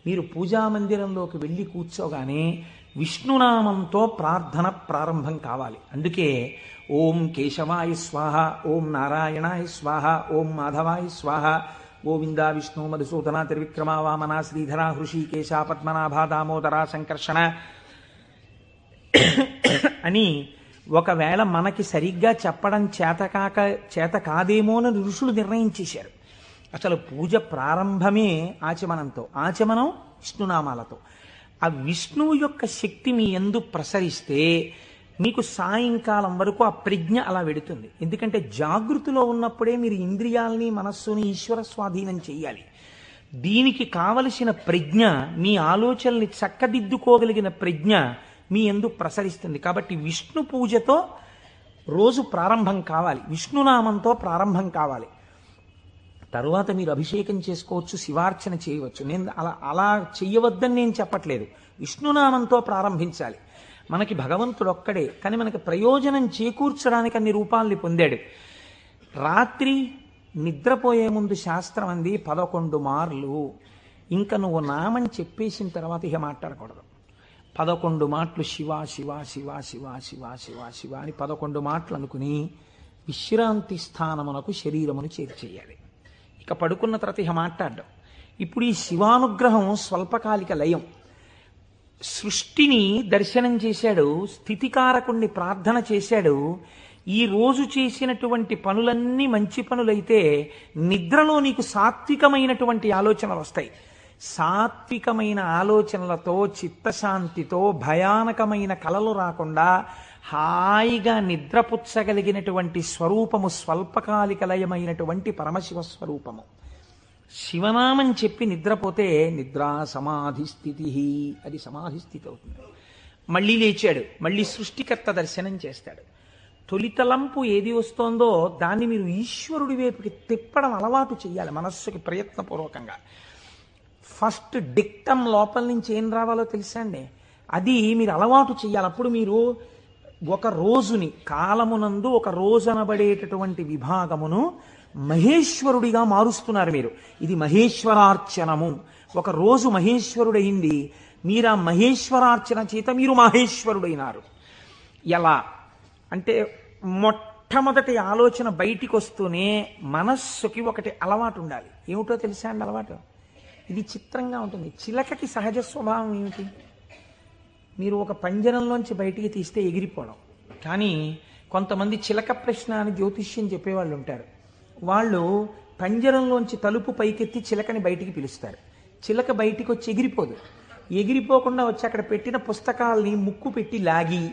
మీరు పూజా మందిరంలోకి వెళ్ళి కూర్చోగానే విష్ణునామంతో ప్రార్థన ప్రారంభం కావాలి. అందుకే ఓం కేశవాయ స్వాహ, ఓం నారాయణాయ స్వాహ, ఓం మాధవాయ స్వాహ, గోవింద విష్ణు మధుసూదన త్రివిక్రమ వామన శ్రీధర హృషికేశ పద్మనాభ దామోదర సంకర్షణ అని ఒకవేళ మనకి సరిగ్గా చెప్పడం చేత కాదేమోనని ఋషులు నిర్ణయించేశారు. అసలు పూజ ప్రారంభమే ఆచమనంతో, ఆచమనం విష్ణునామాలతో. ఆ విష్ణువు యొక్క శక్తి మీ యందు ప్రసరిస్తే మీకు సాయంకాలం వరకు ఆ ప్రజ్ఞ అలా వెడుతుంది. ఎందుకంటే జాగృతిలో ఉన్నప్పుడే మీరు ఇంద్రియాలని మనస్సుని ఈశ్వర స్వాధీనం చెయ్యాలి. దీనికి కావలసిన ప్రజ్ఞ, మీ ఆలోచనల్ని చక్కదిద్దుకోగలిగిన ప్రజ్ఞ మీ యందు ప్రసరిస్తుంది. కాబట్టి విష్ణు పూజతో రోజు ప్రారంభం కావాలి, విష్ణునామంతో ప్రారంభం కావాలి. తరువాత మీరు అభిషేకం చేసుకోవచ్చు, శివార్చన చేయవచ్చు. నేను అలా చెయ్యవద్దని నేను చెప్పట్లేదు. విష్ణునామంతో ప్రారంభించాలి. మనకి భగవంతుడు ఒక్కడే, కానీ మనకి ప్రయోజనం చేకూర్చడానికి అన్ని రూపాల్ని పొందాడు. రాత్రి నిద్రపోయే ముందు శాస్త్రం అంది 11 మార్లు. ఇంకా నువ్వు నామం చెప్పేసిన తర్వాత ఇక మాట్లాడకూడదు. 11 మాటలు శివ శివ శివ శివ శివ శివ శివ అని 11 మాటలు అనుకుని విశ్రాంతి స్థానమునకు శరీరమును చేర్చేయాలి. ఇక పడుకున్న తర్వాత ఇక మాట్లాడడం. ఇప్పుడు ఈ శివానుగ్రహం స్వల్పకాలిక లయం. సృష్టిని దర్శనం చేశాడు, స్థితికారకుణ్ణి ప్రార్థన చేశాడు. ఈ రోజు చేసినటువంటి పనులన్నీ మంచి పనులైతే నిద్రలో నీకు సాత్వికమైనటువంటి ఆలోచనలు వస్తాయి. సాత్వికమైన ఆలోచనలతో, చిత్తశాంతితో, భయానకమైన కలలు రాకుండా హాయిగా నిద్రపుచ్చగలిగినటువంటి స్వరూపము స్వల్పకాలిక లయమైనటువంటి పరమశివ స్వరూపము. శివనామం చెప్పి నిద్రపోతే నిద్రా సమాధి స్థితి, అది సమాధి స్థితి అవుతుంది. మళ్ళీ లేచాడు, మళ్ళీ సృష్టికర్త దర్శనం చేస్తాడు. తొలితలంపు ఏది వస్తోందో దాన్ని మీరు ఈశ్వరుడి వైపుకి తిప్పడం అలవాటు చేయాలి మనస్సుకి ప్రయత్నపూర్వకంగా. ఫస్ట్ డిక్టం లోపల నుంచి ఏం రావాలో తెలుసా అండి, అది మీరు అలవాటు చేయాలి. అప్పుడు మీరు ఒక రోజుని, కాలమునందు ఒక రోజు అనబడేటటువంటి విభాగమును మహేశ్వరుడిగా మారుస్తున్నారు మీరు. ఇది మహేశ్వరార్చనము. ఒక రోజు మహేశ్వరుడైంది, మీరు ఆ మహేశ్వరార్చన చేత మీరు మహేశ్వరుడైనారు. ఎలా అంటే మొట్టమొదటి ఆలోచన బయటికి వస్తూనే మనస్సుకి ఒకటి అలవాటు ఉండాలి. ఏమిటో తెలుసా అండి అలవాటు? ఇది చిత్రంగా ఉంటుంది. చిలకకి సహజ స్వభావం ఏమిటి? మీరు ఒక పంజరంలోంచి బయటికి తీస్తే ఎగిరిపోవడం. కానీ కొంతమంది చిలక ప్రశ్న అని జ్యోతిష్యం చెప్పేవాళ్ళు ఉంటారు. వాళ్ళు పంజరంలోంచి తలుపు పైకెత్తి చిలకని బయటికి పిలుస్తారు. చిలక బయటికి వచ్చి ఎగిరిపోదు. ఎగిరిపోకుండా వచ్చి అక్కడ పెట్టిన పుస్తకాలని ముక్కు పెట్టి లాగి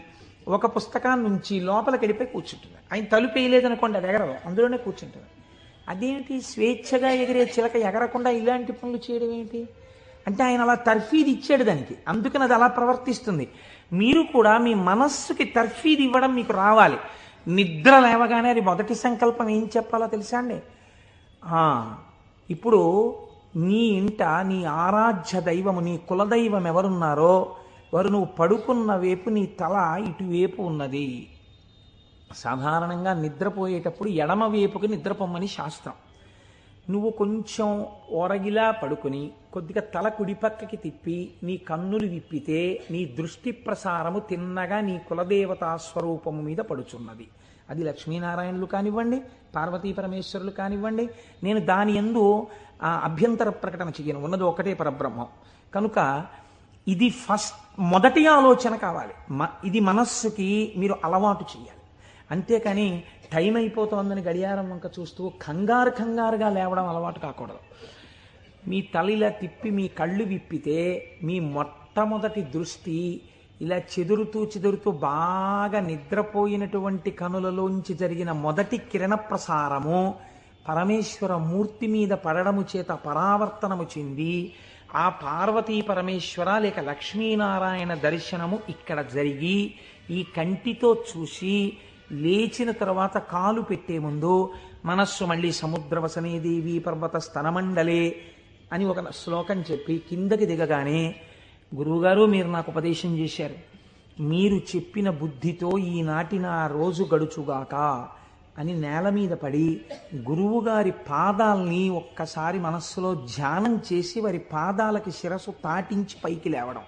ఒక పుస్తకాన్ని నుంచి లోపలికి వెళ్ళిపోయి కూర్చుంటుంది. ఆయన తలుపు వేయలేదనుకోండి, అది ఎగరదు, అందులోనే కూర్చుంటుంది. అదేంటి స్వేచ్ఛగా ఎగిరే చిలక ఎగరకుండా ఇలాంటి పనులు చేయడం ఏంటి అంటే ఆయన అలా తర్ఫీదు ఇచ్చాడు దానికి, అందుకని అది అలా ప్రవర్తిస్తుంది. మీరు కూడా మీ మనస్సుకి తర్ఫీదు ఇవ్వడం మీకు రావాలి. నిద్ర లేవగానే అది మొదటి సంకల్పం ఏం చెప్పాలో తెలుసా అండి? ఇప్పుడు నీ ఇంట నీ ఆరాధ్య దైవము, నీ కులదైవం ఎవరున్నారో వారు నువ్వు పడుకున్న వైపు నీ తల ఇటువైపు ఉన్నది. సాధారణంగా నిద్రపోయేటప్పుడు ఎడమ వైపుకి నిద్రపోమ్మని శాస్త్రం. నువ్వు కొంచెం ఓరగిలా పడుకుని కొద్దిగా తల కుడిపక్కకి తిప్పి నీ కన్నులు విప్పితే నీ దృష్టి ప్రసారము తిన్నగా నీ కులదేవతా స్వరూపము మీద పడుచున్నది. అది లక్ష్మీనారాయణులు కానివ్వండి, పార్వతీ పరమేశ్వరులు కానివ్వండి. నేను దాని యందు అభ్యంతర ప్రకటన చెయ్యను, ఉన్నది ఒకటే పరబ్రహ్మం. కనుక ఇది మొదటి ఆలోచన కావాలి. ఇది మనస్సుకి మీరు అలవాటు చేయాలి. అంతేకాని టైం అయిపోతోందని గడియారం వంక చూస్తూ కంగారుగా లేవడం అలవాటు కాకూడదు. మీ తల ఇలా తిప్పి మీ కళ్ళు విప్పితే మీ మొట్టమొదటి దృష్టి ఇలా చెదురుతూ బాగా నిద్రపోయినటువంటి కనులలోంచి జరిగిన మొదటి కిరణ ప్రసారము పరమేశ్వర మూర్తి మీద పడడము చేత పరావర్తనము చెంది ఆ పార్వతీ పరమేశ్వర లేక లక్ష్మీనారాయణ దర్శనము ఇక్కడ జరిగి ఈ కంటితో చూసి లేచిన తర్వాత కాలు పెట్టే ముందు మనస్సు మళ్ళీ సముద్రవసనే దేవి పర్వత స్తనమండలే అని ఒక శ్లోకం చెప్పి కిందకి దిగగానే, గురువుగారు మీరు నాకు ఉపదేశం చేశారు, మీరు చెప్పిన బుద్ధితో ఈనాటి నా రోజు గడుచుగాక అని నేల మీద పడి గురువుగారి పాదాల్ని ఒక్కసారి మనస్సులో ధ్యానం చేసి వారి పాదాలకి శిరస్సు తాటించి పైకి లేవడం.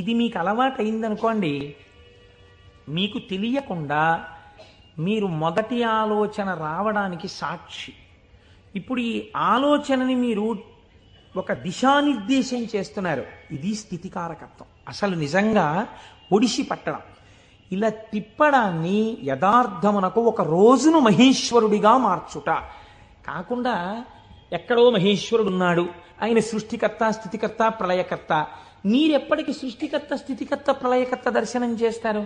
ఇది మీకు అలవాటైందనుకోండి, మీకు తెలియకుండా మీరు మొదటి ఆలోచన రావడానికి సాక్షి. ఇప్పుడు ఈ ఆలోచనని మీరు ఒక దిశానిర్దేశం చేస్తున్నారు. ఇది స్థితికారకత్వం. అసలు నిజంగా ఒడిసి పట్టడం, ఇలా తిప్పడాన్ని యథార్థమునకు ఒక రోజును మహేశ్వరుడిగా మార్చుట కాకుండా ఎక్కడో మహేశ్వరుడు ఉన్నాడు, ఆయన సృష్టికర్త, స్థితికర్త, ప్రళయకర్త. మీరెప్పటికీ సృష్టికర్త, స్థితికర్త, ప్రళయకర్త దర్శనం చేస్తారు?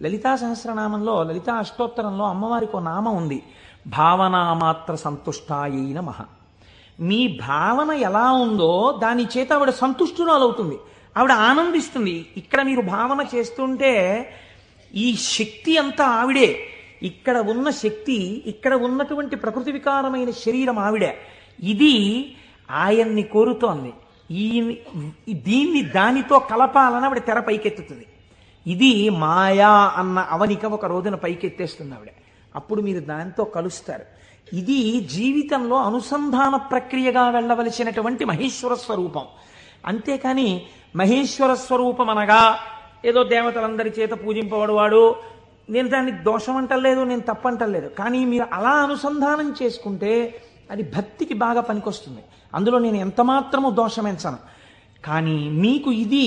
లలితా సహస్రనామంలో, లలితా అష్టోత్తరంలో అమ్మవారికి ఒక నామం ఉంది, భావనామాత్ర సంతుష్టాయై నమః. మీ భావన ఎలా ఉందో దాని చేత ఆవిడ సంతుష్టురాలవుతుంది, ఆవిడ ఆనందిస్తుంది. ఇక్కడ మీరు భావన చేస్తుంటే ఈ శక్తి అంతా ఆవిడే. ఇక్కడ ఉన్న శక్తి, ఇక్కడ ఉన్నటువంటి ప్రకృతి వికారమైన శరీరం ఆవిడే. ఇది ఆయన్ని కోరుతోంది. దీన్ని దానితో కలపాలని ఆవిడ తెర పైకెత్తుతుంది. ఇది మాయా అన్న అవనిక ఒక రోజున పైకెత్తేస్తుంది ఆవిడ. అప్పుడు మీరు దాంతో కలుస్తారు. ఇది జీవితంలో అనుసంధాన ప్రక్రియగా వెళ్ళవలసినటువంటి మహేశ్వర స్వరూపం. అంతేకాని మహేశ్వర స్వరూపం అనగా ఏదో దేవతలందరి చేత పూజింపబడువాడు, నేను దాన్ని దోషం అంటలేదు, నేను తప్పంటలేదు. కానీ మీరు అలా అనుసంధానం చేసుకుంటే అది భక్తికి బాగా పనికొస్తుంది. అందులో నేను ఎంత మాత్రము దోషమెంచను. కానీ మీకు ఇది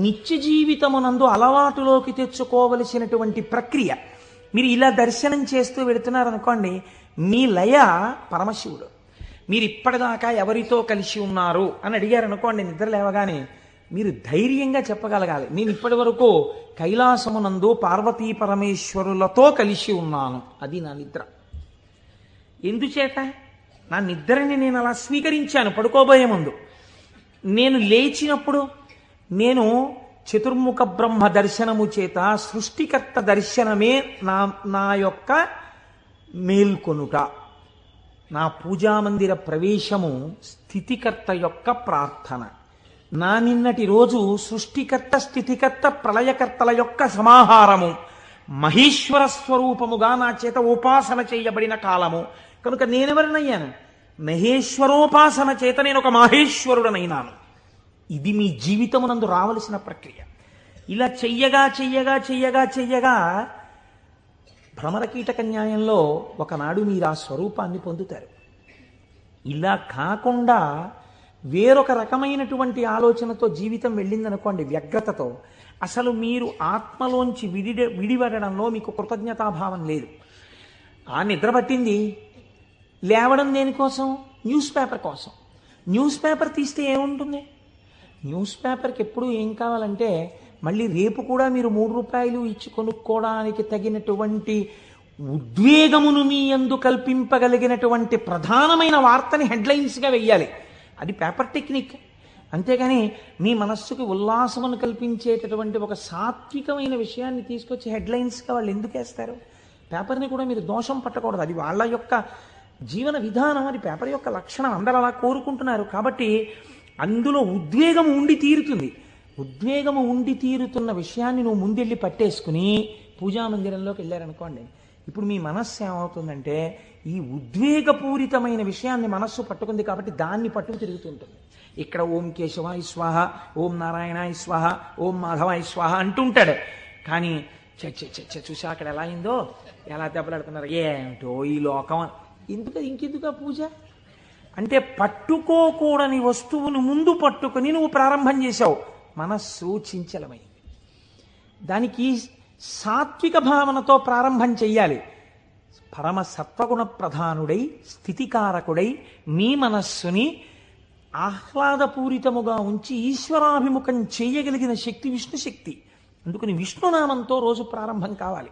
నిత్య జీవితమునందు అలవాటులోకి తెచ్చుకోవలసినటువంటి ప్రక్రియ. మీరు ఇలా దర్శనం చేస్తూ వెళుతున్నారనుకోండి, మీ లయ పరమశివుడు. మీరు ఇప్పటిదాకా ఎవరితో కలిసి ఉన్నారు అని అడిగారనుకోండి, నిద్ర లేవగానే మీరు ధైర్యంగా చెప్పగలగాలి, నేను ఇప్పటి వరకు కైలాసమునందు పార్వతీ పరమేశ్వరులతో కలిసి ఉన్నాను. అది నా నిద్ర. ఎందుచేత? నా నిద్రని నేను అలా స్వీకరించాను పడుకోబోయే ముందు. నేను లేచినప్పుడు నేను చతుర్ముఖ బ్రహ్మ దర్శనము చేత సృష్టికర్త దర్శనమే నా యొక్క మేల్కొనుట. నా పూజామందిర ప్రవేశము స్థితికర్త యొక్క ప్రార్థన. నా నిన్నటి రోజు సృష్టికర్త, స్థితికర్త, ప్రళయకర్తల యొక్క సమాహారము, మహేశ్వర స్వరూపముగా నా చేత ఉపాసన చేయబడిన కాలము. కనుక నేనెవరినయ్యాను? మహేశ్వరోపాసన చేత నేను ఒక మహేశ్వరుడనైనాను. ఇది మీ జీవితమునందు రావలసిన ప్రక్రియ. ఇలా చెయ్యగా చెయ్యగా చెయ్యగా చెయ్యగా భ్రమరకీటక న్యాయంలో ఒకనాడు మీరు ఆ స్వరూపాన్ని పొందుతారు. ఇలా కాకుండా వేరొక రకమైనటువంటి ఆలోచనతో జీవితం వెళ్ళిందనుకోండి, వ్యగ్రతతో, అసలు మీరు ఆత్మలోంచి విడిపడడంలో మీకు కృతజ్ఞతాభావం లేదు. ఆ నిద్ర పట్టింది, లేవడం దేనికోసం? న్యూస్ పేపర్ కోసం. న్యూస్ పేపర్ తీస్తే ఏముంటుంది? న్యూస్ పేపర్కి ఎప్పుడు ఏం కావాలంటే మళ్ళీ రేపు కూడా మీరు 3 రూపాయలు ఇచ్చి కొనుక్కోవడానికి తగినటువంటి ఉద్వేగమును మీ యందు కల్పింపగలిగినటువంటి ప్రధానమైన వార్తని హెడ్లైన్స్గా వెయ్యాలి. అది పేపర్ టెక్నిక్. అంతేగాని మీ మనస్సుకి ఉల్లాసమును కల్పించేటటువంటి ఒక సాత్వికమైన విషయాన్ని తీసుకొచ్చి హెడ్లైన్స్గా వాళ్ళు ఎందుకు వేస్తారు? పేపర్ని కూడా మీరు దోషం పట్టకూడదు. అది వాళ్ళ యొక్క జీవన విధానం, అది పేపర్ యొక్క లక్షణం. అందరూ అలా కోరుకుంటున్నారు. కాబట్టి అందులో ఉద్వేగం ఉండి తీరుతుంది. ఉద్వేగము ఉండి తీరుతున్న విషయాన్ని నువ్వు ముందెళ్ళి పట్టేసుకుని పూజామందిరంలోకి వెళ్ళారనుకోండి, ఇప్పుడు మీ మనస్సు ఏమవుతుందంటే ఈ ఉద్వేగపూరితమైన విషయాన్ని మనస్సు పట్టుకుంది కాబట్టి దాన్ని పట్టుకు తిరుగుతుంటుంది. ఇక్కడ ఓం కేశవాయ స్వాహ, ఓం నారాయణాయ స్వాహ, ఓం మాధవాయ స్వాహ అంటుంటాడు. కానీ చూసా అక్కడ ఎలా అయిందో, ఎలా దెబ్బలాడుతున్నారు, ఏమిటో ఈ లోకం. ఇంకెందుకు పూజ అంటే పట్టుకోకూడని వస్తువును ముందు పట్టుకుని నువ్వు ప్రారంభం చేశావు. మనస్సు చించలమైంది. దానికి సాత్విక భావనతో ప్రారంభం చెయ్యాలి. పరమ సత్వగుణ ప్రధానుడై, స్థితికారకుడై మీ మనస్సుని ఆహ్లాదపూరితముగా ఉంచి ఈశ్వరాభిముఖం చేయగలిగిన శక్తి విష్ణు శక్తి. అందుకని విష్ణునామంతో రోజు ప్రారంభం కావాలి.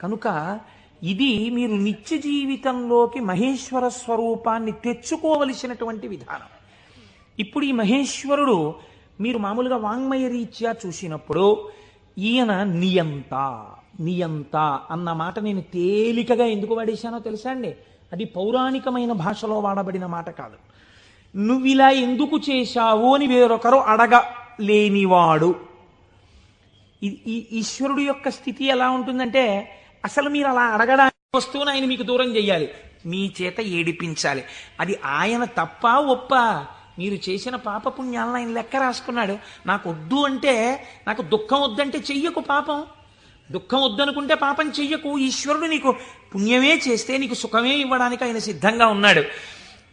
కనుక ఇది మీరు నిత్య జీవితంలోకి మహేశ్వర స్వరూపాన్ని తెచ్చుకోవలసినటువంటి విధానం. ఇప్పుడు ఈ మహేశ్వరుడు మీరు మామూలుగా వాంగ్మయ రీత్యా చూసినప్పుడు ఈయన నియంత నియంత అన్న మాట నేను తేలికగా ఎందుకు వాడేశానో తెలుసా అండి? అది పౌరాణికమైన భాషలో వాడబడిన మాట కాదు. నువ్విలా ఎందుకు చేశావు అని వేరొకరు అడగలేనివాడు. ఈ ఈశ్వరుడు యొక్క స్థితి ఎలా ఉంటుందంటే అసలు మీరు అలా అడగడానికి వస్తువును ఆయన మీకు దూరం చెయ్యాలి, మీ చేత ఏడిపించాలి. అది ఆయన తప్ప ఒప్ప? మీరు చేసిన పాపపుణ్యాలను ఆయన లెక్క రాసుకున్నాడు. నాకు వద్దు అంటే, నాకు దుఃఖం వద్దంటే చెయ్యకు పాపం. దుఃఖం వద్దనుకుంటే పాపం చెయ్యకు. ఈశ్వరుడు నీకు పుణ్యమే చేస్తే నీకు సుఖమే ఇవ్వడానికి ఆయన సిద్ధంగా ఉన్నాడు.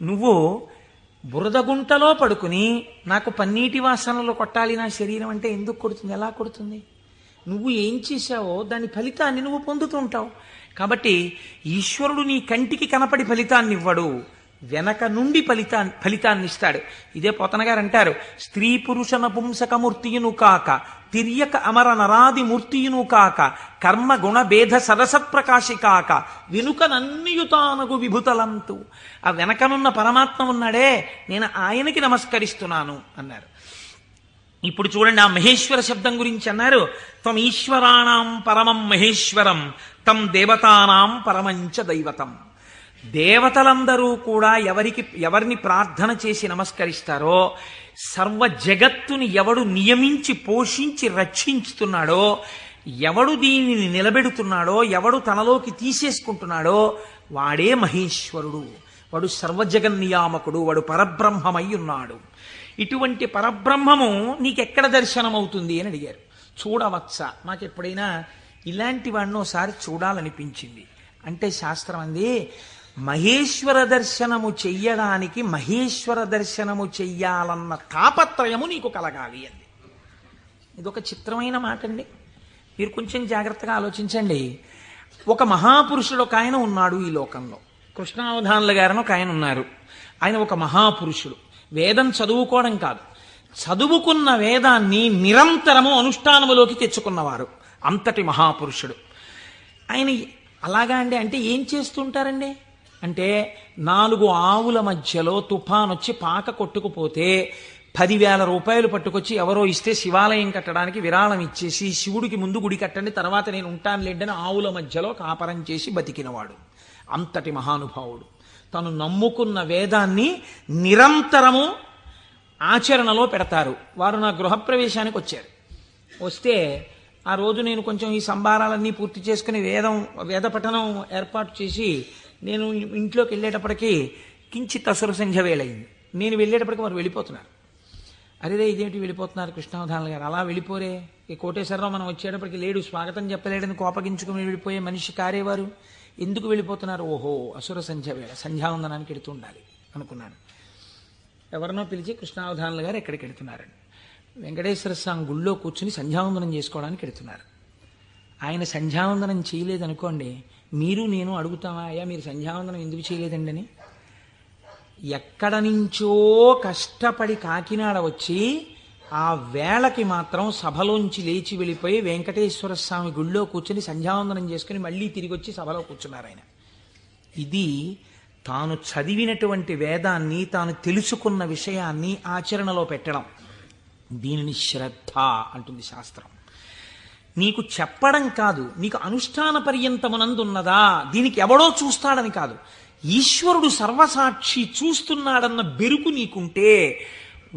నువ్వు బురదగుంటలో పడుకుని నాకు పన్నీటి వాసనలు కొట్టాలి నా శరీరం అంటే ఎందుకు కొడుతుంది? ఎలా కొడుతుంది? నువ్వు ఏం చేశావో దాని ఫలితాన్ని నువ్వు పొందుతుంటావు. కాబట్టి ఈశ్వరుడు నీ కంటికి కనపడి ఫలితాన్ని ఇవ్వడు, వెనక నుండి ఫలితాన్ని ఇస్తాడు. ఇదే పోతన గారు అంటారు, స్త్రీ పురుష నపుంసకమూర్తియును కాక తిర్యక అమర నరాది మూర్తియును కాక కర్మ గుణ భేద సరసత్ప్రకాశి కాక వెనుకనన్నియుతానగు విభుతలంతు. ఆ వెనకనున్న పరమాత్మ ఉన్నాడే, నేను ఆయనకి నమస్కరిస్తున్నాను అన్నారు. ఇప్పుడు చూడండి, ఆ మహేశ్వర శబ్దం గురించి అన్నారు, త్వం ఈశ్వరాణం పరమం మహేశ్వరం తం దేవతానాం పరమంచ దైవతం. దేవతలందరూ కూడా ఎవరిని ప్రార్థన చేసి నమస్కరిస్తారో, సర్వ జగత్తుని ఎవడు నియమించి పోషించి రక్షించుతున్నాడో, ఎవడు దీనిని నిలబెడుతున్నాడో, ఎవడు తనలోకి తీసేసుకుంటున్నాడో వాడే మహేశ్వరుడు. వాడు సర్వజగన్నియామకుడు, వాడు పరబ్రహ్మమై ఉన్నాడు. ఇటువంటి పరబ్రహ్మము నీకెక్కడ దర్శనమవుతుంది అని అడిగారు. చూడవచ్చా? నాకు ఎప్పుడైనా ఇలాంటి వాడిని ఒకసారి చూడాలనిపించింది అంటే శాస్త్రం అంది, మహేశ్వర దర్శనము చెయ్యడానికి మహేశ్వర దర్శనము చెయ్యాలన్న తాపత్రయము నీకు కలగాలి అంది. ఇదొక చిత్రమైన మాట అండి. మీరు కొంచెం జాగ్రత్తగా ఆలోచించండి. ఒక మహాపురుషుడు ఒక ఆయన ఉన్నాడు ఈ లోకంలో. కృష్ణావధానుల గారని ఒక ఆయన ఉన్నారు. ఆయన ఒక మహాపురుషుడు. వేదం చదువుకోవడం కాదు, చదువుకున్న వేదాన్ని నిరంతరము అనుష్ఠానములోకి తెచ్చుకున్నవారు. అంతటి మహాపురుషుడు ఆయన. అలాగా అండి, అంటే ఏం చేస్తుంటారండి అంటే, 4 ఆవుల మధ్యలో తుఫాన్ వచ్చి పాక కొట్టుకుపోతే 10,000 రూపాయలు పట్టుకొచ్చి ఎవరో ఇస్తే శివాలయం కట్టడానికి విరాళం ఇచ్చేసి, శివుడికి ముందు గుడి కట్టండి తర్వాత నేను ఉంటాను లేండని ఆవుల మధ్యలో కాపరం చేసి బతికినవాడు. అంతటి మహానుభావుడు. తను నమ్ముకున్న వేదాన్ని నిరంతరము ఆచరణలో పెడతారు. వారు నా గృహప్రవేశానికి వచ్చారు. వస్తే ఆ రోజు నేను కొంచెం ఈ సంభారాలన్నీ పూర్తి చేసుకుని వేద పఠనం ఏర్పాటు చేసి నేను ఇంట్లోకి వెళ్ళేటప్పటికీ కించిత్ అసుర సంధ్య వేళయింది. నేను వెళ్ళేటప్పటికి వారు వెళ్ళిపోతున్నారు. అరేదే ఇదేంటి వెళ్ళిపోతున్నారు కృష్ణావధానులు గారు? అలా వెళ్ళిపోరే, ఈ కోటేశ్వరరావు మనం వచ్చేటప్పటికి లేడు, స్వాగతం చెప్పలేడని కోపగించుకుని వెళ్ళిపోయే మనిషి కారేవారు, ఎందుకు వెళ్ళిపోతున్నారు? ఓహో అసుర సంధ్య వేళ, సంధ్యావందనానికి వెళుతూ ఉండాలి అనుకున్నాను. ఎవరినో పిలిచి కృష్ణావధానులు గారు ఎక్కడికి వెళుతున్నారండి? వెంకటేశ్వర స్వామి గుళ్ళో కూర్చుని సంధ్యావందనం చేసుకోవడానికి వెళుతున్నారు. ఆయన సంధ్యావందనం చేయలేదనుకోండి, మీరు నేను అడుగుతామా, అయ్యా మీరు సంధ్యావందనం ఎందుకు చేయలేదండి అని? ఎక్కడ నుంచో కష్టపడి కాకినాడ వచ్చి ఆ వేళకి మాత్రం సభలోంచి లేచి వెళ్ళిపోయి వెంకటేశ్వర స్వామి గుళ్ళో కూర్చొని సంధ్యావందనం చేసుకుని మళ్ళీ తిరిగి వచ్చి సభలో కూర్చున్నారు ఆయన. ఇది తాను చదివినటువంటి వేదాన్ని, తాను తెలుసుకున్న విషయాన్ని ఆచరణలో పెట్టడం. దీనిని శ్రద్ధ అంటుంది శాస్త్రం. నీకు చెప్పడం కాదు, నీకు అనుష్ఠాన పర్యంతమునందున్నదా, దీనికి ఎవడో చూస్తాడని కాదు, ఈశ్వరుడు సర్వసాక్షి చూస్తున్నాడన్న బెరుకు నీకుంటే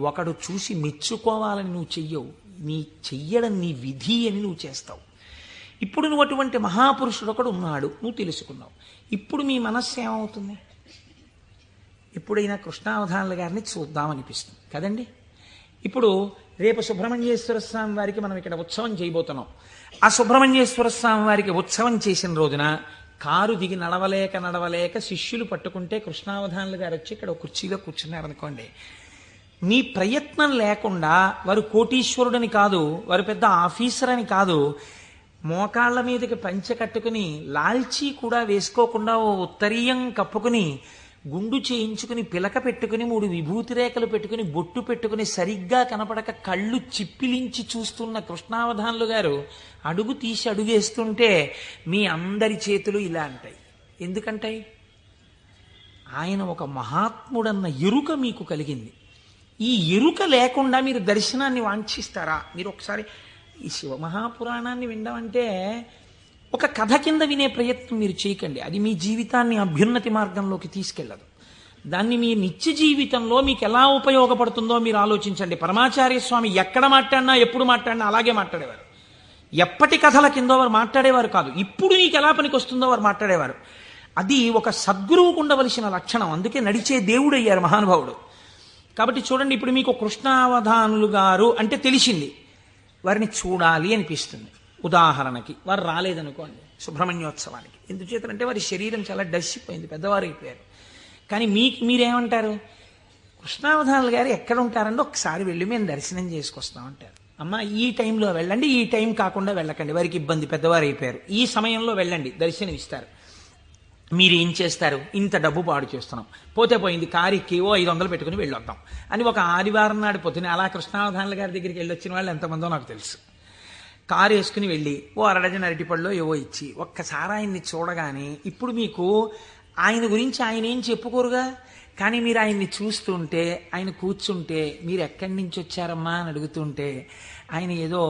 ఒకడు చూసి మెచ్చుకోవాలని నువ్వు చెయ్యవు. నీ చెయ్యడం నీ విధి అని నువ్వు చేస్తావు. ఇప్పుడు నువ్వు అటువంటి మహాపురుషుడు ఒకడు ఉన్నాడు, నువ్వు తెలుసుకున్నావు. ఇప్పుడు మీ మనస్సు ఏమవుతుంది? ఎప్పుడైనా కృష్ణావధానుల గారిని చూద్దామనిపిస్తుంది కదండి. ఇప్పుడు రేపు సుబ్రహ్మణ్యేశ్వర స్వామి వారికి మనం ఇక్కడ ఉత్సవం చేయబోతున్నాం. ఆ సుబ్రహ్మణ్యేశ్వర స్వామి వారికి ఉత్సవం చేసిన రోజున కారు దిగి నడవలేక శిష్యులు పట్టుకుంటే కృష్ణావధానులు గారు వచ్చి ఇక్కడ కుర్చీలో కూర్చున్నారనుకోండి, మీ ప్రయత్నం లేకుండా వారు కోటీశ్వరుడని కాదు, వారు పెద్ద ఆఫీసర్ అని కాదు, మోకాళ్ల మీదకి పంచె కట్టుకుని లాల్చీ కూడా వేసుకోకుండా ఓ ఉత్తరీయం కప్పుకుని గుండు చేయించుకుని పిలక పెట్టుకుని 3 విభూతి రేఖలు పెట్టుకుని బొట్టు పెట్టుకుని సరిగ్గా కనపడక కళ్ళు చిప్పిలించి చూస్తున్న కృష్ణావధానులు గారు అడుగు తీసి అడుగేస్తుంటే మీ అందరి చేతులు ఇలా అంటాయి. ఎందుకంటాయి? ఆయన ఒక మహాత్ముడన్న ఎరుక మీకు కలిగింది. ఈ ఎరుక లేకుండా మీరు దర్శనాన్ని వాంఛిస్తారా? మీరు ఒకసారి ఈ శివమహాపురాణాన్ని వినడం అంటే ఒక కథ కింద వినే ప్రయత్నం మీరు చేయకండి. అది మీ జీవితాన్ని అభ్యున్నతి మార్గంలోకి తీసుకెళ్ళదు. దాన్ని మీ నిత్య జీవితంలో మీకు ఎలా ఉపయోగపడుతుందో మీరు ఆలోచించండి. పరమాచార్య స్వామి ఎక్కడ మాట్లాడినా ఎప్పుడు మాట్లాడినా అలాగే మాట్లాడేవారు. ఎప్పటి కథల కిందో వారు మాట్లాడేవారు కాదు. ఇప్పుడు నీకు ఎలా పనికి వస్తుందో వారు మాట్లాడేవారు. అది ఒక సద్గురువుకు ఉండవలసిన లక్షణం. అందుకే నడిచే దేవుడయ్యారు మహానుభావుడు. కాబట్టి చూడండి, ఇప్పుడు మీకు కృష్ణావధానులు గారు అంటే తెలిసింది, వారిని చూడాలి అనిపిస్తుంది. ఉదాహరణకి వారు రాలేదనుకోండి సుబ్రహ్మణ్యోత్సవానికి, ఎందుచేతంటే వారి శరీరం చాలా డస్సిపోయింది, పెద్దవారు అయిపోయారు. కానీ మీరేమంటారు? కృష్ణావధానులు గారు ఎక్కడ ఉంటారంటే ఒకసారి వెళ్ళి మేము దర్శనం చేసుకొస్తాం అంటారు. అమ్మ, ఈ టైంలో వెళ్ళండి, ఈ టైం కాకుండా వెళ్ళకండి, వారికి ఇబ్బంది, పెద్దవారు అయిపోయారు, ఈ సమయంలో వెళ్ళండి, దర్శనం ఇస్తారు. మీరేం చేస్తారు? ఇంత డబ్బు పాడు చేస్తున్నాం, పోతే పోయింది, కారుకి ఓ 500 పెట్టుకుని వెళ్ళొద్దాం అని ఒక ఆదివారం నాడు పొద్దున అలా కృష్ణావధానుల గారి దగ్గరికి వెళ్ళొచ్చిన వాళ్ళు ఎంతమందో నాకు తెలుసు. కారు వేసుకుని వెళ్ళి ఓ 1 డజన్ అరటిపళ్ళు ఏవో ఇచ్చి ఒక్కసారి ఆయన్ని చూడగానే, ఇప్పుడు మీకు ఆయన గురించి ఆయన ఏం చెప్పుకోరుగా, కానీ మీరు ఆయన్ని చూస్తుంటే, ఆయన కూర్చుంటే, మీరు ఎక్కడి నుంచి వచ్చారమ్మా అని అడుగుతుంటే, ఆయన ఏదో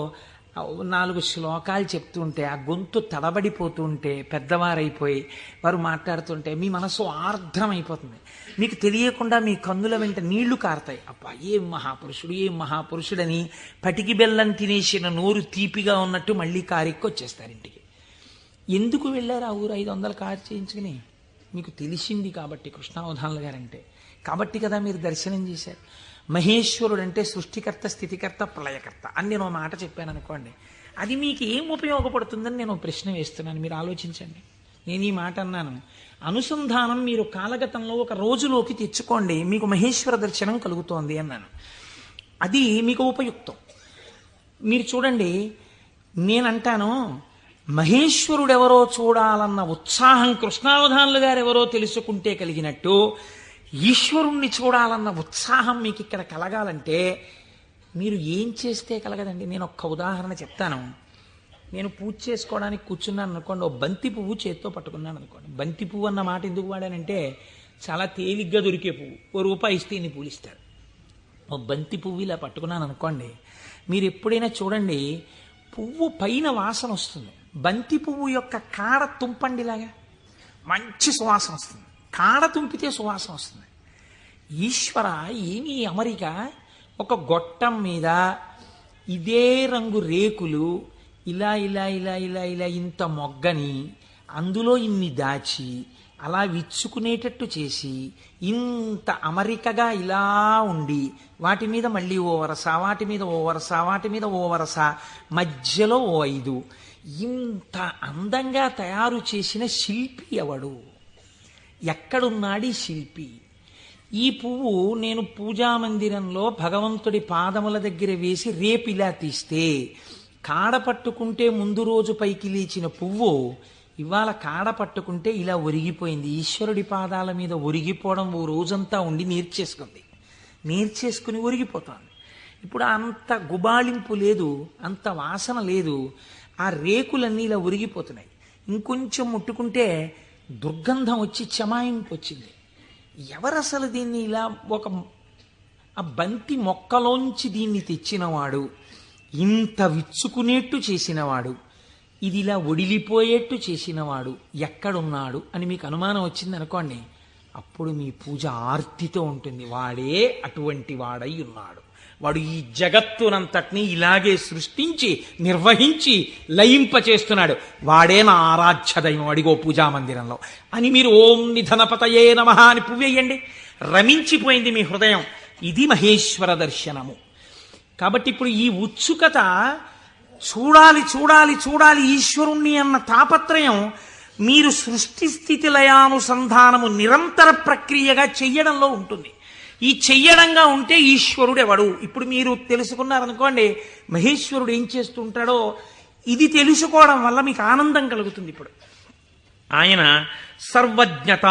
4 శ్లోకాలు చెప్తుంటే, ఆ గొంతు తడబడిపోతుంటే, పెద్దవారైపోయి వారు మాట్లాడుతుంటే మీ మనసు ఆర్ద్రమైపోతుంది. మీకు తెలియకుండా మీ కన్నుల వెంట నీళ్లు కారుతాయి. అబ్బా, ఏం మహాపురుషుడు, ఏం మహాపురుషుడని పటికి బెల్లం తినేసిన నోరు తీపిగా ఉన్నట్టు మళ్ళీ కారెక్కి వచ్చేస్తారు ఇంటికి. ఎందుకు వెళ్ళారు ఆ ఊరు 500 కారు చేయించుకుని? మీకు తెలిసింది కాబట్టి కృష్ణావధానులు గారంటే, కాబట్టి కదా మీరు దర్శనం చేశారు. మహేశ్వరుడు అంటే సృష్టికర్త, స్థితికర్త, ప్రళయకర్త అని నేను ఒక మాట చెప్పాను అనుకోండి, అది మీకు ఏం ఉపయోగపడుతుందని నేను ప్రశ్న వేస్తున్నాను, మీరు ఆలోచించండి. నేను ఈ మాట అన్నాను, అనుసంధానం మీరు కాలగతంలో ఒక రోజులోకి తెచ్చుకోండి, మీకు మహేశ్వర దర్శనం కలుగుతోంది అన్నాను. అది మీకు ఉపయుక్తం. మీరు చూడండి, నేనంటాను మహేశ్వరుడెవరో చూడాలన్న ఉత్సాహం కృష్ణావధానులు గారు ఎవరో తెలుసుకుంటే కలిగినట్టు, ఈశ్వరుణ్ణి చూడాలన్న ఉత్సాహం మీకు ఇక్కడ కలగాలంటే మీరు ఏం చేస్తే కలగదండి. నేను ఒక్క ఉదాహరణ చెప్తాను. నేను పూజ చేసుకోవడానికి కూర్చున్నాను అనుకోండి, ఓ బంతి పువ్వు చేత్తో పట్టుకున్నాను అనుకోండి. బంతి పువ్వు అన్న మాట ఎందుకు వాడానంటే చాలా తేలిగ్గా దొరికే పువ్వు, ₹1 ఇస్తే ఇన్ని పూలు ఇస్తారు. ఓ బంతి పువ్వు ఇలా పట్టుకున్నాను అనుకోండి, మీరు ఎప్పుడైనా చూడండి పువ్వు పైన వాసన వస్తుంది, బంతి పువ్వు యొక్క కాడ తుంపండిలాగా మంచి సువాసన వస్తుంది, కాడ తుంపితే సువాసన వస్తుంది. ఈశ్వర, ఏమి అమరిక, ఒక గొట్టం మీద ఇదే రంగు రేకులు ఇలా ఇలా ఇలా ఇలా ఇలా ఇంత మొగ్గని అందులో ఇన్ని దాచి అలా విచ్చుకునేటట్టు చేసి ఇంత అమరికగా ఇలా ఉండి వాటి మీద మళ్ళీ ఓ వరస, వాటి మీద ఓ వరస, వాటి మీద ఓ వరస, మధ్యలో ఓ 5, ఇంత అందంగా తయారు చేసిన శిల్పి ఎవడు? ఎక్కడున్నాడు ఈ శిల్పి? ఈ పువ్వు నేను పూజామందిరంలో భగవంతుడి పాదముల దగ్గర వేసి రేపిలా తీస్తే, కాడ పట్టుకుంటే ముందు రోజు పైకి లేచిన పువ్వు ఇవాళ కాడ పట్టుకుంటే ఇలా ఒరిగిపోయింది. ఈశ్వరుడి పాదాల మీద ఒరిగిపోవడం ఓ రోజంతా ఉండి నేర్చేసుకుని ఒరిగిపోతుంది. ఇప్పుడు అంత గుబాళింపు లేదు, అంత వాసన లేదు, ఆ రేకులన్నీ ఇలా ఒరిగిపోతున్నాయి. ఇంకొంచెం ముట్టుకుంటే దుర్గంధం వచ్చి చెమాయింపు వచ్చింది. ఎవరసలు దీన్ని ఇలా ఆ బంతి మొక్కలోంచి దీన్ని తెచ్చినవాడు, ఇంత విచ్చుకునేట్టు చేసినవాడు, ఇది ఇలా ఒడిలిపోయేట్టు చేసినవాడు ఎక్కడున్నాడు అని మీకు అనుమానం వచ్చింది అనుకోండి, అప్పుడు మీ పూజ ఆర్తితో ఉంటుంది. వాడే అటువంటి వాడై ఉన్నాడు, వాడు ఈ జగత్తునంతటినీ ఇలాగే సృష్టించి నిర్వహించి లయింపచేస్తున్నాడు, వాడే నా ఆరాధ్య దైవం అడిగో పూజామందిరంలో అని మీరు ఓం నిధనపతయే నమః అని పువ్వేయండి, రమించిపోయింది మీ హృదయం. ఇది మహేశ్వర దర్శనము. కాబట్టి ఇప్పుడు ఈ ఉత్సుకత, చూడాలి చూడాలి చూడాలి ఈశ్వరుణ్ణి అన్న తాపత్రయం మీరు సృష్టి స్థితి లయానుసంధానము నిరంతర ప్రక్రియగా చెయ్యడంలో ఉంటుంది. ఈ చెయ్యడంగా ఉంటే ఈశ్వరుడు ఎవడు? ఇప్పుడు మీరు తెలుసుకున్నారనుకోండి మహేశ్వరుడు ఏం చేస్తుంటాడో, ఇది తెలుసుకోవడం వల్ల మీకు ఆనందం కలుగుతుంది. ఇప్పుడు ఆయన సర్వజ్ఞత,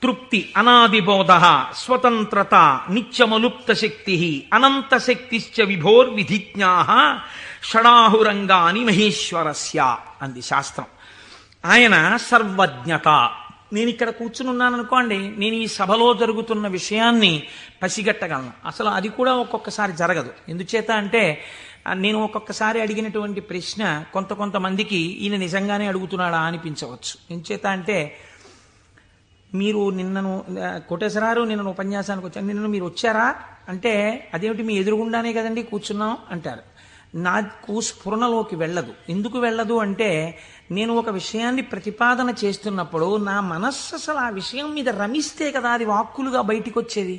తృప్తి, అనాదిబోధ, స్వతంత్రత, నిత్యమలుప్త శక్తి, అనంత శక్తిశ్చ విభోర్విధిజ్ఞా షడాహురంగాని మహేశ్వరస్య అంది శాస్త్రం. ఆయన సర్వజ్ఞత. నేను ఇక్కడ కూర్చుని ఉన్నాను అనుకోండి, నేను ఈ సభలో జరుగుతున్న విషయాన్ని పసిగట్టగలను. అసలు అది కూడా ఒక్కొక్కసారి జరగదు. ఎందుచేత అంటే నేను ఒక్కొక్కసారి అడిగినటువంటి ప్రశ్న కొంతమందికి ఈయన నిజంగానే అడుగుతున్నాడా అనిపించవచ్చు. ఎందుచేత అంటే మీరు నిన్నను కోటేశ్వరారు నిన్న ఉపన్యాసానికి వచ్చాను, నిన్న మీరు వచ్చారా అంటే అదేమిటి మీ ఎదురుగుండానే కదండి కూర్చున్నాం అంటారు. నాకు స్ఫురణలోకి వెళ్ళదు. ఎందుకు వెళ్ళదు అంటే, నేను ఒక విషయాన్ని ప్రతిపాదన చేస్తున్నప్పుడు నా మనస్సు అసలు ఆ విషయం మీద రమిస్తే కదా అది వాక్కులుగా బయటికి వచ్చేది.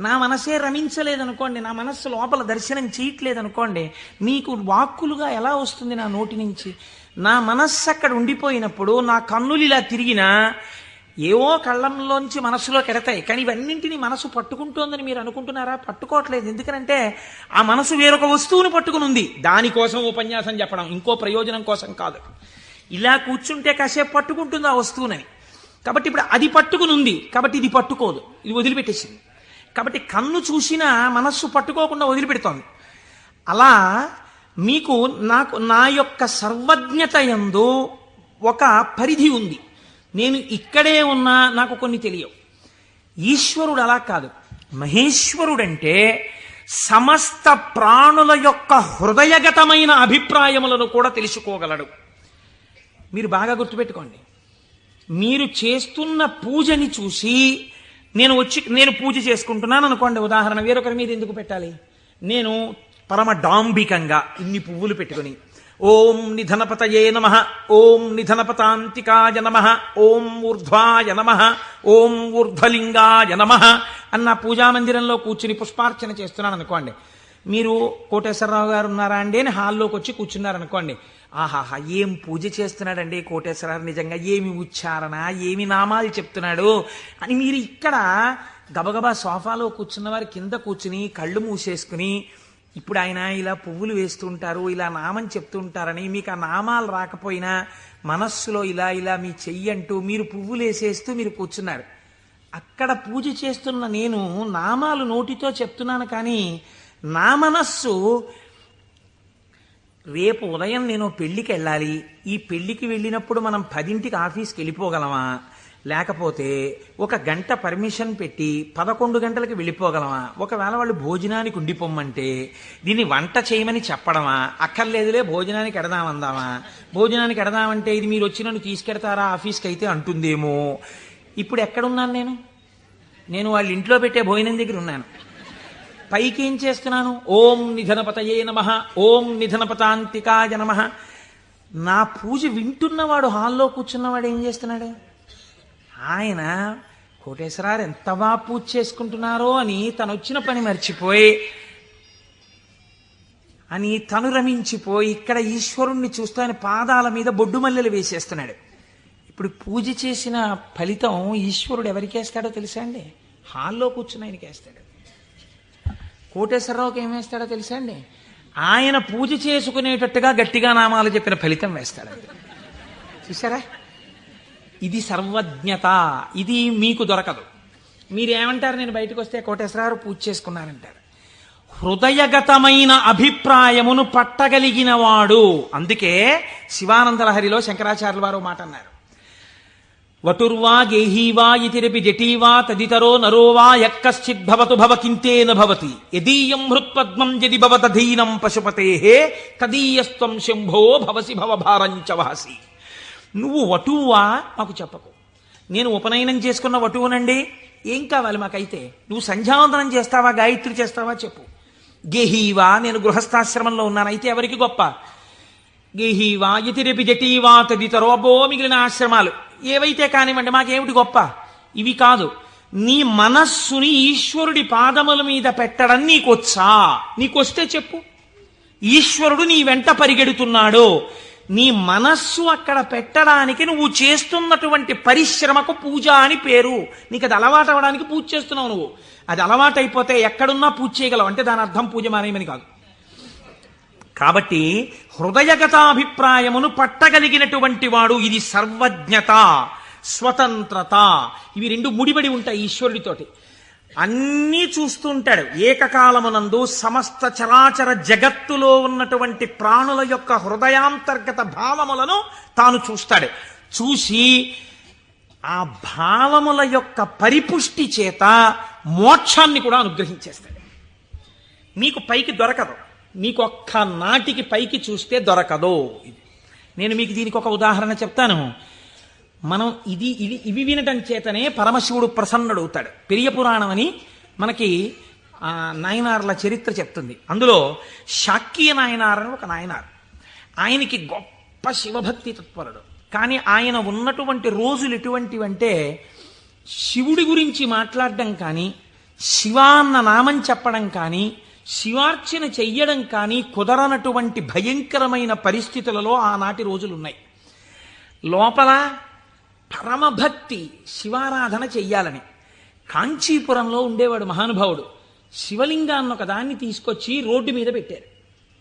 నా మనసే రమించలేదనుకోండి, నా మనస్సు లోపల దర్శనం చేయట్లేదనుకోండి, మీకు వాక్కులుగా ఎలా వస్తుంది నా నోటి నుంచి? నా మనస్సు అక్కడ ఉండిపోయినప్పుడు నా కన్నులు ఇలా తిరిగినా ఏవో కళ్ళంలోంచి మనస్సులోకి ఎడతాయి. కానీ ఇవన్నింటినీ మనసు పట్టుకుంటోందని మీరు అనుకుంటున్నారా? పట్టుకోవట్లేదు. ఎందుకనంటే ఆ మనసు వేరొక వస్తువును పట్టుకుని ఉంది. దానికోసం ఉపన్యాసం చెప్పడం, ఇంకో ప్రయోజనం కోసం కాదు. ఇలా కూర్చుంటే కాసేపు పట్టుకుంటుంది ఆ వస్తువునని. కాబట్టి ఇప్పుడు అది పట్టుకుని ఉంది, కాబట్టి ఇది పట్టుకోదు, ఇది వదిలిపెట్టేసింది. కాబట్టి కన్ను చూసినా మనస్సు పట్టుకోకుండా వదిలిపెడుతోంది. అలా మీకు నా యొక్క సర్వజ్ఞత యందు ఒక పరిధి ఉంది. నేను ఇక్కడే ఉన్నా నాకు కొన్ని తెలియవు. ఈశ్వరుడు అలా కాదు. మహేశ్వరుడంటే సమస్త ప్రాణుల యొక్క హృదయగతమైన అభిప్రాయములను కూడా తెలుసుకోగలడు. మీరు బాగా గుర్తుపెట్టుకోండి. మీరు చేస్తున్న పూజని చూసి నేను పూజ చేసుకుంటున్నాను అనుకోండి, ఉదాహరణ, వేరొకరి మీద ఎందుకు పెట్టాలి? నేను పరమ డాంబికంగా ఇన్ని పువ్వులు పెట్టుకుని ఓం నిధనపతయే నమః, ఓం నిధనపతాంతికాయ నమః, ఓం ఊర్ధ్వాయ నమః, ఓం ఊర్ధ్వలింగాయ నమః అన్న పూజామందిరంలో కూర్చుని పుష్పార్చన చేస్తున్నాను అనుకోండి. మీరు కోటేశ్వరరావు గారు ఉన్నారా అండి అని హాల్లోకి వచ్చి కూర్చున్నారనుకోండి. ఆహాహా, ఏం పూజ చేస్తున్నాడండి కోటేశ్వరరావు, నిజంగా ఏమి ఉచ్చారణ, ఏమి నామాలు చెప్తున్నాడు అని మీరు ఇక్కడ గబగబా సోఫాలో కూర్చున్న వారి కింద కూర్చుని కళ్ళు మూసేసుకుని, ఇప్పుడు ఆయన ఇలా పువ్వులు వేస్తుంటారు, ఇలా నామం చెప్తుంటారని మీకు ఆ నామాలు రాకపోయినా మనస్సులో ఇలా ఇలా మీ చెయ్యి అంటూ మీరు పువ్వులు వేసేస్తూ మీరు కూర్చున్నారు. అక్కడ పూజ చేస్తున్న నేను నామాలు నోటితో చెప్తున్నాను, కానీ నా మనస్సు రేపు ఉదయం నేను పెళ్లికి వెళ్ళాలి, ఈ పెళ్లికి వెళ్ళినప్పుడు మనం 10ంటికి ఆఫీస్కి వెళ్ళిపోగలమా, లేకపోతే ఒక గంట పర్మిషన్ పెట్టి 11 గంటలకు వెళ్ళిపోగలమా, ఒకవేళ వాళ్ళు భోజనానికి ఉండిపోమ్మంటే దీన్ని వంట చేయమని చెప్పడమా, అక్కర్లేదులే భోజనానికి ఎడదామందామా, భోజనానికి ఎడదామంటే ఇది మీరు వచ్చి నన్ను తీసుకెడతారా ఆఫీస్కి అయితే అంటుందేమో. ఇప్పుడు ఎక్కడున్నాను నేను వాళ్ళ ఇంట్లో పెట్టే భోజనం దగ్గర ఉన్నాను. పైకి ఏం చేస్తున్నాను? ఓం నిధనపతయే నమః, ఓం నిధనపతాంతికాయ నమః. నా పూజ వింటున్నవాడు, హాల్లో కూర్చున్నవాడు ఏం చేస్తున్నాడు? ఆయన కోటేశ్వరారు ఎంత బాగా పూజ చేసుకుంటున్నారో అని తను వచ్చిన పని మర్చిపోయి తను రమించిపోయి ఇక్కడ ఈశ్వరుణ్ణి చూస్తాని పాదాల మీద బొడ్డు మల్లెలు వేసేస్తున్నాడు. ఇప్పుడు పూజ చేసిన ఫలితం ఈశ్వరుడు ఎవరికి వేస్తాడో తెలుసా అండి? హాల్లో కూర్చుని ఆయనకి వేస్తాడు. కోటేశ్వరరావుకి ఏం వేస్తాడో తెలుసా అండి? ఆయన పూజ చేసుకునేటట్టుగా గట్టిగా నామాలు చెప్పిన ఫలితం వేస్తాడు. చూసారా? ఇది సర్వజ్ఞత. ఇది మీకు దొరకదు. మీరేమంటారు? నేను బయటకు వస్తే కోటేశ్వరరావు పూజ చేసుకున్నారంటారు. హృదయగతమైన అభిప్రాయమును పట్టగలిగిన వాడు. అందుకే శివానందలహరిలో శంకరాచార్యుల వారు మాట అన్నారు, వటుర్వా గేహీవా ఇతిరపి జటీవా తదితరో నరోవా యక్కశ్చిద్భవతు భవకింతేన భవతి యదీయం హృత్పద్మం యది భవతధీనం పశుపతేః తదీయస్త్వం శంభో భవసి భవభారంచ వహసి. నువ్వు వటువా మాకు చెప్పకు. నేను ఉపనయనం చేసుకున్న వటువునండి, ఏం కావాలి మాకైతే? నువ్వు సంధ్యావందనం చేస్తావా, గాయత్రి చేస్తావా చెప్పు. గేహీవా, నేను గృహస్థాశ్రమంలో ఉన్నాను, అయితే ఎవరికి గొప్ప? గేహీవా యతిరపి జటీవా తదితరో, అబ్బో మిగిలిన ఆశ్రమాలు ఏవైతే కానివ్వండి, మాకేమిటి గొప్ప? ఇవి కాదు. నీ మనస్సుని ఈశ్వరుడి పాదముల మీద పెట్టడం నీకొచ్చా? నీకొస్తే చెప్పు. ఈశ్వరుడు నీ వెంట పరిగెడుతున్నాడు. నీ మనస్సు అక్కడ పెట్టడానికి నువ్వు చేస్తున్నటువంటి పరిశ్రమకు పూజ అని పేరు. నీకు అది అలవాటు అవ్వడానికి పూజ చేస్తున్నావు. నువ్వు అది అలవాటు అయిపోతే ఎక్కడున్నా పూజ చేయగలవు. అంటే దాని అర్థం పూజ మానేయమని కాదు. కాబట్టి హృదయగతాభిప్రాయమును పట్టగలిగినటువంటి వాడు. ఇది సర్వజ్ఞత, స్వతంత్రత. ఇవి రెండు ముడిపడి ఉంటాయి ఈశ్వరుడితోటి. అన్నీ చూస్తుంటాడు. ఏకకాలమునందు సమస్త చరాచర జగత్తులో ఉన్నటువంటి ప్రాణుల యొక్క హృదయాంతర్గత భావములను తాను చూస్తాడు. చూసి ఆ భావముల యొక్క పరిపుష్టి చేత మోక్షాన్ని కూడా అనుగ్రహించేస్తాడు. మీకు పైకి దొరకదు. మీకు ఒక్క నాటికి పైకి చూస్తే దొరకదు. నేను మీకు దీనికి ఒక ఉదాహరణ చెప్తాను. మనం ఇవి వినటం చేతనే పరమశివుడు ప్రసన్నుడవుతాడు. పెరియ పురాణం అని మనకి నాయనార్ల చరిత్ర చెప్తుంది. అందులో శాక్య నాయనార్ అని ఒక నాయనార్. ఆయనకి గొప్ప శివభక్తి తత్పరుడు. కానీ ఆయన ఉన్నటువంటి రోజులు ఎటువంటివంటే శివుడి గురించి మాట్లాడడం కానీ, శివ అన్న నామం చెప్పడం కానీ, శివార్చన చెయ్యడం కానీ కుదరనటువంటి భయంకరమైన పరిస్థితులలో ఆనాటి రోజులున్నాయి. లోపల పరమభక్తి, శివారాధన చెయ్యాలని. కాంచీపురంలో ఉండేవాడు మహానుభావుడు. శివలింగాన్ని ఒక దాన్ని తీసుకొచ్చి రోడ్డు మీద పెట్టారు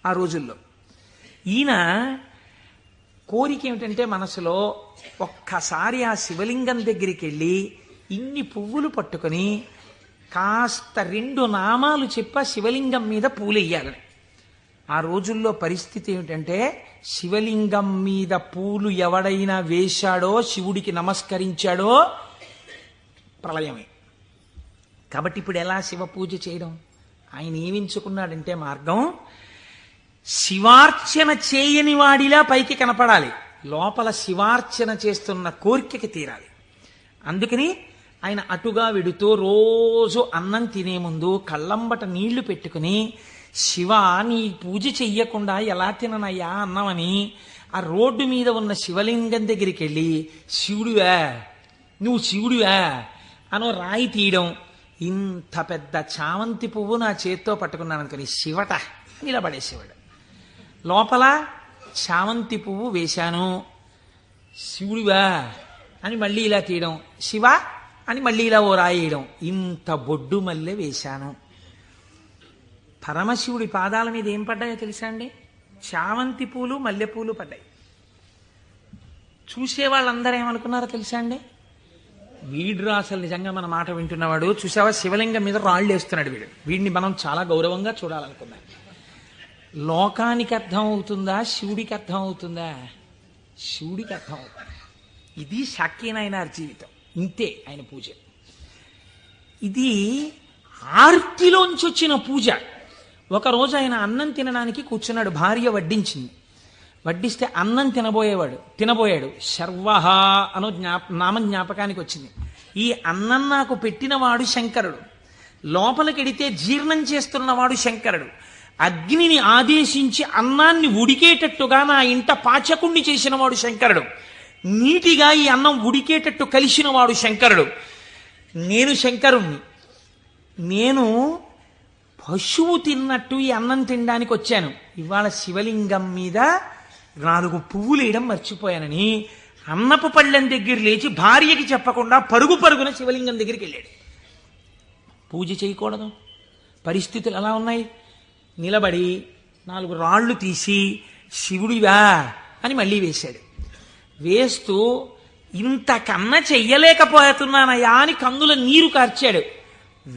ఆ రోజుల్లో. ఈయన కోరిక ఏమిటంటే మనసులో ఒక్కసారి ఆ శివలింగం దగ్గరికి వెళ్ళి ఇన్ని పువ్వులు పట్టుకొని కాస్త 2 నామాలు చెప్ప శివలింగం మీద పూలెయ్యాలని. ఆ రోజుల్లో పరిస్థితి ఏమిటంటే శివలింగం మీద పూలు ఎవడైనా వేశాడో, శివుడికి నమస్కరించాడో ప్రళయమే. కాబట్టి ఇప్పుడు ఎలా శివ పూజ చేయడం? ఆయన ఏమించుకున్నాడంటే మార్గం, శివార్చన చేయని వాడిలా పైకి కనపడాలి, లోపల శివార్చన చేస్తున్న కోరికకి తీరాలి. అందుకని ఆయన అటుగా వెడుతూ రోజు అన్నం తినే ముందు కళ్ళంబట నీళ్లు పెట్టుకుని, శివ నీ పూజ చెయ్యకుండా ఎలా తిననయ్యా అన్నమని ఆ రోడ్డు మీద ఉన్న శివలింగం దగ్గరికి వెళ్ళి శివుడివా నువ్వు శివుడివా అనో రాయి తీయడం. ఇంత పెద్ద చామంతి పువ్వు నా చేత్తో పట్టుకున్నాను అనుకుని శివట నిలబడేసేవాడు. లోపల చామంతి పువ్వు వేశాను, శివుడివా అని మళ్ళీ ఇలా తీయడం, శివ అని మళ్ళీ ఇలా ఓ రాయేయడం. ఇంత బొడ్డు మల్లె వేశాను. పరమశివుడి పాదాల మీద ఏం పడ్డాయో తెలుసా అండి? చామంతి పూలు, మల్లెపూలు పడ్డాయి. చూసే వాళ్ళందరూ ఏమనుకున్నారో తెలుసా అండి? వీడు అసలు నిజంగా మన మాట వింటున్నవాడు, చూసావా శివలింగం మీద రాళ్ళు వేస్తున్నాడు వీడు, వీడిని మనం చాలా గౌరవంగా చూడాలనుకున్నాం. లోకానికి అర్థం అవుతుందా, శివుడికి అర్థం అవుతుందా? శివుడికి అర్థం అవుతుంది. ఇది శాక్యనాయనార్ జీవితం. ఇంతే ఆయన పూజ. ఇది ఆర్తిలోంచి వచ్చిన పూజ. ఒకరోజు ఆయన అన్నం తినడానికి కూర్చున్నాడు, భార్య వడ్డించింది. వడ్డిస్తే అన్నం తినబోయాడు. శర్వహ అనో నామం జ్ఞాపకానికి వచ్చింది. ఈ అన్నం నాకు పెట్టినవాడు శంకరుడు, లోపలికెడితే జీర్ణం చేస్తున్నవాడు శంకరుడు, అగ్నిని ఆదేశించి అన్నాన్ని ఉడికేటట్టుగా నా ఇంట పాచకుణ్ణి చేసినవాడు శంకరుడు, నీటిగా ఈ అన్నం ఉడికేటట్టు కలిసినవాడు శంకరుడు. నేను శంకరుణ్ణి, నేను పశువు తిన్నట్టు ఈ అన్నం తినడానికి వచ్చాను. ఇవాళ శివలింగం మీద 4 పువ్వులు వేయడం మర్చిపోయానని అన్నపు పళ్ళెం దగ్గర లేచి భార్యకి చెప్పకుండా పరుగున శివలింగం దగ్గరికి వెళ్ళాడు. పూజ చేయకూడదు. పరిస్థితులు ఎలా ఉన్నాయి? నిలబడి 4 రాళ్ళు తీసి శివుడివా అని మళ్ళీ వేశాడు. వేస్తూ ఇంతకన్నా చెయ్యలేకపోతున్నానయా అని కన్నుల నీరు కార్చాడు.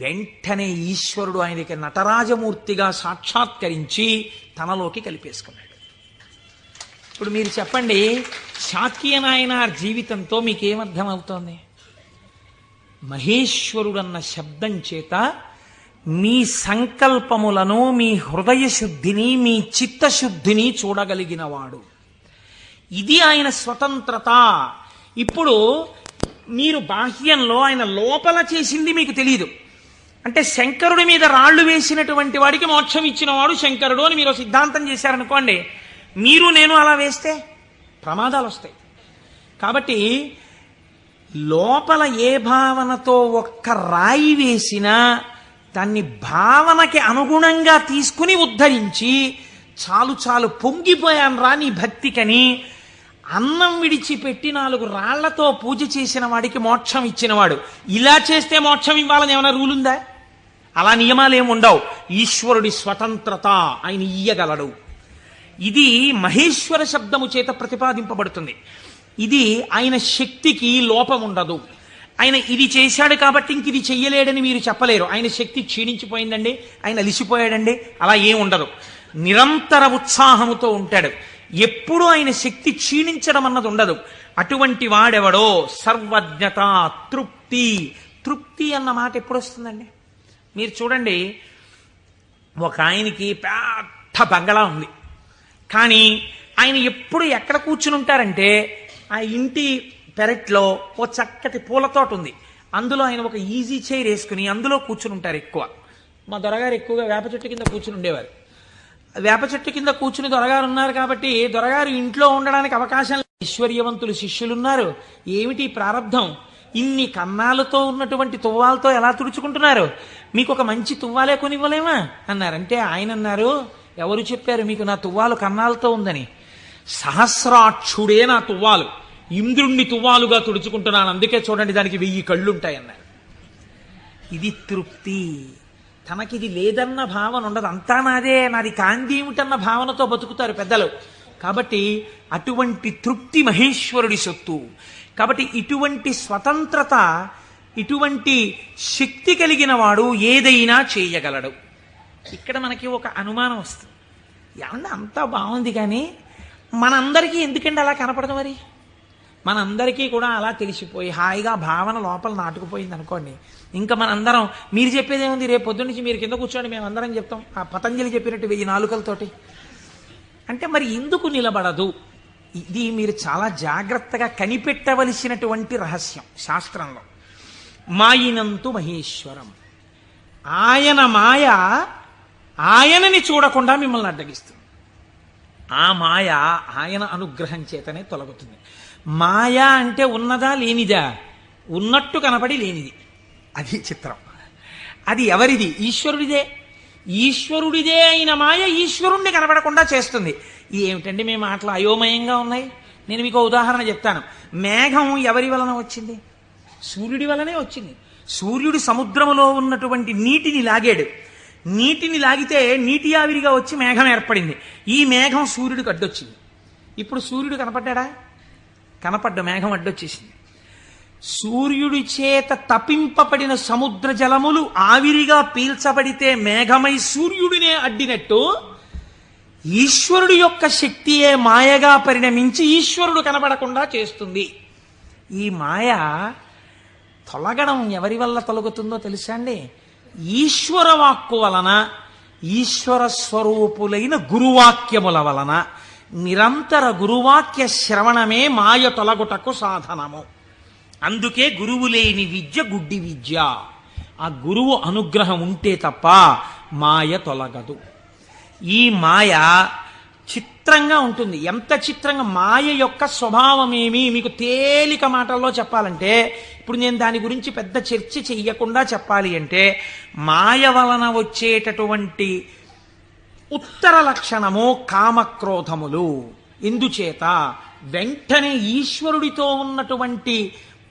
వెంటనే ఈశ్వరుడు ఆయనకి నటరాజమూర్తిగా సాక్షాత్కరించి తనలోకి కలిపేసుకున్నాడు. ఇప్పుడు మీరు చెప్పండి, శాక్యనాయనార్ జీవితంతో మీకేమర్థం అవుతోంది? మహేశ్వరుడన్న శబ్దం చేత మీ సంకల్పములను, మీ హృదయ శుద్ధిని, మీ చిత్తశుద్ధిని చూడగలిగినవాడు. ఇది ఆయన స్వతంత్రత. ఇప్పుడు మీరు బాహ్యంలో ఆయన లోపల చేసింది మీకు తెలియదు. అంటే శంకరుడి మీద రాళ్లు వేసినటువంటి వాడికి మోక్షం ఇచ్చినవాడు శంకరుడు అని మీరు సిద్ధాంతం చేశారనుకోండి, మీరు నేను అలా వేస్తే ప్రమాదాలు వస్తాయి. కాబట్టి లోపల ఏ భావనతో ఒక్క రాయి వేసినా దాన్ని భావనకి అనుగుణంగా తీసుకుని ఉద్ధరించి, చాలు పొంగిపోయాను రా నీ భక్తికని అన్నం విడిచిపెట్టి 4 రాళ్లతో పూజ చేసిన వాడికి మోక్షం ఇచ్చినవాడు. ఇలా చేస్తే మోక్షం ఇవ్వాలని ఏమైనా రూలుందా? అలా నియమాలు ఏమి ఉండవు. ఈశ్వరుడి స్వతంత్రత, ఆయన ఇయ్యగలడు. ఇది మహేశ్వర శబ్దము చేత ప్రతిపాదింపబడుతుంది. ఇది ఆయన శక్తికి లోపం ఉండదు. ఆయన ఇది చేశాడు కాబట్టి ఇంక ఇది చెయ్యలేడని మీరు చెప్పలేరు. ఆయన శక్తి క్షీణించిపోయిందండి, ఆయన అలిసిపోయాడండి, అలా ఏం ఉండదు. నిరంతర ఉత్సాహముతో ఉంటాడు. ఎప్పుడూ ఆయన శక్తి క్షీణించడం అన్నది ఉండదు. అటువంటి వాడెవడో సర్వజ్ఞత, తృప్తి అన్న మాట ఎప్పుడు వస్తుందండి? మీరు చూడండి, ఒక ఆయనకి పెద్ద బంగళా ఉంది, కానీ ఆయన ఎప్పుడు ఎక్కడ కూర్చుని ఉంటారంటే ఆ ఇంటి పెరట్లో ఓ చక్కటి పూల తోట ఉంది, అందులో ఆయన ఒక ఈజీ చైర్ వేసుకుని అందులో కూర్చుని ఉంటారు ఎక్కువ. మా దొరగారు ఎక్కువగా వేప చెట్టు కింద కూర్చుని ఉండేవారు. వేప చెట్టు కింద కూర్చుని దొరగారు ఉన్నారు కాబట్టి దొరగారు ఇంట్లో ఉండడానికి అవకాశం లేదు. ఐశ్వర్యవంతులు శిష్యులున్నారు. ఏమిటి ప్రారంధం? ఇన్ని కన్నాలతో ఉన్నటువంటి తువ్వాలతో ఎలా తుడుచుకుంటున్నారు? మీకు ఒక మంచి తువ్వాలే కొనివ్వలేమా అన్నారంటే ఆయన అన్నారు, ఎవరు చెప్పారు మీకు నా తువ్వాలు కన్నాలతో ఉందని? సహస్రాక్షుడే నా తువ్వాలు, ఇంద్రుణ్ణి తువ్వాలుగా తుడుచుకుంటున్నాను, అందుకే చూడండి దానికి 1000 కళ్ళుంటాయన్నారు. ఇది తృప్తి. తనకిది లేదన్న భావన ఉండదు. అంతా నాదే, నాది కాందేమిటన్న భావనతో బతుకుతారు పెద్దలు. కాబట్టి అటువంటి తృప్తి మహేశ్వరుడి సొత్తు. కాబట్టి ఇటువంటి స్వతంత్రత, ఇటువంటి శక్తి కలిగిన వాడు ఏదైనా చేయగలడు. ఇక్కడ మనకి ఒక అనుమానం వస్తుంది, ఏమన్నా అంతా బాగుంది కానీ మనందరికీ ఎందుకండి అలా కనపడదు? మరి మనందరికీ కూడా అలా తెలిసిపోయి హాయిగా భావన లోపల నాటుకుపోయింది అనుకోండి, ఇంకా మనందరం మీరు చెప్పేది ఏముంది, రేపు పొద్దున్న నుంచి మీరు కింద కూర్చోండి మేము అందరం చెప్తాం, ఆ పతంజలి చెప్పినట్టు 1000 నాలుకలతోటి అంటే మరి ఎందుకు నిలబడదు? ఇది మీరు చాలా జాగ్రత్తగా కనిపెట్టవలసినటువంటి రహస్యం శాస్త్రంలో. మాయినంతు మహేశ్వరం, ఆయన మాయ ఆయనని చూడకుండా మిమ్మల్ని అడ్డగిస్తుంది. ఆ మాయ ఆయన అనుగ్రహం చేతనే తొలగుతుంది. మాయ అంటే ఉన్నదా లేనిదా? ఉన్నట్టు కనపడి లేనిది. అది చిత్రం. అది ఎవరిది? ఈశ్వరుడిదే. ఈశ్వరుడిదే అయిన మాయ ఈశ్వరుణ్ణి కనపడకుండా చేస్తుంది. ఏమిటండి మీ మాటలు అయోమయంగా ఉన్నాయి? నేను మీకు ఉదాహరణ చెప్తాను. మేఘం ఎవరి వలన వచ్చింది? సూర్యుడి వలనే వచ్చింది. సూర్యుడు సముద్రములో ఉన్నటువంటి నీటిని లాగాడు. నీటిని లాగితే నీటి ఆవిరిగా వచ్చి మేఘం ఏర్పడింది. ఈ మేఘం సూర్యుడికి అడ్డొచ్చింది. ఇప్పుడు సూర్యుడు కనపడ్డా? కనపడ్డ మేఘం అడ్డొచ్చేసింది. సూర్యుడి చేత తపింపబడిన సముద్ర జలములు ఆవిరిగా పీల్చబడితే మేఘమై సూర్యుడినే అడ్డినట్టు ఈశ్వరుడు యొక్క శక్తియే మాయగా పరిణమించి ఈశ్వరుడు కనబడకుండా చేస్తుంది. ఈ మాయ తొలగడం ఎవరి వల్ల తొలగుతుందో తెలుసా అండి? ఈశ్వర వాక్కు వలన, ఈశ్వర స్వరూపులైన గురువాక్యముల వలన. నిరంతర గురువాక్య శ్రవణమే మాయ తొలగుటకు సాధనము. అందుకే గురువు లేని విద్య గుడ్డి విద్య. ఆ గురువు అనుగ్రహం ఉంటే తప్ప మాయ తొలగదు. ఈ మాయ చిత్రంగా ఉంటుంది. ఎంత చిత్రంగా! మాయ యొక్క స్వభావమేమి మీకు తేలిక మాటల్లో చెప్పాలంటే, ఇప్పుడు నేను దాని గురించి పెద్ద చర్చ చెయ్యకుండా చెప్పాలి అంటే, మాయ వలన వచ్చేటటువంటి ఉత్తర లక్షణము కామక్రోధములు. ఎందుచేత? వెంటనే ఈశ్వరుడితో ఉన్నటువంటి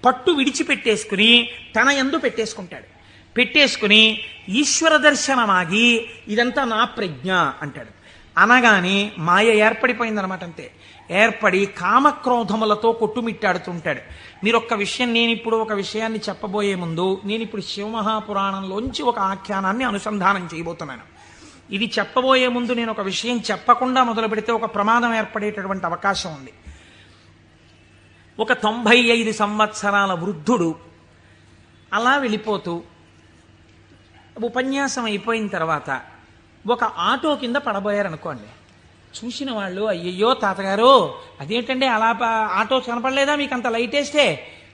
పట్టు విడిచిపెట్టేసుకుని తన యందు పెట్టేసుకుంటాడు. పెట్టేసుకుని ఈశ్వర దర్శనమాగి ఇదంతా నా ప్రజ్ఞ అంటాడు. అనగానే మాయ ఏర్పడిపోయిందనమాట. అంతే. ఏర్పడి కామక్రోధములతో కొట్టుమిట్టాడుతుంటాడు. మీరు ఒక్క విషయం, నేనిప్పుడు ఒక విషయాన్ని చెప్పబోయే ముందు నేనిప్పుడు శివమహాపురాణంలోంచి ఒక ఆఖ్యానాన్ని అనుసంధానం చేయబోతున్నాను. ఇది చెప్పబోయే ముందు నేను ఒక విషయం చెప్పకుండా మొదలు పెడితే ఒక ప్రమాదం ఏర్పడేటటువంటి అవకాశం ఉంది. ఒక 95 సంవత్సరాల వృద్ధుడు అలా వెళ్ళిపోతూ ఉపన్యాసం అయిపోయిన తర్వాత ఒక ఆటో కింద పడబోయారనుకోండి. చూసిన వాళ్ళు, అయ్యయ్యో తాతగారు అదేంటండి అలా ఆటో కనపడలేదా మీకు అంత లైట్ వేస్తే?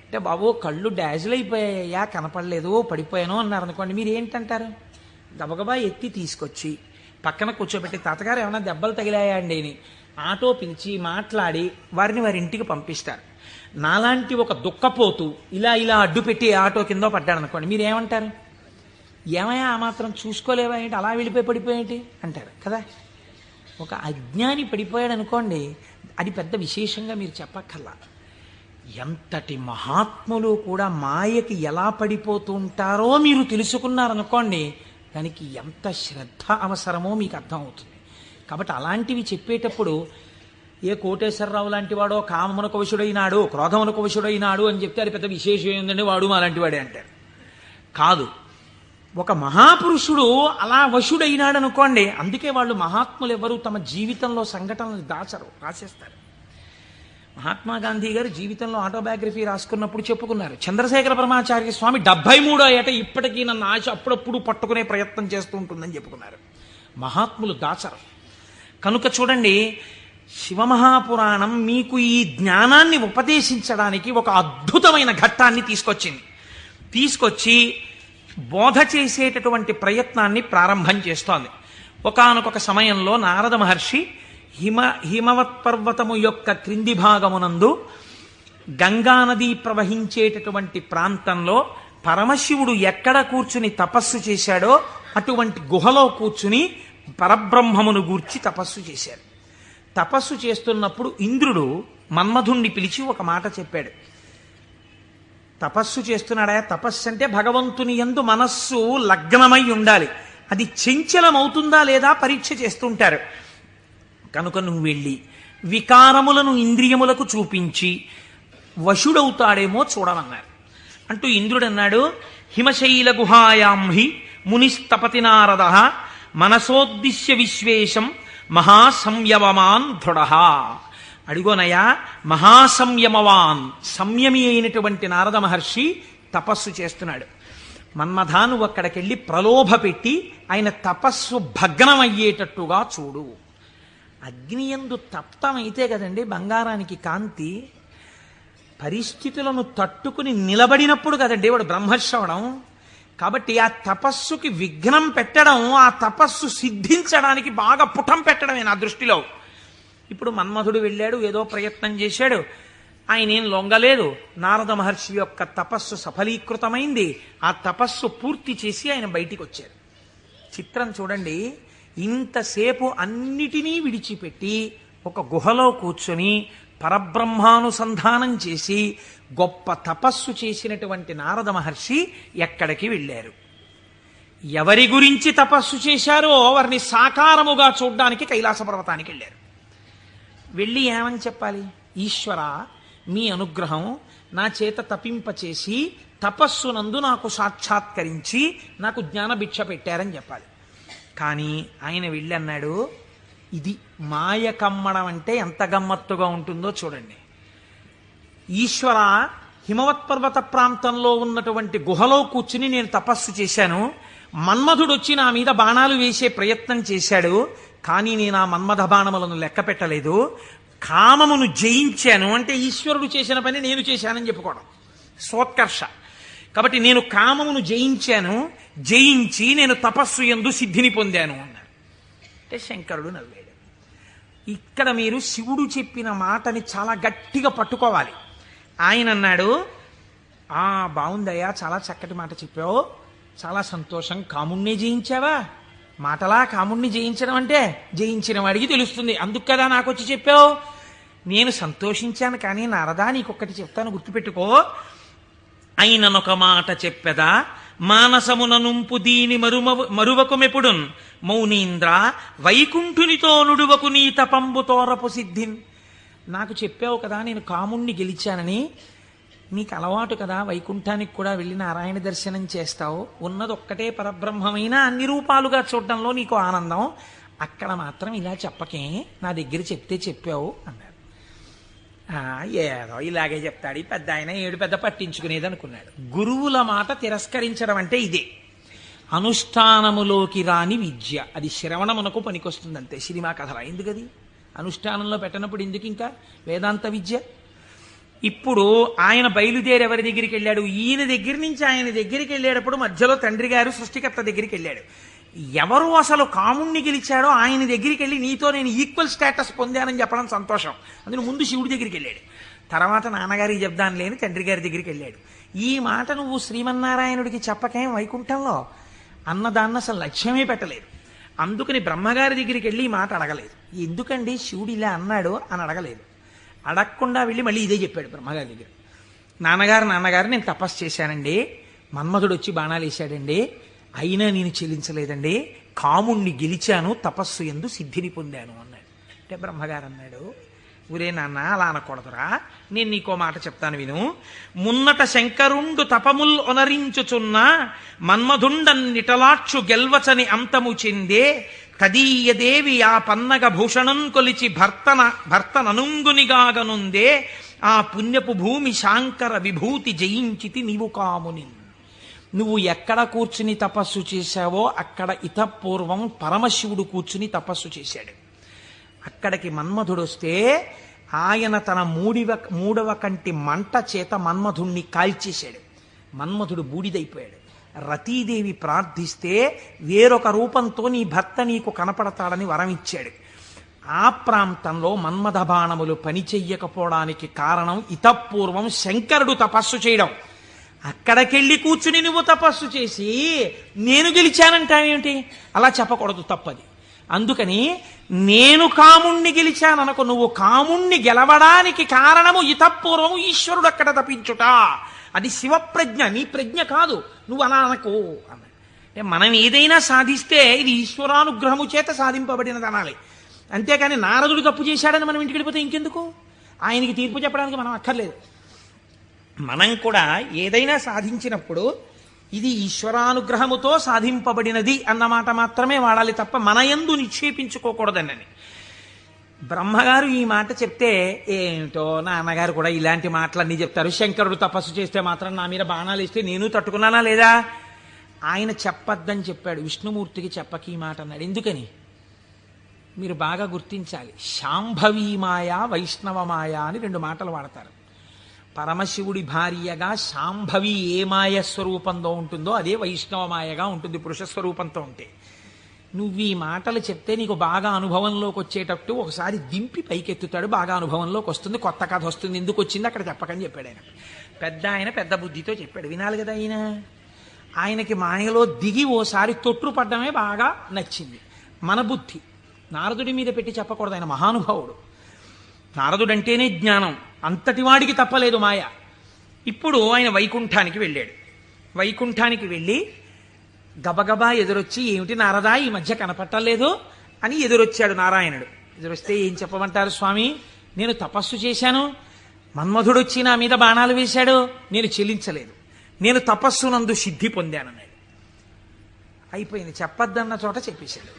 అంటే బాబు కళ్ళు డాజిల్ అయిపోయాయా, కనపడలేదు, పడిపోయాను అన్నారు అనుకోండి. మీరు ఏంటంటారు? గబగబా ఎత్తి తీసుకొచ్చి పక్కన కూర్చోబెట్టి, తాతగారు ఏమైనా దెబ్బలు తగిలాయా అండి అని ఆటో పిలిచి మాట్లాడి వారిని వారి ఇంటికి పంపిస్తారు. నాలాంటి ఒక దుఃఖపోతూ ఇలా ఇలా అడ్డు పెట్టి ఆటో కింద పడ్డాడు అనుకోండి, మీరు ఏమంటారు? ఏమయ్యా ఆ మాత్రం చూసుకోలేవా ఏంటి, అలా వెళ్ళిపోయి పడిపోయేంటి అంటారు కదా. ఒక అజ్ఞాని పడిపోయాడు అనుకోండి, అది పెద్ద విశేషంగా మీరు చెప్పక్కర్లా. ఎంతటి మహాత్ములు కూడా మాయకి ఎలా పడిపోతూ ఉంటారో మీరు తెలుసుకున్నారనుకోండి, దానికి ఎంత శ్రద్ధ అవసరమో మీకు అర్థమవుతుంది. కాబట్టి అలాంటివి చెప్పేటప్పుడు ఏ కోటేశ్వరరావు లాంటి వాడో కామమునకు వశుడైనాడు, క్రోధమునకు వశుడైనాడు అని చెప్తే అది పెద్ద విశేషం ఏంటంటే వాడు మా లాంటి వాడే అంటారు. కాదు, ఒక మహాపురుషుడు అలా వశుడైనాడు అనుకోండి. అందుకే వాళ్ళు మహాత్ములు ఎవరు తమ జీవితంలో సంఘటనలు దాచరు, రాసేస్తారు. మహాత్మా గాంధీ గారు జీవితంలో ఆటోబయోగ్రఫీ రాసుకున్నప్పుడు చెప్పుకున్నారు, చంద్రశేఖర పరమాచార్య స్వామి 73వ ఏట ఇప్పటికీ నన్ను ఆశ అప్పుడప్పుడు పట్టుకునే ప్రయత్నం చేస్తూ ఉంటుందని చెప్పుకున్నారు. మహాత్ములు దాచరు. కనుక చూడండి, శివమహాపురాణం మీకు ఈ జ్ఞానాన్ని ఉపదేశించడానికి ఒక అద్భుతమైన ఘట్టాన్ని తీసుకొచ్చింది. తీసుకొచ్చి బోధ చేసేటటువంటి ప్రయత్నాన్ని ప్రారంభం చేస్తోంది. ఒకానొక సమయంలో నారద మహర్షి హిమవత్ పర్వతము యొక్క క్రింది భాగమునందు గంగానది ప్రవహించేటటువంటి ప్రాంతంలో పరమశివుడు ఎక్కడ కూర్చుని తపస్సు చేశాడో అటువంటి గుహలో కూర్చుని పరబ్రహ్మమును గూర్చి తపస్సు చేశాడు. తపస్సు చేస్తున్నప్పుడు ఇంద్రుడు మన్మధుణ్ణి పిలిచి ఒక మాట చెప్పాడు. తపస్సు చేస్తున్నాడా? తపస్సు అంటే భగవంతుని యందు మనస్సు లగ్నమై ఉండాలి. అది చంచలమవుతుందా లేదా పరీక్ష చేస్తుంటారు. కనుక నువ్వు వెళ్ళి వికారములను ఇంద్రియములకు చూపించి వశుడవుతాడేమో చూడమన్నారు. అంటూ ఇంద్రుడు అన్నాడు, హిమశైల గుహాయాం హి మునిస్తపతి నారద మనసోద్దిశ్య విశ్వేశం మహాసంయమమాన్ దృఢ. అడిగోనయా, మహాసంయమవాన్, సంయమి అయినటువంటి నారద మహర్షి తపస్సు చేస్తున్నాడు. మన్మథా నువ్వు అక్కడికెళ్ళి ప్రలోభ పెట్టి ఆయన తపస్సు భగ్నమయ్యేటట్టుగా చూడు. అగ్నియందు తప్తమైతే కదండి బంగారానికి కాంతి. పరిస్థితులను తట్టుకుని నిలబడినప్పుడు కదండి వాడు బ్రహ్మర్షి అవడం. కాబట్టి ఆ తపస్సుకి విఘ్నం పెట్టడం, ఆ తపస్సు సిద్ధించడానికి బాగా పుటం పెట్టడమే నా దృష్టిలో. ఇప్పుడు మన్మధుడు వెళ్ళాడు, ఏదో ప్రయత్నం చేశాడు, ఆయన ఏం లొంగలేదు. నారద మహర్షి యొక్క తపస్సు సఫలీకృతమైంది. ఆ తపస్సు పూర్తి చేసి ఆయన బయటికి వచ్చారు. చిత్రం చూడండి, ఇంతసేపు అన్నిటినీ విడిచిపెట్టి ఒక గుహలో కూర్చొని పరబ్రహ్మానుసంధానం చేసి గొప్ప తపస్సు చేసినటువంటి నారద మహర్షి ఎక్కడికి వెళ్ళారు? ఎవరి గురించి తపస్సు చేశారో వారిని సాకారముగా చూడ్డానికి కైలాస పర్వతానికి వెళ్ళారు. వెళ్ళి ఏమని చెప్పాలి? ఈశ్వర, మీ అనుగ్రహం నా చేత తపింపచేసి తపస్సునందు నాకు సాక్షాత్కరించి నాకు జ్ఞానభిక్ష పెట్టారని చెప్పాలి. కానీ ఆయన వెళ్ళి అన్నాడు, ఇది మాయ కమ్మడం అంటే ఎంత గమ్మత్తుగా ఉంటుందో చూడండి. ఈశ్వర, హిమవత్ పర్వత ప్రాంతంలో ఉన్నటువంటి గుహలో కూర్చుని నేను తపస్సు చేశాను. మన్మధుడు వచ్చి నా మీద బాణాలు వేసే ప్రయత్నం చేశాడు. కానీ నేను ఆ మన్మథ బాణములను లెక్క పెట్టలేదు. కామమును జయించాను అంటే ఈశ్వరుడు చేసిన పని నేను చేశానని చెప్పుకోవడం సోత్కర్ష. కాబట్టి నేను కామమును జయించాను, జయించి నేను తపస్సు యందు సిద్ధిని పొందాను అన్నాడు. అంటే శంకరుడు నవ్వాడు. ఇక్కడ మీరు శివుడు చెప్పిన మాటని చాలా గట్టిగా పట్టుకోవాలి. ఆయన అన్నాడు, బాగుందయ్యా, చాలా చక్కటి మాట చెప్పావు, చాలా సంతోషం. కాముణ్ణి జయించావా? మాటలా కాముణ్ణి జయించడం అంటే జయించిన వాడికి తెలుస్తుంది, అందుకు కదా నాకు వచ్చి చెప్పావు. నేను సంతోషించాను. కానీ నారదా, నీకొక్కటి చెప్తాను, గుర్తుపెట్టుకో. అయిననొక మాట చెప్పెదా, మానసమున నుంపు దీని మరువకుమెప్పుడున్ మౌనీంద్ర వైకుంఠునితో నుడువకు నీ తపంబు తోరపు సిద్ధిన్. నాకు చెప్పావు కదా నేను కాముణ్ణి గెలిచానని. నీకు అలవాటు కదా వైకుంఠానికి కూడా వెళ్ళి నారాయణ దర్శనం చేస్తావు. ఉన్నది ఒక్కటే పరబ్రహ్మమైన అన్ని రూపాలుగా చూడడంలో నీకు ఆనందం. అక్కడ మాత్రం ఇలా చెప్పకే, నా దగ్గర చెప్తే చెప్పావు అన్నారు. ఏదో ఇలాగే చెప్తాడు ఈ పెద్ద ఆయన, ఏడు పెద్ద పట్టించుకునేది అనుకున్నాడు. గురువుల మాట తిరస్కరించడం అంటే ఇదే. అనుష్ఠానములోకి రాని విద్య, అది శ్రవణమునకు పనికొస్తుంది అంతే. సినిమా కథలా ఎందుకది? అనుష్ఠానంలో పెట్టనప్పుడు ఎందుకు ఇంకా వేదాంత విద్య? ఇప్పుడు ఆయన బయలుదేరి ఎవరి దగ్గరికి వెళ్ళాడు? ఈయన దగ్గర నుంచి ఆయన దగ్గరికి వెళ్ళేటప్పుడు మధ్యలో తండ్రి గారు సృష్టికర్త దగ్గరికి వెళ్ళాడు. ఎవరు అసలు కాముణ్ణి గెలిచాడో ఆయన దగ్గరికి వెళ్ళి నీతో నేను ఈక్వల్ స్టేటస్ పొందానని చెప్పడం సంతోషం. అందులో ముందు శివుడి దగ్గరికి వెళ్ళాడు, తర్వాత నాన్నగారికి చెప్దాను లేని తండ్రి గారి దగ్గరికి వెళ్ళాడు. ఈ మాట నువ్వు శ్రీమన్నారాయణుడికి చెప్పకేం వైకుంఠంలో అన్నదాన్ని అసలు లక్ష్యమే పెట్టలేదు. అందుకని బ్రహ్మగారి దగ్గరికి వెళ్ళి ఈ మాట అడగలేదు. ఎందుకండి శివుడు ఇలా అన్నాడు అని అడగలేదు. అడగకుండా వెళ్ళి మళ్ళీ ఇదే చెప్పాడు బ్రహ్మగారి దగ్గర. నాన్నగారు నేను తపస్సు చేశానండి, మన్మధుడు వచ్చి బాణాలు వేశాడండి, అయినా నేను చెల్లించలేదండి, కాముణ్ణి గెలిచాను, తపస్సు యందు సిద్ధిని పొందాను అన్నాడు. అంటే బ్రహ్మగారు అన్నాడు, ఊరే నాన్న అలా అనకూడదురా, నేను నీకో మాట చెప్తాను విను. మున్నట శంకరుండు తపముల్ ఒనరించుచున్న మన్మధుండన్నిటలాక్షు గెల్వచని అంతము చెందే తదీయదేవి ఆ పన్నగ భూషణం కొలిచి భర్తననుంగునిగాగనుందే ఆ పుణ్యపు భూమి శాంకర విభూతి జయించితి నీవు కాముని. నువ్వు ఎక్కడ కూర్చుని తపస్సు చేశావో అక్కడ ఇతపూర్వం పరమశివుడు కూర్చుని తపస్సు చేశాడు. అక్కడికి మన్మధుడు వస్తే ఆయన తన మూడవ కంటి మంట చేత మన్మధుణ్ణి కాల్చేశాడు. మన్మధుడు బూడిదైపోయాడు. రతీదేవి ప్రార్థిస్తే వేరొక రూపంతో నీ భర్త నీకు కనపడతాడని వరం ఇచ్చాడు. ఆ ప్రాంతంలో మన్మథ బాణములు పనిచెయ్యకపోవడానికి కారణం ఇతపూర్వం శంకరుడు తపస్సు చేయడం. అక్కడికెళ్ళి కూర్చుని నువ్వు తపస్సు చేసి నేను గెలిచానంటావేమిటి? అలా చెప్పకూడదు, తప్పది. అందుకని నేను కాముణ్ణి గెలిచాననుకో, నువ్వు కాముణ్ణి గెలవడానికి కారణము ఇతపూర్వము ఈశ్వరుడు అక్కడ తపించుట. అది శివప్రజ్ఞ, నీ ప్రజ్ఞ కాదు, నువ్వు అలా అనకు అన్నాడు. అంటే మనం ఏదైనా సాధిస్తే ఇది ఈశ్వరానుగ్రహము చేత సాధింపబడినది అనాలి. అంతేకాని నారదుడు తప్పు చేశాడని మనం ఇంటికి వెళ్ళిపోతే ఇంకెందుకు? ఆయనకి తీర్పు చెప్పడానికి మనం అక్కర్లేదు. మనం కూడా ఏదైనా సాధించినప్పుడు ఇది ఈశ్వరానుగ్రహముతో సాధింపబడినది అన్నమాట మాత్రమే వాడాలి తప్ప మన యందు నిక్షేపించుకోకూడదన్నది. బ్రహ్మగారు ఈ మాట చెప్తే ఏమిటో నాన్నగారు కూడా ఇలాంటి మాటలన్నీ చెప్తారు. శంకరుడు తపస్సు చేస్తే మాత్రం నా మీద బాణాలు ఇస్తే నేను తట్టుకున్నానా లేదా? ఆయన చెప్పద్దని చెప్పాడు, విష్ణుమూర్తికి చెప్పక ఈ మాట అన్నాడు. ఎందుకని మీరు బాగా గుర్తించాలి. శాంభవీ మాయ, వైష్ణవ మాయ అని 2 మాటలు వాడతారు. పరమశివుడి భార్యగా శాంభవి ఏ మాయ స్వరూపంలో ఉంటుందో అదే వైష్ణవ మాయగా ఉంటుంది పురుష స్వరూపంతో ఉంటే. నువ్వు ఈ మాటలు చెప్తే నీకు బాగా అనుభవంలోకి వచ్చేటట్టు ఒకసారి దింపి పైకెత్తుతాడు, బాగా అనుభవంలోకి వస్తుంది, కొత్త కథ వస్తుంది. ఎందుకు వచ్చింది అక్కడ చెప్పకని చెప్పాడు ఆయన. పెద్ద బుద్ధితో చెప్పాడు, వినాలి కదా ఆయన. ఆయనకి మాయలో దిగి ఓసారి తొట్టుపడ్డమే బాగా నచ్చింది. మన బుద్ధి నారదుడి మీద పెట్టి చెప్పకూడదు, ఆయన మహానుభావుడు. నారదుడంటేనే జ్ఞానం, అంతటి వాడికి తప్పలేదు మాయ. ఇప్పుడు ఆయన వైకుంఠానికి వెళ్ళాడు. వైకుంఠానికి వెళ్ళి గబగబా ఎదురొచ్చి, ఏమిటి నారదా ఈ మధ్య కనపట్టలేదు అని ఎదురొచ్చాడు నారాయణుడు. ఎదురొస్తే ఏం చెప్పమంటారు స్వామి, నేను తపస్సు చేశాను, మన్మధుడు వచ్చి నా మీద బాణాలు వేశాడు, నేను చెల్లించలేదు, నేను తపస్సునందు సిద్ధి పొందానన్నాడు. అయిపోయింది, చెప్పద్దన్న చోట చెప్పేశాడు.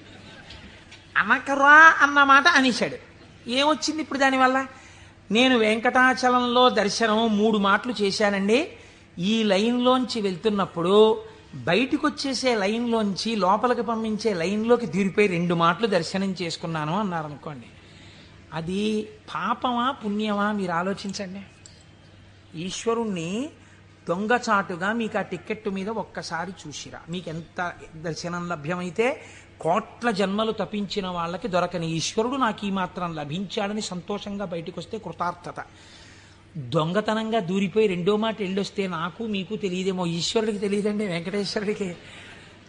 అనకరా అన్న మాట అనేశాడు. ఏమొచ్చింది ఇప్పుడు దానివల్ల? నేను వెంకటాచలంలో దర్శనం 3 మాటలు చేశానండి. ఈ లైన్లోంచి వెళ్తున్నప్పుడు బయటికి వచ్చేసే లైన్లోంచి లోపలికి పంపించే లైన్లోకి దూరిపోయి 2 మాటలు దర్శనం చేసుకున్నాను అన్నారు అనుకోండి. అది పాపమా పుణ్యమా మీరు ఆలోచించండి. ఈశ్వరుణ్ణి దొంగచాటుగా మీకు ఆ టిక్కెట్టు మీద ఒక్కసారి చూసిరా, మీకు ఎంత దర్శనం లభ్యమైతే కోట్ల జన్మలు తపించిన వాళ్ళకి దొరకని ఈశ్వరుడు నాకు ఈ మాత్రం లభించాడని సంతోషంగా బయటకు వస్తే కృతార్థత. దొంగతనంగా దూరిపోయి 2వ మాట వెళ్ళొస్తే నాకు మీకు తెలియదేమో, ఈశ్వరుడికి తెలియదండి, వెంకటేశ్వరుడికి.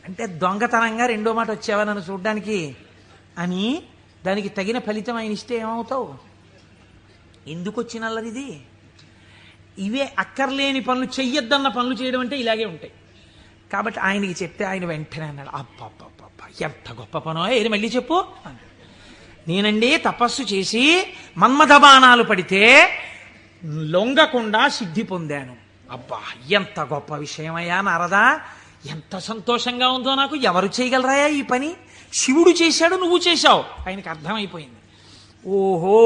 అంటే దొంగతనంగా 2వ మాట వచ్చావా నన్ను చూడ్డానికి అని దానికి తగిన ఫలితం ఆయన ఇస్తే ఏమవుతావు? ఎందుకు వచ్చినల్లది? ఇవే అక్కర్లేని పనులు, చెయ్యొద్దన్న పనులు చేయడం అంటే ఇలాగే ఉంటాయి. కాబట్టి ఆయనకి చెప్తే ఆయన వెంటనే అన్నాడు, అబ్బబ్బబ్బ ఎంత గొప్ప పనో, ఏది మళ్ళీ చెప్పు అన్నాడు. నేనండి తపస్సు చేసి మన్మథ బాణాలు పడితే లొంగకుండా సిద్ధి పొందాను. అబ్బా ఎంత గొప్ప విషయమయ్యా నారదా, ఎంత సంతోషంగా ఉందో నాకు. ఎవరు చేయగలరాయా ఈ పని? శివుడు చేశాడు, నువ్వు చేశావు. ఆయనకి అర్థమైపోయింది. ఓహో,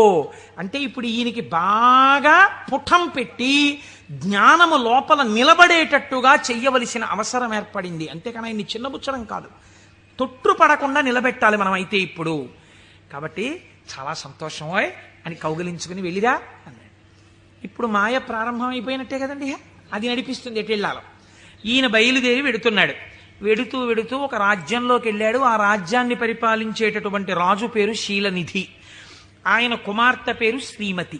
అంటే ఇప్పుడు ఈయనకి బాగా పుటం పెట్టి జ్ఞానము లోపల నిలబడేటట్టుగా చెయ్యవలసిన అవసరం ఏర్పడింది. అంతేకాని ఆయన్ని చిన్నబుచ్చడం కాదు, తొట్టుపడకుండా నిలబెట్టాలి మనం అయితే ఇప్పుడు. కాబట్టి చాలా సంతోషమోయ్ అని కౌగిలించుకుని వెళ్ళిరా అన్నాడు. ఇప్పుడు మాయ ప్రారంభం అయిపోయినట్టే కదండి, అది నడిపిస్తుంది ఎటు వెళ్ళాలో. ఈయన బయలుదేరి వెడుతున్నాడు. వెడుతూ వెడుతూ ఒక రాజ్యంలోకి వెళ్ళాడు. ఆ రాజ్యాన్ని పరిపాలించేటటువంటి రాజు పేరు శీలనిధి, ఆయన కుమార్తె పేరు శ్రీమతి.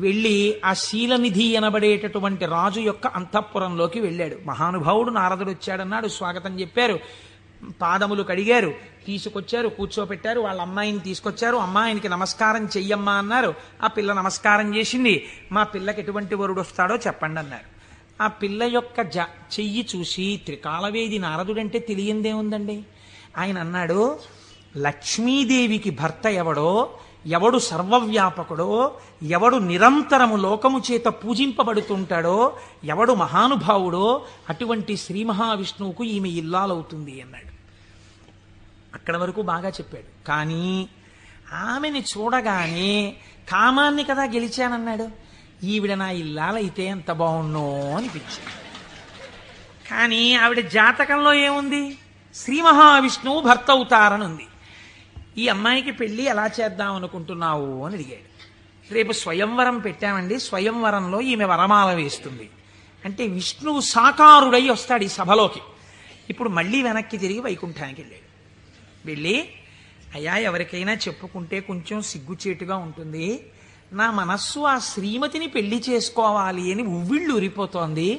వెళ్ళి ఆ శీలనిధి అనబడేటటువంటి రాజు యొక్క అంతఃపురంలోకి వెళ్ళాడు. మహానుభావుడు నారదుడు వచ్చాడన్నాడు, స్వాగతం చెప్పారు, పాదములు కడిగారు, తీసుకొచ్చారు, కూర్చోపెట్టారు. వాళ్ళ అమ్మాయిని తీసుకొచ్చారు. అమ్మాయినికి నమస్కారం చెయ్యమ్మా అన్నారు. ఆ పిల్ల నమస్కారం చేసింది. మా పిల్లకి ఎటువంటి వరుడు వస్తాడో చెప్పండి అన్నారు. ఆ పిల్ల యొక్క చెయ్యి చూసి త్రికాలవేది నారదుడంటే తెలియందేముందండి. ఆయన అన్నాడు, లక్ష్మీదేవికి భర్త ఎవడో, ఎవడు సర్వవ్యాపకుడో, ఎవడు నిరంతరము లోకము చేత పూజింపబడుతుంటాడో, ఎవడు మహానుభావుడో అటువంటి శ్రీ మహావిష్ణువుకు ఈమె ఇల్లాలవుతుంది అన్నాడు. అక్కడ వరకు బాగా చెప్పాడు. కానీ ఆమెని చూడగానే కామాన్ని కదా గెలిచానన్నాడు. ఈవిడ నా ఇల్లాలైతే ఎంత బాగున్నో అనిపించింది. కానీ ఆవిడ జాతకంలో ఏముంది? శ్రీ మహావిష్ణువు భర్త అవుతారని ఉంది. ఈ అమ్మాయికి పెళ్లి ఎలా చేద్దాం అనుకుంటున్నావు అని అడిగాడు. రేపు స్వయంవరం పెట్టామండి, స్వయంవరంలో ఈమె వరమాల వేస్తుంది. అంటే విష్ణువు సాకారుడై వస్తాడు ఈ సభలోకి. ఇప్పుడు మళ్ళీ వెనక్కి తిరిగి వైకుంఠానికి వెళ్ళాడు. వెళ్ళి, అయ్యా ఎవరికైనా చెప్పుకుంటే కొంచెం సిగ్గుచేటుగా ఉంటుంది, నా మనస్సు ఆ శ్రీమతిని పెళ్లి చేసుకోవాలి అని ఉవ్విళ్ళు ఉరిపోతోంది,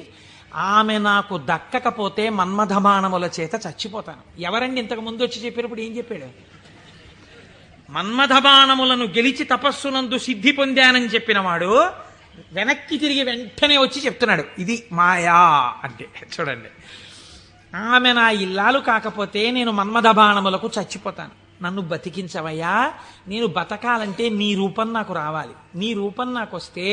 ఆమె నాకు దక్కకపోతే మన్మథబాణముల చేత చచ్చిపోతాను. ఎవరండి ఇంతకు ముందు వచ్చి చెప్పినప్పుడు ఏం చెప్పాడు? మన్మథబాణములను గెలిచి తపస్సునందు సిద్ధి పొందానని చెప్పినవాడు వెనక్కి తిరిగి వెంటనే వచ్చి చెప్తున్నాడు ఇది మాయా అంటే. చూడండి, ఆమె నా ఇల్లాలు కాకపోతే నేను మన్మథబాణములకు చచ్చిపోతాను, నన్ను బతికించవయ్యా, నేను బతకాలంటే నీ రూపం నాకు రావాలి, నీ రూపం నాకు వస్తే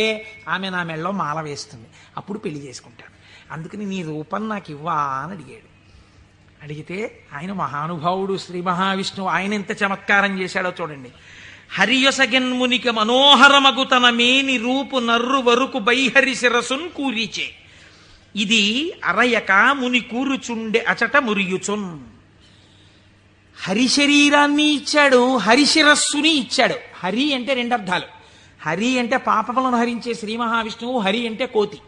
ఆమె నా మెళ్ళలో మాల వేస్తుంది, అప్పుడు పెళ్లి చేసుకుంటాను, అందుకని నీ రూపం నాకు ఇవ్వా అని అడిగాడు. అడిగితే ఆయన మహానుభావుడు శ్రీ మహావిష్ణువు, ఆయన ఎంత చమత్కారం చేశాడో చూడండి. హరియొసగెన్మునిక మనోహరమగు తన మేని రూపు నర్రు వరుకు బైహరి శిరసున్ కూరిచే, ఇది అరయక ముని కూరుచుండె అచట మురియుచున్. హరి శరీరాన్ని ఇచ్చాడు, హరిశిరస్సుని ఇచ్చాడు. హరి అంటే రెండు అర్థాలు. హరి అంటే పాపములను హరించే శ్రీ మహావిష్ణువు, హరి అంటే కోతి.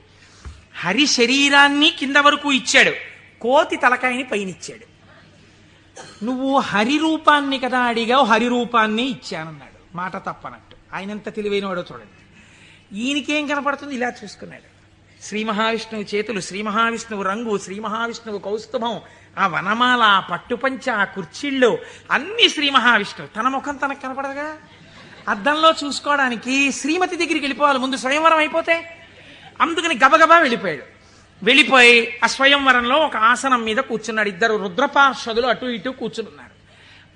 హరి శరీరాన్ని కింద వరకు ఇచ్చాడు, కోతి తలకాయని పైనిచ్చాడు. నువ్వు హరి రూపాన్ని కదా అడిగావు, హరి రూపాన్ని ఇచ్చానన్నాడు. మాట తప్పనట్టు. ఆయన ఎంత తెలివైనవాడో చూడండి. ఈయనకేం కనపడుతుంది? ఇలా చూసుకున్నాడు. శ్రీ మహావిష్ణువు చేతులు, శ్రీ మహావిష్ణువు రంగు, శ్రీ మహావిష్ణువు కౌస్తుభం, ఆ వనమాల, ఆ పట్టుపంచ, ఆ కుర్చీళ్ళు అన్ని శ్రీ మహావిష్ణువు. తన ముఖం తనకు కనపడదుగా. అద్దంలో చూసుకోవడానికి శ్రీమతి దగ్గరికి వెళ్ళిపోవాలి ముందు, స్వయంవరం అయిపోతే. అందుకని గబగబా వెళ్ళిపోయాడు. వెళ్ళిపోయి ఆ స్వయంవరంలో ఒక ఆసనం మీద కూర్చున్నాడు. ఇద్దరు రుద్రపార్షదులు అటు ఇటు కూర్చున్నారు.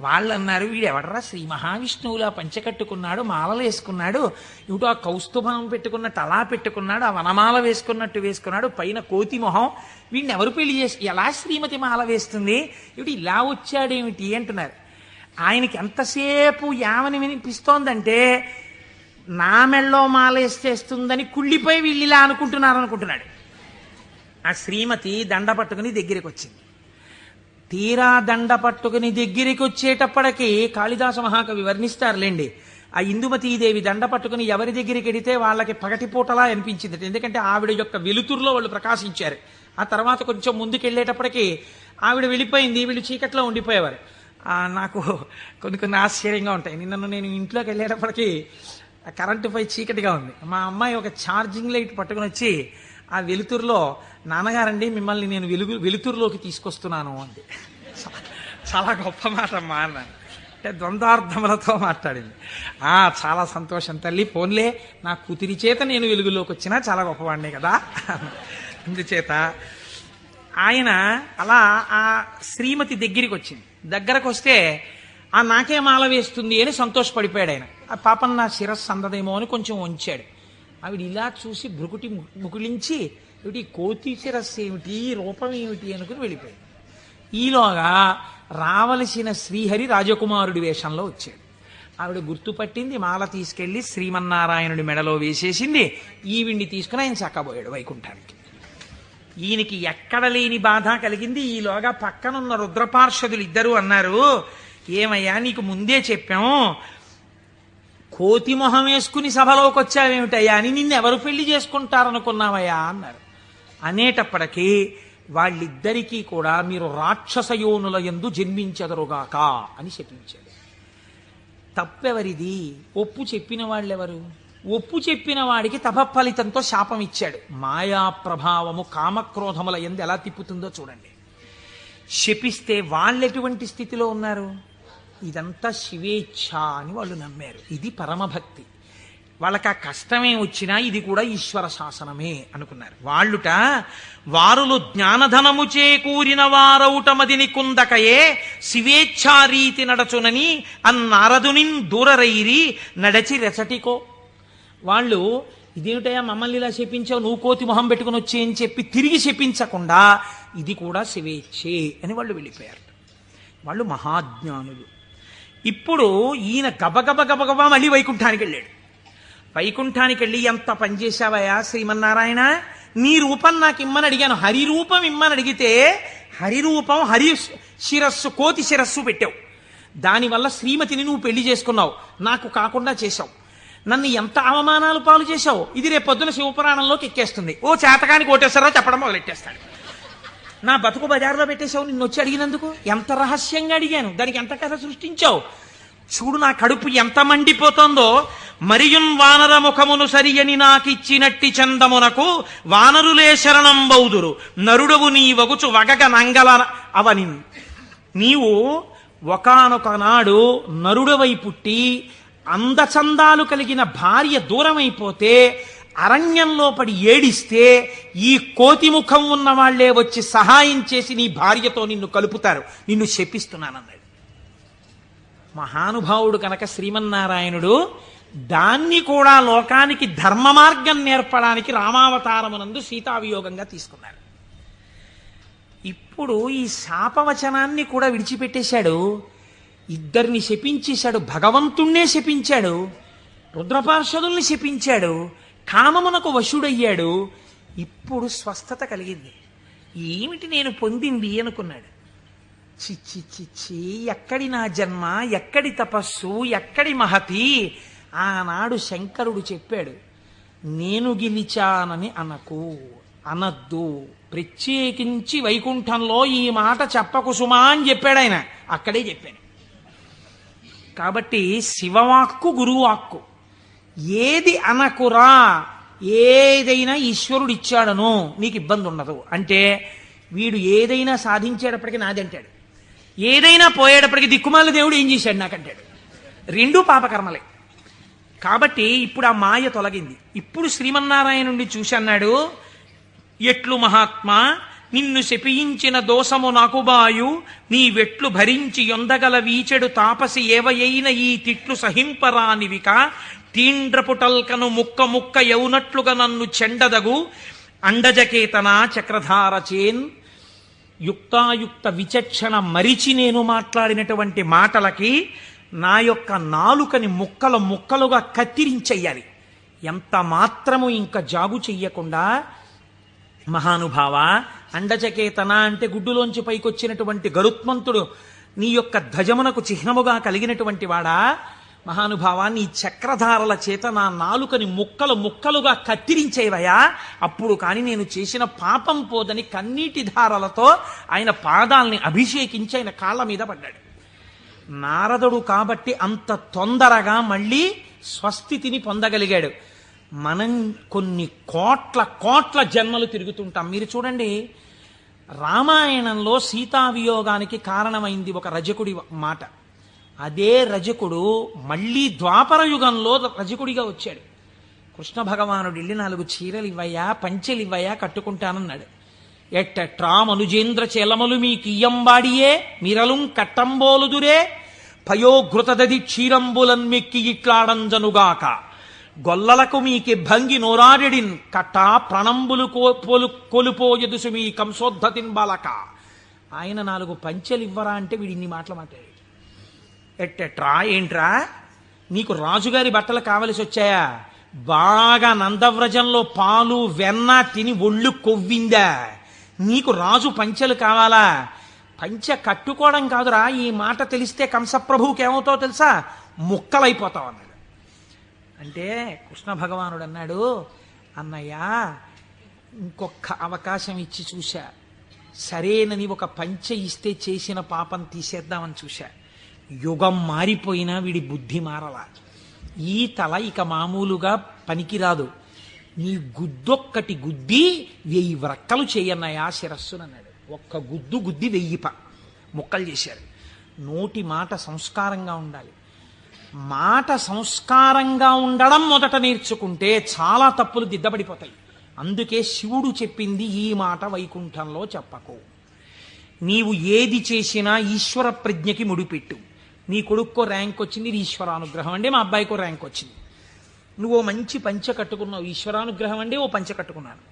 వాళ్ళు అన్నారు, వీడెవడరా శ్రీ మహావిష్ణువులా పంచకట్టుకున్నాడు, మాలలు వేసుకున్నాడు, ఇటు ఆ కౌస్తుభం పెట్టుకున్నట్టు అలా పెట్టుకున్నాడు, ఆ వనమాల వేసుకున్నట్టు వేసుకున్నాడు, పైన కోతి మొహం, వీడిని ఎవరు పెళ్లి చేసి ఎలా శ్రీమతి మాల వేస్తుంది, ఇటు ఇలా వచ్చాడేమిటి అంటున్నారు. ఆయనకి ఎంతసేపు యావని వినిపిస్తోందంటే నా మెళ్ళో మాలేస్తేస్తుందని కుళ్ళిపోయి వీళ్ళు ఇలా అనుకుంటున్నాడు. ఆ శ్రీమతి దండ పట్టుకుని దగ్గరికి వచ్చింది. తీరా దండ పట్టుకుని దగ్గరికి వచ్చేటప్పటికి కాళిదాస మహాకవి వర్ణిస్తారులేండి. ఆ ఇందుమతీదేవి దండ పట్టుకుని ఎవరి దగ్గరికి వెడితే వాళ్ళకి పగటిపూటలా అనిపించింది. ఎందుకంటే ఆవిడ యొక్క వెలుతురులో వాళ్ళు ప్రకాశించారు. ఆ తర్వాత కొంచెం ముందుకెళ్ళేటప్పటికి ఆవిడ వెళ్ళిపోయింది, వీళ్ళు చీకట్లో ఉండిపోయేవారు. నాకు కొన్ని ఆశ్చర్యంగా ఉంటాయి. నేను ఇంట్లోకి వెళ్ళేటప్పటికి కరెంటు పై చీకటిగా ఉంది. మా అమ్మాయి ఒక ఛార్జింగ్ లైట్ పట్టుకుని వచ్చి ఆ వెలుతురులో, నాన్నగారండి మిమ్మల్ని నేను వెలుతురులోకి తీసుకొస్తున్నాను అంది. చాలా గొప్ప మాట అమ్మా అన్నాను. అంటే ద్వంద్వార్థములతో మాట్లాడింది. చాలా సంతోషం తల్లి, పోన్లే నా కూతురి చేత నేను వెలుగులోకి వచ్చినా చాలా గొప్పవాడినే కదా. అందుచేత ఆయన అలా ఆ శ్రీమతి దగ్గరికి వచ్చింది. దగ్గరకు వస్తే నాకే మాల వేస్తుంది అని సంతోషపడిపోయాడు ఆయన. ఆ పాపం నా శిరస్సు అందదేమో అని కొంచెం వంచాడు. ఆవిడ ఇలా చూసి భృకుటి ముకులించి, ఏమిటి కోతి శిరస్సు ఏమిటి, రూపం ఏమిటి అనుకుని వెళ్ళిపోయాడు. ఈలోగా రావలసిన శ్రీహరి రాజకుమారుడి వేషంలో వచ్చాడు. ఆవిడ గుర్తుపట్టింది, మాల తీసుకెళ్లి శ్రీమన్నారాయణుడి మెడలో వేసేసింది. ఈవిడ్ని తీసుకుని ఆయన చక్కబోయాడు వైకుంఠానికి. ఈయనకి ఎక్కడ లేని బాధ కలిగింది. ఈలోగా పక్కనున్న రుద్రపార్షదులు ఇద్దరు అన్నారు, ఏమయ్యా నీకు ముందే చెప్పాం, కోతి మొహం వేసుకుని సభలోకి వచ్చావేమిటయ్యా అని, నిన్నెవరు పెళ్లి చేసుకుంటారనుకున్నావయ్యా అన్నారు. అనేటప్పటికీ వాళ్ళిద్దరికీ కూడా మీరు రాక్షసయోనుల యందు జన్మించెదరుగాక అని చెప్పించాడు. తప్పెవరిది? ఒప్పు చెప్పిన వాళ్ళెవరు? ఒప్పు చెప్పిన వాడికి తపఫలితంతో శాపం ఇచ్చాడు. మాయా ప్రభావము కామక్రోధముల యందు ఎలా తిప్పుతుందో చూడండి. శపిస్తే వాళ్ళెటువంటి స్థితిలో ఉన్నారు? ఇదంతా శివేచ్ఛ అని వాళ్ళు నమ్మారు. ఇది పరమభక్తి. వాళ్ళకి ఆ కష్టమే వచ్చినా ఇది కూడా ఈశ్వర శాసనమే అనుకున్నారు. వారులు జ్ఞానధనము చేకూరిన వారౌటమదిని కుందకయే శివేచ్ఛారీతి నడచునని అన్నారదునిన్ దూరరైరి నడచి రెచటికో. వాళ్ళు ఇదేమిటయా మమ్మల్ని ఇలా శపించావు, నువ్వు కోతి మొహం పెట్టుకుని వచ్చి అని చెప్పి తిరిగి శపించకుండా ఇది కూడా శివేచ్ఛే అని వాళ్ళు వెళ్ళిపోయారు. వాళ్ళు మహాజ్ఞానులు. ఇప్పుడు ఈయన గబగబా మళ్ళీ వైకుంఠానికి వెళ్ళాడు. వైకుంఠానికి వెళ్ళి ఎంత పనిచేశావయ్యా శ్రీమన్నారాయణ, నీ రూపం నాకు ఇమ్మని అడిగాను, హరి రూపం ఇమ్మని అడిగితే హరి రూపం హరి శిరస్సు కోతి శిరస్సు పెట్టావు. దానివల్ల శ్రీమతిని నువ్వు పెళ్లి చేసుకున్నావు, నాకు కాకుండా చేశావు. నన్ను ఎంత అవమానాలు పాలు చేశావు, ఇది రేపు పొద్దున శివపురాణంలోకి ఎక్కేస్తుంది. ఓ చేతకాని కోటేశ్వరరావు చెప్పడం మొదలెట్టేస్తాడు. నా బతుకు బజార్లో పెట్టేశావు నిన్ను వచ్చి అడిగినందుకు. ఎంత రహస్యంగా అడిగాను, దానికి ఎంత కథ సృష్టించావు. చూడు నా కడుపు ఎంత మండిపోతుందో. మరియున్ వానర ముఖమును సరియని నాకిచ్చినట్టి చందమునకు వానరులే శరణం బౌదురు నరుడవు నీ వగుచు వగగ నంగల అవని. నీవు ఒకానొక నాడు నరుడవై పుట్టి అందచందాలు కలిగిన భార్య దూరమైపోతే అరణ్యంలో పడి ఏడిస్తే ఈ కోతి ముఖం ఉన్న వాళ్లే వచ్చి సహాయం చేసి నీ భార్యతో నిన్ను కలుపుతారు, నిన్ను శపిస్తున్నానన్నాడు. మహానుభావుడు కనుక శ్రీమన్నారాయణుడు దాన్ని కూడా లోకానికి ధర్మ మార్గం నేర్పడానికి రామావతారమునందు సీతావియోగంగా తీసుకున్నారు. ఇప్పుడు ఈ శాపవచనాన్ని కూడా విడిచిపెట్టేశాడు. ఇద్దరిని శపించేశాడు, భగవంతుణ్ణే శపించాడు, రుద్రపార్షదుల్ని శపించాడు, కామమునకు వశుడయ్యాడు. ఇప్పుడు స్వస్థత కలిగింది. ఏమిటి నేను పొందింది అనుకున్నాడు. చిచ్చి చిచ్చి, ఎక్కడి నా జన్మ, ఎక్కడి తపస్సు, ఎక్కడి మహతి. ఆనాడు శంకరుడు చెప్పాడు, నేను గెలిచానని అనద్దు, ప్రత్యేకించి వైకుంఠంలో ఈ మాట చెప్పకు సుమా అని చెప్పాడు ఆయన. అక్కడే చెప్పాను. కాబట్టి శివవాక్కు గురువాక్కు, ఏది అనకురా, ఏదైనా ఈశ్వరుడు ఇచ్చాడను నీకు ఇబ్బంది ఉండదు. అంటే వీడు ఏదైనా సాధించేటప్పటికి నాదంటాడు, ఏదైనా పోయేటప్పటికి దిక్కుమాల దేవుడు ఏం చేశాడు నాకంటాడు. రెండూ పాపకర్మలే. కాబట్టి ఇప్పుడు ఆ మాయ తొలగింది. ఇప్పుడు శ్రీమన్నారాయణుడిని చూసి అన్నాడు, ఎట్లు మహాత్మా నిన్ను శపించిన దోషము నాకు బాయు, నీ వెట్లు భరించి యొందగల వీచెడు తాపసి ఏవయైన ఈ తిట్లు సహింపరానివిక, తీండ్రపుటల్కను ముక్క ముక్క యౌనట్లుగా నన్ను చెండదగు అండజకేతన చక్రధారచేన్. యుక్తాయుక్త విచక్షణ మరిచి నేను మాట్లాడినటువంటి మాటలకి నా యొక్క నాలుకని ముక్కలు ముక్కలుగా కత్తిరించెయ్యాలి. ఎంత మాత్రము ఇంకా జాగు చెయ్యకుండా, మహానుభావ, అండచకేతన అంటే గుడ్డులోంచి పైకొచ్చినటువంటి గరుత్మంతుడు నీ యొక్క ధ్వజమునకు చిహ్నముగా కలిగినటువంటి వాడా, మహానుభావ నీ చక్రధారల చేత నా నాలుకని ముక్కలు ముక్కలుగా కత్తిరించేవయా, అప్పుడు కాని నేను చేసిన పాపం పోదని కన్నీటి ధారలతో ఆయన పాదాల్ని అభిషేకించి ఆయన కాళ్ళ మీద పడ్డాడు. నారదుడు కాబట్టి అంత తొందరగా మళ్ళీ స్వస్థితిని పొందగలిగాడు. మనం కొన్ని కోట్ల కోట్ల జన్మలు తిరుగుతుంటాం. మీరు చూడండి, రామాయణంలో సీతావియోగానికి కారణమైంది ఒక రజకుడి మాట. అదే రజకుడు మళ్ళీ ద్వాపర యుగంలో రజకుడిగా వచ్చాడు. కృష్ణ భగవానుడు వెళ్ళి 4 చీరలు ఇవ్వయా, పంచెలు ఇవ్వయా, కట్టుకుంటానన్నాడు. ఎట్టట్రా మనుజేంద్ర చేలములు మీ కియ్యంబాడియే మిరలుం కట్టంబోలుదురే, పయోఘృతదది క్షీరంబులన్ మెక్కి ఇట్లాడంజనుగాక, గొల్లలకు మీకి భంగి నోరాడెడిన్ కట్టా ప్రణంబులు కొలుపోయదుసు మీ కంసోద్ధతిన్ బాలక. ఆయన 4 పంచెలు ఇవ్వరా అంటే వీడు ఇన్ని మాటలు మాట్లాడాడు. ఎట్టెట్రా, ఏంట్రా నీకు రాజుగారి బట్టలు కావలసి వచ్చాయా? బాగా నందవ్రజంలో పాలు వెన్న తిని ఒళ్ళు కొవ్విందా? నీకు రాజు పంచెలు కావాలా? పంచె కట్టుకోవడం కాదురా, ఈ మాట తెలిస్తే కంసప్రభువుకి ఏమవుతావు తెలుసా, ముక్కలైపోతావు అన్నాడు. అంటే కృష్ణ భగవానుడు అన్నాడు, అన్నయ్య ఇంకొక అవకాశం ఇచ్చి చూశా, సరేనని ఒక పంచె ఇస్తే చేసిన పాపం తీసేద్దామని చూశా. యుగం మారిపోయినా వీడి బుద్ధి మారలా. ఈ తల ఇక మామూలుగా పనికిరాదు, నీ గుద్దొక్కటి గుద్ది 1000 వ్రక్కలు చేయన్నయ్యా శిరస్సునన్నాడు. ఒక్క గుద్దు గుద్ది 1000 ముక్కలు చేశారు. నోటి మాట సంస్కారంగా ఉండాలి. మాట సంస్కారంగా ఉండడం మొదట నేర్చుకుంటే చాలా తప్పులు దిద్దబడిపోతాయి. అందుకే శివుడు చెప్పింది ఈ మాట వైకుంఠంలో చెప్పకు. నీవు ఏది చేసినా ఈశ్వర ప్రజ్ఞకి ముడిపెట్టు. నీ కొడుక్కో ర్యాంక్ వచ్చింది, ఇది ఈశ్వరానుగ్రహం అండి. మా అబ్బాయికో ర్యాంక్ వచ్చింది. నువ్వు మంచి పంచ కట్టుకున్నావు, ఈశ్వరానుగ్రహం అండి. ఓ పంచ కట్టుకున్నాను.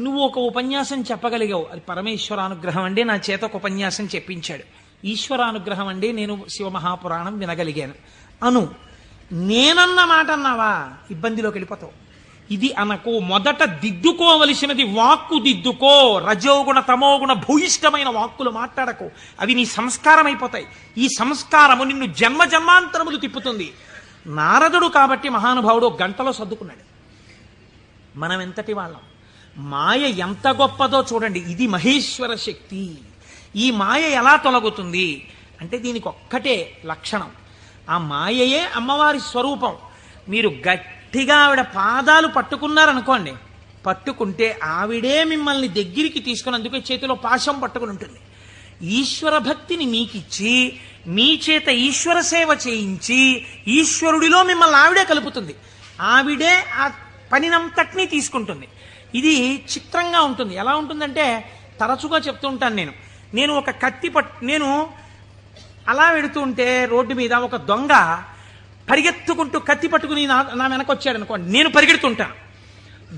నువ్వు ఒక ఉపన్యాసం చెప్పగలిగావు, అది పరమేశ్వరానుగ్రహం అండి. నా చేత ఒక ఉపన్యాసం చెప్పించాడు, ఈశ్వరానుగ్రహం అండి. నేను శివమహాపురాణం వినగలిగాను అను. నేనన్న మాట అన్నావా ఇబ్బందిలోకి వెళ్ళిపోతావు. ఇది అనకు. మొదట దిద్దుకోవలసినది వాక్కు దిద్దుకో. రజోగుణ తమోగుణ భూయిష్టమైన వాక్కులు మాట్లాడకు, అవి నీ సంస్కారం అయిపోతాయి. ఈ సంస్కారము నిన్ను జన్మ జన్మాంతరములు తిప్పుతుంది. నారదుడు కాబట్టి మహానుభావుడు ఒక గంటలో సర్దుకున్నాడు. మనం ఎంతటి వాళ్ళం? మాయ ఎంత గొప్పదో చూడండి. ఇది మహేశ్వర శక్తి. ఈ మాయ ఎలా తొలగుతుంది అంటే దీనికి ఒక్కటే లక్షణం. ఆ మాయయే అమ్మవారి స్వరూపం. మీరు గట్టిగా ఆవిడ పాదాలు పట్టుకున్నారనుకోండి, పట్టుకుంటే ఆవిడే మిమ్మల్ని దగ్గరికి తీసుకుని, అందుకే చేతిలో పాశం పట్టుకుని ఉంటుంది. ఈశ్వర భక్తిని మీకిచ్చి మీ చేత ఈశ్వర సేవ చేయించి ఈశ్వరుడిలో మిమ్మల్ని ఆవిడే కలుపుతుంది. ఆవిడే ఆ పనినంతటినీ తీసుకుంటుంది. ఇది చిత్రంగా ఉంటుంది. ఎలా ఉంటుందంటే తరచుగా చెప్తూ ఉంటాను నేను ఒక కత్తి నేను అలా వెడుతూ ఉంటే రోడ్డు మీద ఒక దొంగ పరిగెత్తుకుంటూ కత్తి పట్టుకుని నా వెనక వచ్చాడు అనుకోండి, నేను పరిగెడుతుంటాను.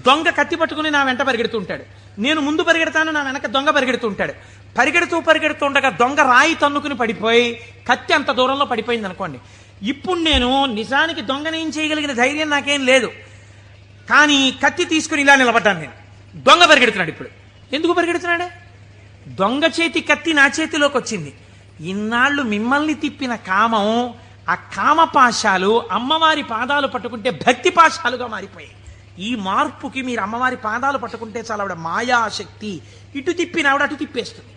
దొంగ కత్తి పట్టుకుని నా వెంట పరిగెడుతుంటాడు. నేను ముందు పరిగెడతాను, నా వెనక దొంగ పరిగెడుతుంటాడు. పరిగెడుతుండగా దొంగ రాయి తన్నుకుని పడిపోయి కత్తి అంత దూరంలో పడిపోయింది అనుకోండి. ఇప్పుడు నేను నిజానికి దొంగనేం చేయగలిగిన ధైర్యం నాకేం లేదు, కానీ కత్తి తీసుకుని ఇలా నిలబడ్డాను నేను. దొంగ పరిగెడుతున్నాడు. ఇప్పుడు ఎందుకు పరిగెడుతున్నాడే? దొంగ చేతి కత్తి నా చేతిలోకి వచ్చింది. ఇన్నాళ్ళు మిమ్మల్ని తిప్పిన కామం, ఆ కామపాశాలు అమ్మవారి పాదాలు పట్టుకుంటే భక్తి పాశాలుగా మారిపోయాయి. ఈ మార్పుకి మీరు అమ్మవారి పాదాలు పట్టుకుంటే చాలా ఆవిడ మాయాశక్తి. ఇటు తిప్పిన ఆవిడ అటు తిప్పేస్తుంది.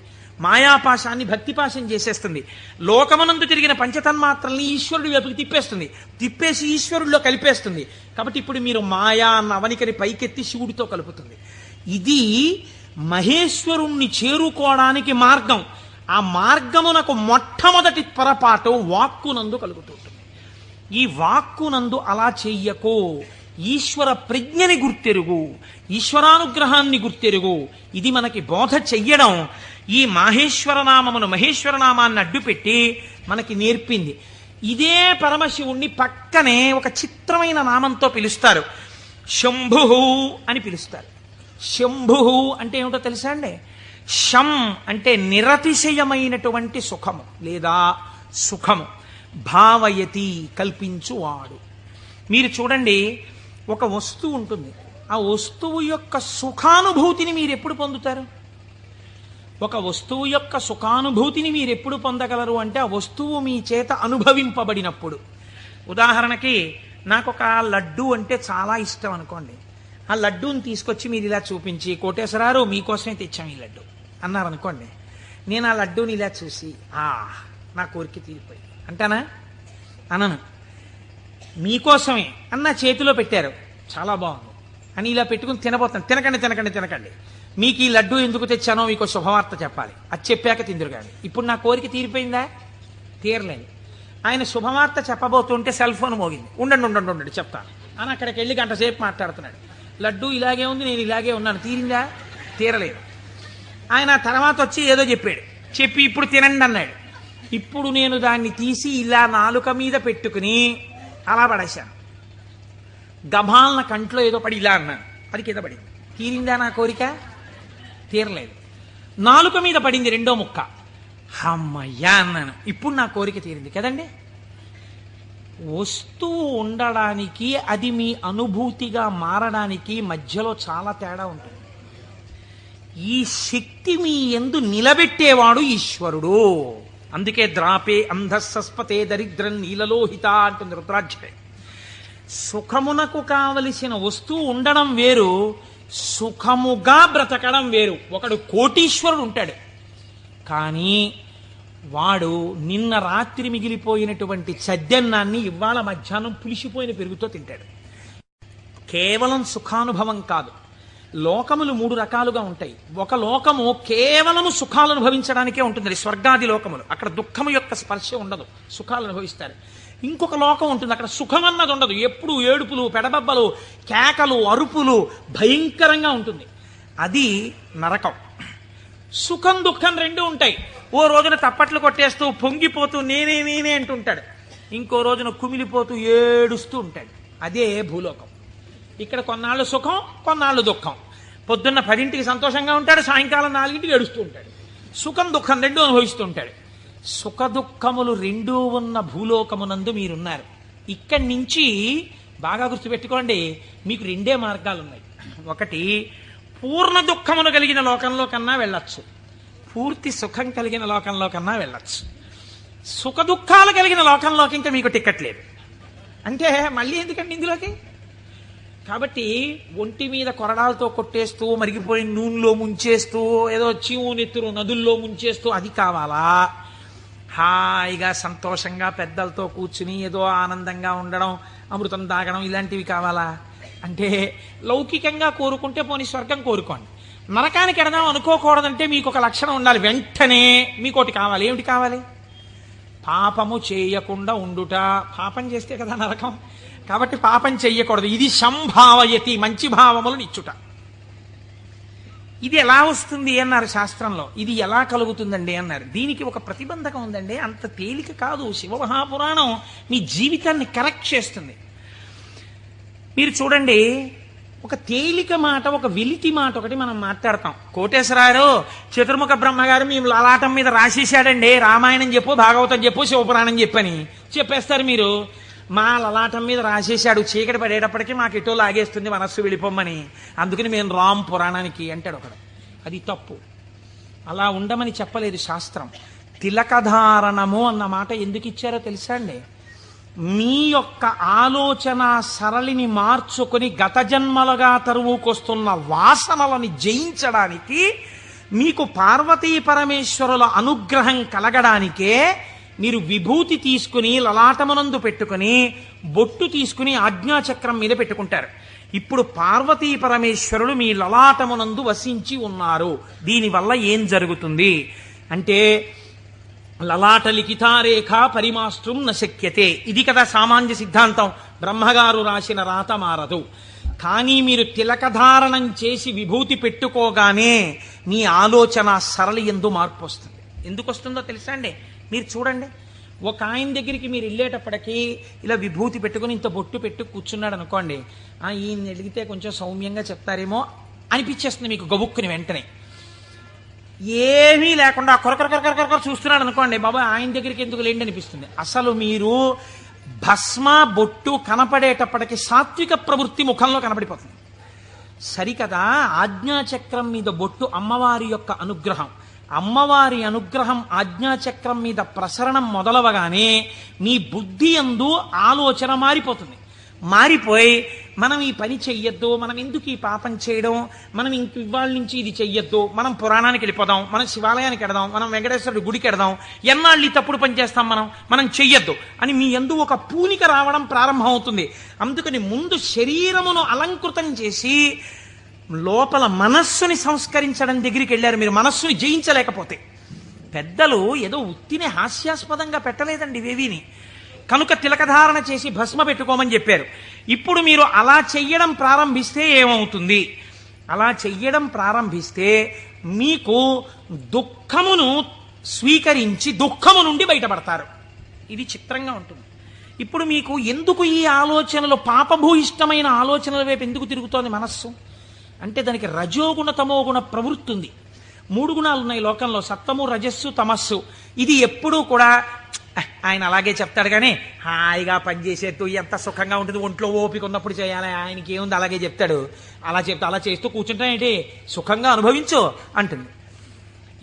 మాయాపాశాన్ని భక్తిపాశం చేసేస్తుంది. లోకమనందు తిరిగిన పంచతన్మాత్రల్ని ఈశ్వరుడి వైపుకి తిప్పేస్తుంది. తిప్పేసి ఈశ్వరుడిలో కలిపేస్తుంది. కాబట్టి ఇప్పుడు మీరు మాయా అన్న అవనికని పైకెత్తి శివుడితో కలుపుతుంది. ఇది మహేశ్వరుణ్ణి చేరుకోవడానికి మార్గం. ఆ మార్గమునకు మొట్టమొదటి పొరపాటు వాక్కునందు కలుగుతుంటుంది. ఈ వాక్కునందు అలా చెయ్యకో, ఈశ్వర ప్రజ్ఞని గుర్తెరుగు, ఈశ్వరానుగ్రహాన్ని గుర్తెరుగు. ఇది మనకి బోధ చెయ్యడం ఈ మహేశ్వరనామమును, మహేశ్వరనామాన్ని అడ్డుపెట్టి మనకి నేర్పింది. ఇదే పరమశివుణ్ణి పక్కనే ఒక చిత్రమైన నామంతో పిలుస్తారు. శంభు అని పిలుస్తారు. శంభు అంటే ఏమిటో తెలుసా అండి? శం అంటే నిరతిశయమైనటువంటి సుఖము లేదా సుఖము. భావయతి కల్పించువాడు. మీరు చూడండి, ఒక వస్తువు ఉంటుంది. ఆ వస్తువు యొక్క సుఖానుభూతిని మీరు ఎప్పుడు పొందుతారు? ఒక వస్తువు యొక్క సుఖానుభూతిని మీరు ఎప్పుడు పొందగలరు అంటే ఆ వస్తువు మీ చేత అనుభవింపబడినప్పుడు. ఉదాహరణకి నాకు ఒక లడ్డు అంటే చాలా ఇష్టం అనుకోండి. ఆ లడ్డూని తీసుకొచ్చి మీరు ఇలా చూపించి, కోటేశ్వరారు మీకోసమే తెచ్చాం ఈ లడ్డు అన్నారనుకోండి. నేను ఆ లడ్డూని ఇలా చూసి నా కోరిక తీరిపోయి అంటానా? అనను. మీకోసమే అన్న చేతిలో పెట్టారు, చాలా బాగుంది అని ఇలా పెట్టుకుని తినబోతాను. తినకండి, మీకు ఈ లడ్డు ఎందుకు తెచ్చానో మీకు శుభవార్త చెప్పాలి. అది చెప్పాక తిందురు కానీ. ఇప్పుడు నా కోరిక తీరిపోయిందా? తీరలేదు. ఆయన శుభవార్త చెప్పబోతుంటే సెల్ ఫోన్ మోగింది. ఉండండి చెప్తాను అని అక్కడికి వెళ్ళి గంట సేపు మాట్లాడుతున్నాడు. లడ్డు ఇలాగే ఉంది, నేను ఇలాగే ఉన్నాను. తీరిందా? తీరలేదు. ఆయన తర్వాత వచ్చి ఏదో చెప్పి ఇప్పుడు తినండి అన్నాడు. ఇప్పుడు నేను దాన్ని తీసి ఇలా నాలుక మీద పెట్టుకుని అలా పడేశాను. గభాలన కంట్లో ఏదో పడి ఇలా అన్నాను, అది కింద పడింది. తీరిందా నా కోరిక? తీరలేదు. నాలుక మీద పడింది రెండో ముక్క, అమ్మయ్యా అన్నాను. ఇప్పుడు నా కోరిక తీరింది కదండి. వస్తువు ఉండడానికి, అది మీ అనుభూతిగా మారడానికి మధ్యలో చాలా తేడా ఉంటుంది. ఈ శక్తి మీ యందు నిలబెట్టేవాడు ఈశ్వరుడు. అందుకే ద్రాపే అంధస్సస్పతే దరిద్రం నీలలోహిత అంటుంది రుద్రాక్షరే. సుఖమునకు కావలసిన వస్తువు ఉండడం వేరు, సుఖముగా బ్రతకడం వేరు. ఒకడు కోటీశ్వరుడు ఉంటాడు, కానీ వాడు నిన్న రాత్రి మిగిలిపోయినటువంటి చద్దన్నాన్ని ఇవాళ మధ్యాహ్నం పులిసిపోయిన పెరుగుతో తింటాడు. కేవలం సుఖానుభవం కాదు. లోకములు 3 రకాలుగా ఉంటాయి. ఒక లోకము కేవలము సుఖాలు అనుభవించడానికే ఉంటుంది, స్వర్గాది లోకములు. అక్కడ దుఃఖము యొక్క స్పర్శ ఉండదు, సుఖాలు అనుభవిస్తారు. ఇంకొక లోకం ఉంటుంది, అక్కడ సుఖం అన్నది ఉండదు. ఎప్పుడు ఏడుపులు, పెడబబ్బలు, కేకలు, అరుపులు, భయంకరంగా ఉంటుంది. అది నరకం. సుఖం దుఃఖం 2 ఉంటాయి. ఓ రోజున తప్పట్లు కొట్టేస్తూ పొంగిపోతూ నేనే అంటుంటాడు, ఇంకో రోజున కుమిలిపోతూ ఏడుస్తూ ఉంటాడు. అదే భూలోకం. ఇక్కడ కొన్నాళ్ళు సుఖం, కొన్నాళ్ళు దుఃఖం. పొద్దున్న 10ంటికి సంతోషంగా ఉంటాడు, సాయంకాలం 4ంటికి ఏడుస్తూ ఉంటాడు. సుఖం దుఃఖం 2 అనుభవిస్తూ ఉంటాడు. సుఖ దుఃఖములు 2 ఉన్న భూలోకమునందు మీరున్నారు. ఇక్కడి నుంచి బాగా గుర్తుపెట్టుకోండి, మీకు 2 మార్గాలు ఉన్నాయి. ఒకటి, పూర్ణ దుఃఖమును కలిగిన లోకంలో కన్నా వెళ్ళొచ్చు, పూర్తి సుఖం కలిగిన లోకంలో కన్నా వెళ్ళొచ్చు. సుఖ దుఃఖాలు కలిగిన లోకంలోకి ఇంకా మీకు టికెట్ లేదు. అంటే మళ్ళీ ఎందుకండి ఇందులోకి? కాబట్టి ఒంటి మీద కొరడాలతో కొట్టేస్తూ మరిగిపోయిన నూనెలో ముంచేస్తూ ఏదో చీము నెత్తురు నదుల్లో ముంచేస్తూ అది కావాలా? హాయిగా సంతోషంగా పెద్దలతో కూర్చుని ఏదో ఆనందంగా ఉండడం, అమృతం తాగడం ఇలాంటివి కావాలా? అంటే లౌకికంగా కోరుకుంటే పోనీ స్వర్గం కోరుకోండి. నరకానికి ఎడదాం అనుకోకూడదంటే మీకు ఒక లక్షణం ఉండాలి. వెంటనే మీకు ఒకటి కావాలి. ఏమిటి కావాలి? పాపము చేయకుండా ఉండుట. పాపం చేస్తే కదా నరకం. కాబట్టి పాపం చెయ్యకూడదు. ఇది సంభావయతి, మంచి భావములను ఇచ్చుట. ఇది ఎలా వస్తుంది అన్నారు శాస్త్రంలో. ఇది ఎలా కలుగుతుందండి అన్నారు. దీనికి ఒక ప్రతిబంధకం ఉందండి. అంత తేలిక కాదు. శివమహాపురాణం మీ జీవితాన్ని కరెక్ట్ చేస్తుంది. మీరు చూడండి, ఒక తేలిక మాట, ఒక వెలితి మాట ఒకటి మనం మాట్లాడతాం. కోటేశ్వరారు చతుర్ముఖ బ్రహ్మగారు మేము లలాటం మీద రాసేసాడండి, రామాయణం చెప్పు, భాగవతం చెప్పు, శివపురాణం చెప్పని చెప్పేస్తారు మీరు. మా లలాటం మీద రాసేశాడు, చీకటి పడేటప్పటికీ మాకు ఎటో లాగేస్తుంది మనస్సు వెళ్ళిపోమ్మని, అందుకని మేము రామ్ పురాణానికి అంటాడు ఒకడు. అది తప్పు. అలా ఉండమని చెప్పలేదు శాస్త్రం. తిలకధారణము అన్న మాట ఎందుకు ఇచ్చారో తెలుసా అండి? మీ యొక్క ఆలోచన సరళిని మార్చుకొని గత జన్మలుగా తరువుకొస్తున్న వాసనలని జయించడానికి, మీకు పార్వతీ పరమేశ్వరుల అనుగ్రహం కలగడానికే మీరు విభూతి తీసుకుని లలాటమునందు పెట్టుకుని బొట్టు తీసుకుని ఆజ్ఞాచక్రం మీద పెట్టుకుంటారు. ఇప్పుడు పార్వతీ పరమేశ్వరులు మీ లలాటమునందు వసించి ఉన్నారు. దీనివల్ల ఏం జరుగుతుంది అంటే, లలాట లిఖితారేఖ పరిమాస్త్రం నశక్యతే. ఇది కదా సామాన్య సిద్ధాంతం. బ్రహ్మగారు రాసిన రాత మారదు. కానీ మీరు తిలకధారణం చేసి విభూతి పెట్టుకోగానే మీ ఆలోచన సరళి యందు మార్పు వస్తుంది. ఎందుకు వస్తుందో తెలుసా అండి? మీరు చూడండి, ఒక ఆయన దగ్గరికి మీరు వెళ్ళేటప్పటికీ ఇలా విభూతి పెట్టుకుని ఇంత బొట్టు పెట్టు కూర్చున్నాడు అనుకోండి, ఈయన అడిగితే కొంచెం సౌమ్యంగా చెప్తారేమో అనిపించేస్తుంది మీకు గబుక్కుని. వెంటనే ఏమీ లేకుండా కొరకొర చూస్తున్నాడు అనుకోండి, బాబా ఆయన దగ్గరికి ఎందుకు లేండి అనిపిస్తుంది. అసలు మీరు భస్మ బొట్టు కనపడేటప్పటికి సాత్విక ప్రవృత్తి ముఖంలో కనపడిపోతుంది. సరికదా? ఆజ్ఞాచక్రం మీద బొట్టు అమ్మవారి యొక్క అనుగ్రహం. అమ్మవారి అనుగ్రహం ఆజ్ఞాచక్రం మీద ప్రసరణం మొదలవగానే మీ బుద్ధి యందు ఆలోచన మారిపోతుంది. మారిపోయి మనం ఈ పని చెయ్యొద్దు, మనం ఎందుకు ఈ పాపం చేయడం, మనం ఇంక ఇవాళ నుంచి ఇది చెయ్యొద్దు, మనం పురాణానికి వెళ్ళిపోదాం, మనం శివాలయానికి వెడదాం, మనం వెంకటేశ్వరుడి గుడికి వెడదాం, ఎన్నాళ్ళు ఈ తప్పుడు పని చేస్తాం, మనం చెయ్యొద్దు అని మీ యందు ఒక పూనిక రావడం ప్రారంభం అవుతుంది. అందుకని ముందు శరీరమును అలంకృతం చేసి లోపల మనస్సుని సంస్కరించడం దగ్గరికి వెళ్ళారు. మీరు మనస్సుని జయించలేకపోతే. పెద్దలు ఏదో ఉత్తినే హాస్యాస్పదంగా పెట్టలేదండి ఇవేవిని. కనుక తిలకధారణ చేసి భస్మ పెట్టుకోమని చెప్పారు. ఇప్పుడు మీరు అలా చెయ్యడం ప్రారంభిస్తే ఏమవుతుంది? అలా చెయ్యడం ప్రారంభిస్తే మీకు దుఃఖమును స్వీకరించి దుఃఖము నుండి బయటపడతారు. ఇది చిత్రంగా ఉంటుంది. ఇప్పుడు మీకు ఎందుకు ఈ ఆలోచనలు, పాపభూయిష్టమైన ఆలోచనల వైపు ఎందుకు తిరుగుతోంది మనస్సు అంటే, దానికి రజోగుణ తమోగుణ ప్రవృత్తి ఉంది. 3 గుణాలు ఉన్నాయి లోకంలో, సత్వము రజస్సు తమస్సు. ఇది ఎప్పుడూ కూడా ఆయన అలాగే చెప్తాడు కానీ హాయిగా పనిచేసేట్టు ఎంత సుఖంగా ఉంటుంది, ఒంట్లో ఓపిక ఉన్నప్పుడు చేయాలి, ఆయనకి ఏముంది అలాగే చెప్తాడు, అలా చేస్తూ కూర్చుంటానేంటి, సుఖంగా అనుభవించు అంటుంది.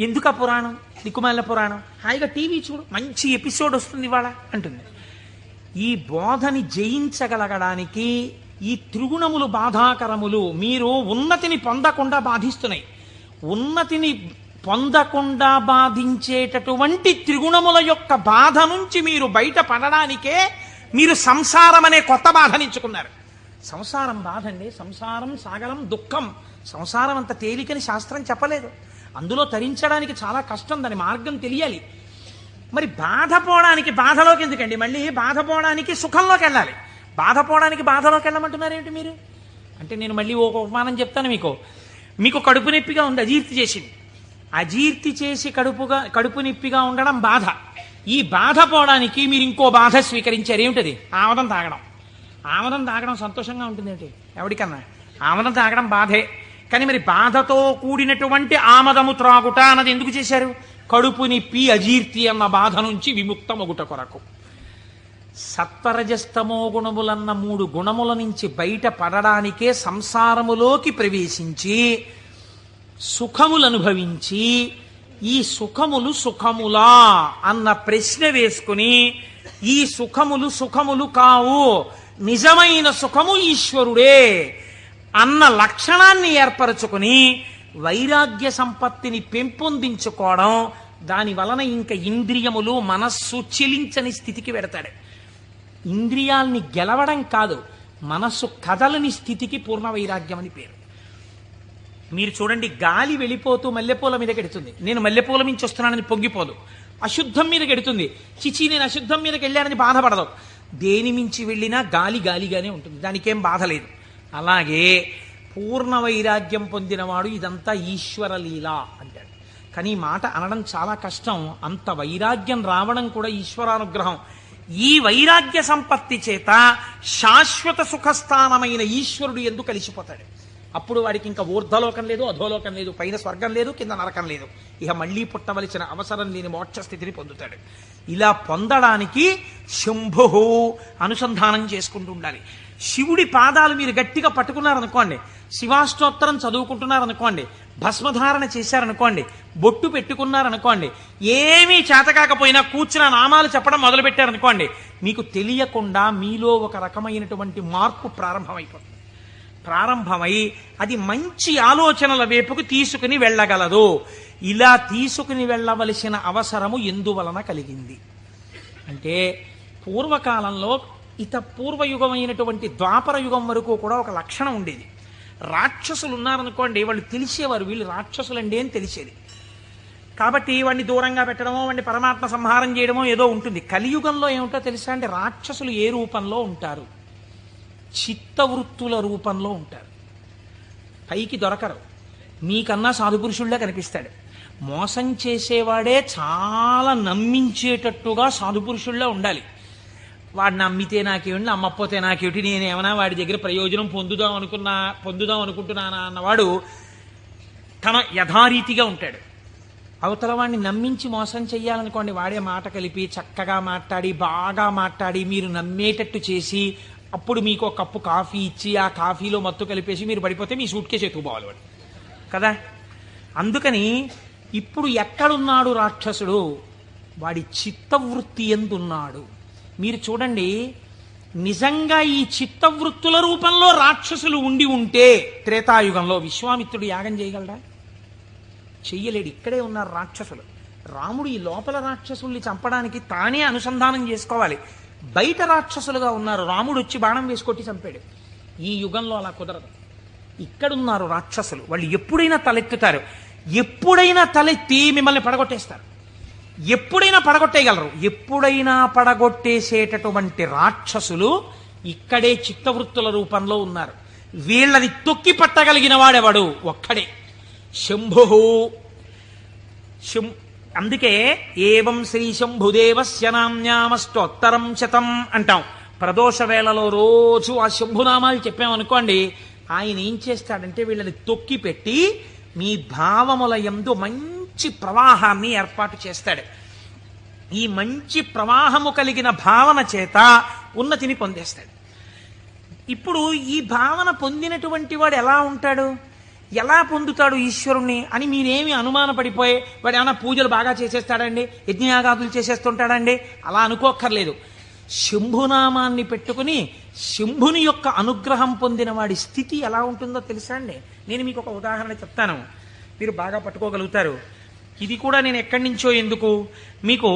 ఎందుకు ఆ పురాణం, దిక్కుమాలిన పురాణం, హాయిగా టీవీ చూడు, మంచి ఎపిసోడ్ వస్తుంది ఇవాళ అంటుంది. ఈ బోధని జయించగలగడానికి ఈ త్రిగుణములు బాధాకరములు. మీరు ఉన్నతిని పొందకుండా బాధిస్తున్నాయి. ఉన్నతిని పొందకుండా బాధించేటటువంటి త్రిగుణముల యొక్క బాధ నుంచి మీరు బయటపడడానికే మీరు సంసారం అనే కొత్త బాధనించుకున్నారు. సంసారం బాధ అండి. సంసారం సాగరం దుఃఖం. సంసారం అంత తేలికని శాస్త్రం చెప్పలేదు. అందులో తరించడానికి చాలా కష్టం, దాని మార్గం తెలియాలి. మరి బాధపోవడానికి బాధలోకి ఎందుకండి? మళ్ళీ బాధపోవడానికి సుఖంలోకి వెళ్ళాలి. బాధపోవడానికి బాధలోకి వెళ్ళమంటున్నారు ఏమిటి మీరు అంటే? నేను మళ్ళీ ఒక ఉపమానం చెప్తాను మీకు కడుపు నొప్పిగా ఉంది, అజీర్తి చేసింది. అజీర్తి చేసి కడుపు నొప్పిగా ఉండడం బాధ. ఈ బాధ పోవడానికి మీరు ఇంకో బాధ స్వీకరించారు. ఏమిటది? ఆమదం తాగడం. ఆమదం తాగడం సంతోషంగా ఉంటుంది ఏంటి? ఎవరికన్నా ఆమదం తాగడం బాధే. కానీ మరి బాధతో కూడినటువంటి ఆమదము త్రాగుట అన్నది ఎందుకు చేశారు? కడుపు నొప్పి అజీర్తి అన్న బాధ నుంచి విముక్తమగుట కొరకు. సత్వరజస్తమో గుణములన్న 3 గుణముల నుంచి బయట పడడానికే సంసారములోకి ప్రవేశించి సుఖములు అనుభవించి, ఈ సుఖములు సుఖములా అన్న ప్రశ్న వేసుకుని ఈ సుఖములు సుఖములు కావు, నిజమైన సుఖము ఈశ్వరుడే అన్న లక్షణాన్ని ఏర్పరచుకుని వైరాగ్య సంపత్తిని పెంపొందించుకోవడం, దాని వలన ఇంకా ఇంద్రియములు మనస్సు చెలించని స్థితికి వెడతాడు. ఇంద్రియాల్ని గెలవడం కాదు, మనస్సు కదలని స్థితికి పూర్ణ వైరాగ్యం అని పేరు. మీరు చూడండి, గాలి వెళ్ళిపోతూ మల్లెపూల మీద గెడుతుంది, నేను మల్లెపూల మించి వస్తున్నానని పొంగిపోదు. అశుద్ధం మీద గెడుతుంది, చిచి నేను అశుద్ధం మీదకి వెళ్ళానని బాధపడదు. దేని మించి వెళ్ళినా గాలి గాలిగానే ఉంటుంది, దానికేం బాధ లేదు. అలాగే పూర్ణ వైరాగ్యం పొందినవాడు ఇదంతా ఈశ్వర లీల అంటాడు. కానీ ఈ మాట అనడం చాలా కష్టం. అంత వైరాగ్యం రావడం కూడా ఈశ్వరానుగ్రహం. ఈ వైరాగ్య సంపత్తి చేత శాశ్వత సుఖస్థానమైన ఈశ్వరుడు ఎందుకు కలిసిపోతాడు. అప్పుడు వాడికి ఇంకా ఊర్ధ్వలోకం లేదు, అధోలోకం లేదు, పైన స్వర్గం లేదు, కింద నరకం లేదు. ఇక మళ్ళీ పుట్టవలసిన అవసరం లేని మోక్ష స్థితిని పొందుతాడు. ఇలా పొందడానికి శంభు అనుసంధానం చేసుకుంటూ ఉండాలి. శివుడి పాదాలు మీరు గట్టిగా పట్టుకున్నారనుకోండి, శివాష్టోత్తరం చదువుకుంటున్నారనుకోండి, భస్మధారణ చేశారనుకోండి, బొట్టు పెట్టుకున్నారనుకోండి, ఏమీ చేతకాకపోయినా కూర్చున్న నామాలు చెప్పడం మొదలుపెట్టారనుకోండి, మీకు తెలియకుండా మీలో ఒక రకమైనటువంటి మార్పు ప్రారంభమైపోతుంది. ప్రారంభమై అది మంచి ఆలోచనల వైపుకు తీసుకుని వెళ్ళగలదు. ఇలా తీసుకుని వెళ్ళవలసిన అవసరము ఎందువలన కలిగింది అంటే, పూర్వకాలంలో పూర్వయుగమైనటువంటి ద్వాపర యుగం వరకు కూడా ఒక లక్షణం ఉండేది. రాక్షసులు ఉన్నారనుకోండి, వాళ్ళు తెలిసేవారు వీళ్ళు రాక్షసులండి అని తెలిసేది. కాబట్టి వాడిని దూరంగా పెట్టడమో, వాడిని పరమాత్మ సంహారం చేయడమో ఏదో ఉంటుంది. కలియుగంలో ఏమిటో తెలుసా అంటే, రాక్షసులు ఏ రూపంలో ఉంటారు? చిత్తవృత్తుల రూపంలో ఉంటారు. పైకి దొరకరు, మీకన్నా సాధుపురుషుళ్లే కనిపిస్తాడు. మోసం చేసేవాడే చాలా నమ్మించేటట్టుగా సాధుపురుషుల్లో ఉండాలి. వాడు నమ్మితే నాకేమిటి, నమ్మకపోతే నాకేమిటి, నేనేమన్నా వాడి దగ్గర ప్రయోజనం పొందుదాం అనుకుంటున్నానా అన్నవాడు తన యథారీతిగా ఉంటాడు. అవతల వాడిని నమ్మించి మోసం చెయ్యాలనుకోండి, వాడే మాట కలిపి చక్కగా మాట్లాడి బాగా మాట్లాడి మీరు నమ్మేటట్టు చేసి అప్పుడు మీకు ఒక కప్పు కాఫీ ఇచ్చి ఆ కాఫీలో మత్తు కలిపేసి మీరు పడిపోతే మీ సూట్ కేసు ఎత్తుకుపోవాలి వాడు కదా. అందుకని ఇప్పుడు ఎక్కడున్నాడు రాక్షసుడు? వాడి చిత్తవృత్తి ఎందున్నాడు. మీరు చూడండి, నిజంగా ఈ చిత్తవృత్తుల రూపంలో రాక్షసులు ఉండి ఉంటే త్రేతాయుగంలో విశ్వామిత్రుడు యాగం చేయగలడా? చెయ్యలేడు. ఇక్కడే ఉన్నారు రాక్షసులు. రాముడు ఈ లోపల రాక్షసుల్ని చంపడానికి తానే అనుసంధానం చేసుకోవాలి. బయట రాక్షసులుగా ఉన్నారు, రాముడు వచ్చి బాణం వేసుకొట్టి చంపాడు. ఈ యుగంలో అలా కుదరదు. ఇక్కడున్నారు రాక్షసులు, వాళ్ళు ఎప్పుడైనా తలెత్తుతారు. ఎప్పుడైనా తలెత్తి మిమ్మల్ని పడగొట్టేస్తారు. ఎప్పుడైనా పడగొట్టేయగలరు. ఎప్పుడైనా పడగొట్టేసేటటువంటి రాక్షసులు ఇక్కడే చిత్తవృత్తుల రూపంలో ఉన్నారు. వీళ్ళని తొక్కి పట్టగలిగిన వాడెవడు? ఒక్కడే, శంభు. అందుకే ఏవం శ్రీ శంభుదేవస్య నామ్యామష్టోత్తరం శతం అంటాం. ప్రదోష వేళలో రోజు ఆ శంభునామాలు చెప్పామనుకోండి, ఆయన ఏం చేస్తాడంటే వీళ్ళని తొక్కి పెట్టి మీ భావముల యందు మంచి ప్రవాహాన్ని ఏర్పాటు చేస్తాడు. ఈ మంచి ప్రవాహము కలిగిన భావన చేత ఉన్నతిని పొందేస్తాడు. ఇప్పుడు ఈ భావన పొందినటువంటి వాడు ఎలా ఉంటాడు, ఎలా పొందుతాడు ఈశ్వరుణ్ణి అని మీరేమి అనుమానపడిపోయి వాడు ఏమైనా పూజలు బాగా చేసేస్తాడండి, యజ్ఞయాగాదులు చేసేస్తుంటాడండి అలా అనుకోక్కర్లేదు. శంభునామాన్ని పెట్టుకుని శంభుని యొక్క అనుగ్రహం పొందిన వాడి స్థితి ఎలా ఉంటుందో తెలుసా అండి. నేను మీకు ఒక ఉదాహరణ చెప్తాను, మీరు బాగా పట్టుకోగలుగుతారు. ఇది కూడా నేను ఎక్కడి నుంచో ఎందుకు మీకు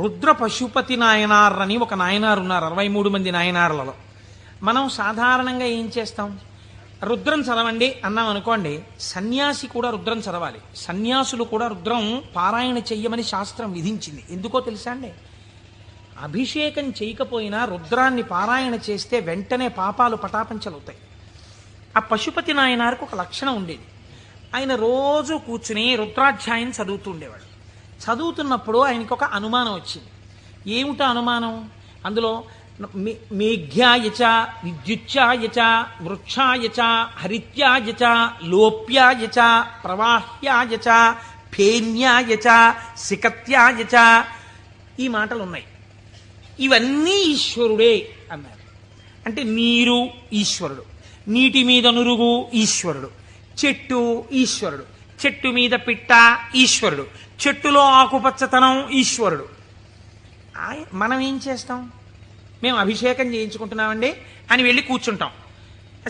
రుద్ర పశుపతి నాయనార్ అని ఒక నాయనారు ఉన్నారు. 63 మంది నాయనార్లలో మనం సాధారణంగా ఏం చేస్తాం, రుద్రం చదవండి అన్నాం అనుకోండి, సన్యాసి కూడా రుద్రం చదవాలి. సన్యాసులు కూడా రుద్రం పారాయణ చెయ్యమని శాస్త్రం విధించింది. ఎందుకో తెలుసా అండి, అభిషేకం చేయకపోయినా రుద్రాన్ని పారాయణ చేస్తే వెంటనే పాపాలు పటాపంచలవుతాయి. ఆ పశుపతి నాయనారికి ఒక లక్షణం ఉండేది. ఆయన రోజు కూర్చుని రుద్రాధ్యాయం చదువుతూ ఉండేవాడు. చదువుతున్నప్పుడు ఆయనకు ఒక అనుమానం వచ్చింది. ఏమిటా అనుమానం? అందులో మేఘ్యాయచ విద్యుచ్ఛాయచ వృక్షాయచ హరిత్యాయచ లోప్యాయచ ప్రవాహ్యాయచ ఫేన్యాయచ సికత్యాయచ ఈ మాటలు ఉన్నాయి. ఇవన్నీ ఈశ్వరుడే అన్నారు. అంటే నీరు ఈశ్వరుడు, నీటి మీద నురుగు ఈశ్వరుడు, చెట్టు ఈశ్వరుడు, చెట్టు మీద పిట్ట ఈశ్వరుడు, చెట్టులో ఆకుపచ్చతనం ఈశ్వరుడు. మనం ఏం చేస్తాం? మేము అభిషేకం చేయించుకుంటున్నామండి అని వెళ్ళి కూర్చుంటాం.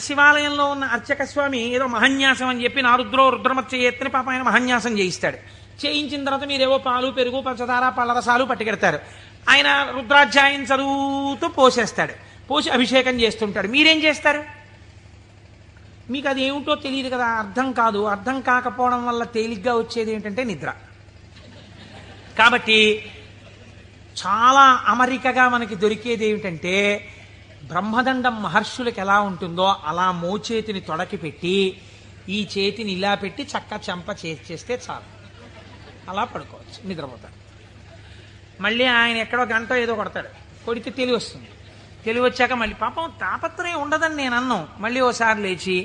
శివాలయంలో ఉన్న అర్చక స్వామి ఏదో మహన్యాసం అని చెప్పి నారుద్రో రుద్రమత్య ఎత్తుని పాప ఆయన మహన్యాసం చేయిస్తాడు. చేయించిన తర్వాత మీరేవో పాలు పెరుగు పంచదార పళ్ళరసాలు పట్టుకెడతారు. ఆయన రుద్రాధ్యాయం చదువుతూ పోసేస్తాడు. పోసి అభిషేకం చేస్తుంటాడు. మీరేం చేస్తారు? మీకు అది ఏమిటో తెలియదు కదా, అర్థం కాదు. అర్థం కాకపోవడం వల్ల తేలిగ్గా వచ్చేది ఏంటంటే నిద్ర. కాబట్టి చాలా అమరికగా మనకి దొరికేది ఏమిటంటే బ్రహ్మదండం మహర్షులకు ఎలా ఉంటుందో అలా మోచేతిని తొడకి పెట్టి ఈ చేతిని ఇలా పెట్టి చక్క చెంప చేస్తే చాలు, అలా పడుకోవచ్చు, నిద్రపోతాడు. మళ్ళీ ఆయన ఎక్కడో గంట ఏదో కొడతాడు, కొడితే తెలివి వస్తుంది. తెలివి వచ్చాక మళ్ళీ పాపం తాపత్రయం ఉండదని నేను అన్నాం. మళ్ళీ ఓసారి లేచి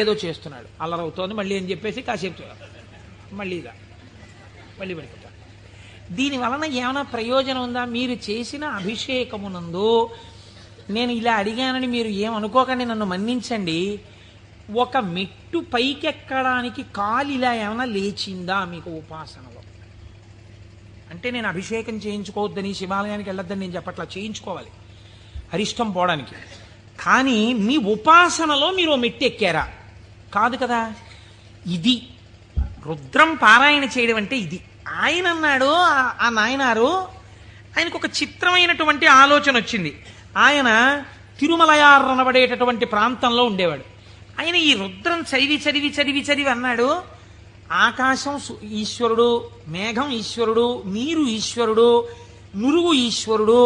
ఏదో చేస్తున్నాడు, అల్లరవుతోంది మళ్ళీ అని చెప్పేసి కాసేపు మళ్ళీ పడిపోతాడు. దీని వలన ఏమైనా ప్రయోజనం ఉందా? మీరు చేసిన అభిషేకమునందు నేను ఇలా అడిగానని మీరు ఏమనుకోకండి, నన్ను మన్నించండి. ఒక మెట్టు పైకెక్కడానికి కాలు ఇలా ఏమైనా లేచిందా మీకు ఉపాసనలో? అంటే నేను అభిషేకం చేయించుకోవద్దని, శివాలయానికి వెళ్ళొద్దని నేను చెప్పట్లా, చేయించుకోవాలి అరిష్టం పోవడానికి. కానీ మీ ఉపాసనలో మీరు మెట్టు ఎక్కారా? కాదు కదా. ఇది రుద్రం పారాయణ చేయడం అంటే ఇది. ఆయన అన్నాడు, ఆ నాయనారు ఆయనకు ఒక చిత్రమైనటువంటి ఆలోచన వచ్చింది. ఆయన తిరుమలయార్ అనబడేటటువంటి ప్రాంతంలో ఉండేవాడు. ఆయన ఈ రుద్రం చదివి చదివి చదివి చదివి అన్నాడు, ఆకాశం ఈశ్వరుడు, మేఘం ఈశ్వరుడు, నీరు ఈశ్వరుడు, నురుగు ఈశ్వరుడు,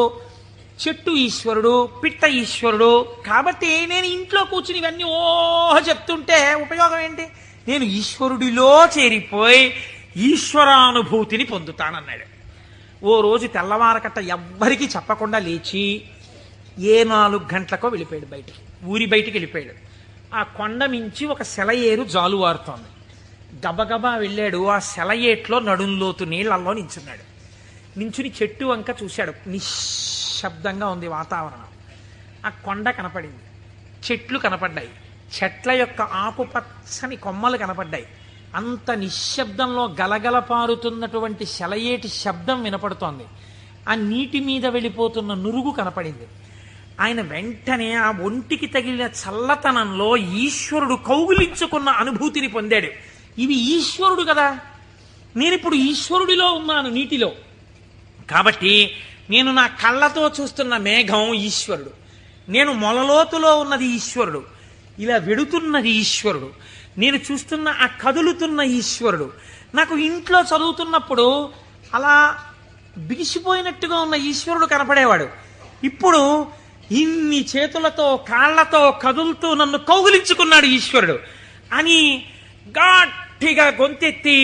చెట్టు ఈశ్వరుడు, పిట్ట ఈశ్వరుడు. కాబట్టి నేను ఇంట్లో కూర్చుని ఇవన్నీ చెప్తుంటే ఉపయోగం ఏంటి? నేను ఈశ్వరుడిలో చేరిపోయి ఈశ్వరానుభూతిని పొందుతానన్నాడు. ఓ రోజు తెల్లవారకట్ట ఎవ్వరికీ చెప్పకుండా లేచి 4 గంటలకో వెళ్ళిపోయాడు బయటికి, ఊరి బయటికి వెళ్ళిపోయాడు. ఆ కొండ మించి ఒక సెలయేరు జాలువారుతోంది. గబగబా వెళ్ళాడు. ఆ సెలయేట్లో నడుంలోతు నీళ్లలో నించున్నాడు. నించుని చెట్టు వంక చూశాడు. నిశ్శబ్దంగా ఉంది వాతావరణం. ఆ కొండ కనపడింది, చెట్లు కనపడ్డాయి, చెట్ల యొక్క ఆకుపచ్చని కొమ్మలు కనపడ్డాయి. అంత నిశ్శబ్దంలో గలగల పారుతున్నటువంటి సెలయేటి శబ్దం వినపడుతోంది. ఆ నీటి మీద వెళ్ళిపోతున్న నురుగు కనపడింది. ఆయన వెంటనే ఆ ఒంటికి తగిలిన చల్లతనంలో ఈశ్వరుడు కౌగిలించుకున్న అనుభూతిని పొందాడు. ఇవి ఈశ్వరుడు కదా, నేనిప్పుడు ఈశ్వరుడిలో ఉన్నాను నీటిలో. కాబట్టి నేను నా కళ్ళతో చూస్తున్న మేఘం ఈశ్వరుడు, నేను మొలలోతులో ఉన్నది ఈశ్వరుడు, ఇలా వెడుతున్నది ఈశ్వరుడు, నేను చూస్తున్న ఆ కదులుతున్న ఈశ్వరుడు. నాకు ఇంట్లో చదువుతున్నప్పుడు అలా బిగిసిపోయినట్టుగా ఉన్న ఈశ్వరుడు కనపడేవాడు. ఇప్పుడు ఇన్ని చేతులతో కాళ్లతో కదులుతూ నన్ను కౌగిలించుకున్నాడు ఈశ్వరుడు అని గట్టిగా గొంతెత్తి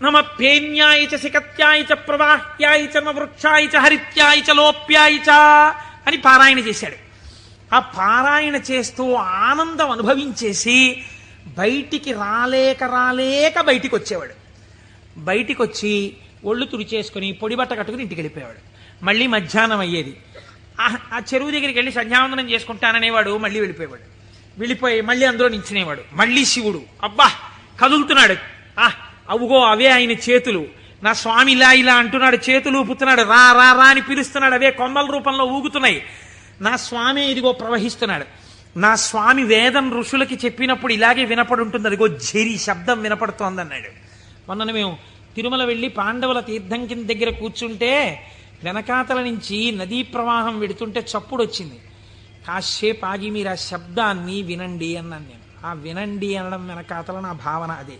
నమ పేన్యాయ చ శిఖత్యాయ చ ప్రవాహ్యాయ చ నమ వృక్షాయ చ హరిత్యాయ చ లోప్యాయ చ అని పారాయణ చేశాడు. ఆ పారాయణ చేస్తూ ఆనందం అనుభవించేసి బయటికి రాలేక బయటికి వచ్చేవాడు. బయటికి వచ్చి ఒళ్ళు తుడిచేసుకుని పొడిబట్ట కట్టుకుని ఇంటికి వెళ్ళిపోయేవాడు. మళ్ళీ మధ్యాహ్నం అయ్యేది. ఆ చెరువు దగ్గరికి వెళ్ళి సంధ్యావందనం చేసుకుంటాననేవాడు. మళ్ళీ వెళ్ళిపోయేవాడు. వెళ్ళిపోయి మళ్ళీ అందులో నించునేవాడు. మళ్ళీ శివుడు అబ్బా కదులుతున్నాడు. అవుగో అవే ఆయన చేతులు, నా స్వామి ఇలా ఇలా అంటున్నాడు, చేతులు ఊపుతున్నాడు, రా రా రా అని పిలుస్తున్నాడు, అవే కొమ్మల రూపంలో ఊగుతున్నాయి. నా స్వామి ఇదిగో ప్రవహిస్తున్నాడు. నా స్వామి వేదం ఋషులకి చెప్పినప్పుడు ఇలాగే వినపడి ఉంటుంది, అదిగో ఝరి శబ్దం వినపడుతోందన్నాడు. మొన్న మేము తిరుమల వెళ్ళి పాండవుల తీర్థం కింద దగ్గర కూర్చుంటే వెనకాతల నుంచి నదీ ప్రవాహం వెడుతుంటే చప్పుడు వచ్చింది. కాసేపు ఆగి మీరు ఆ శబ్దాన్ని వినండి అన్నాను నేను. ఆ వినండి అనడం వెనకాతల నా భావన అదే.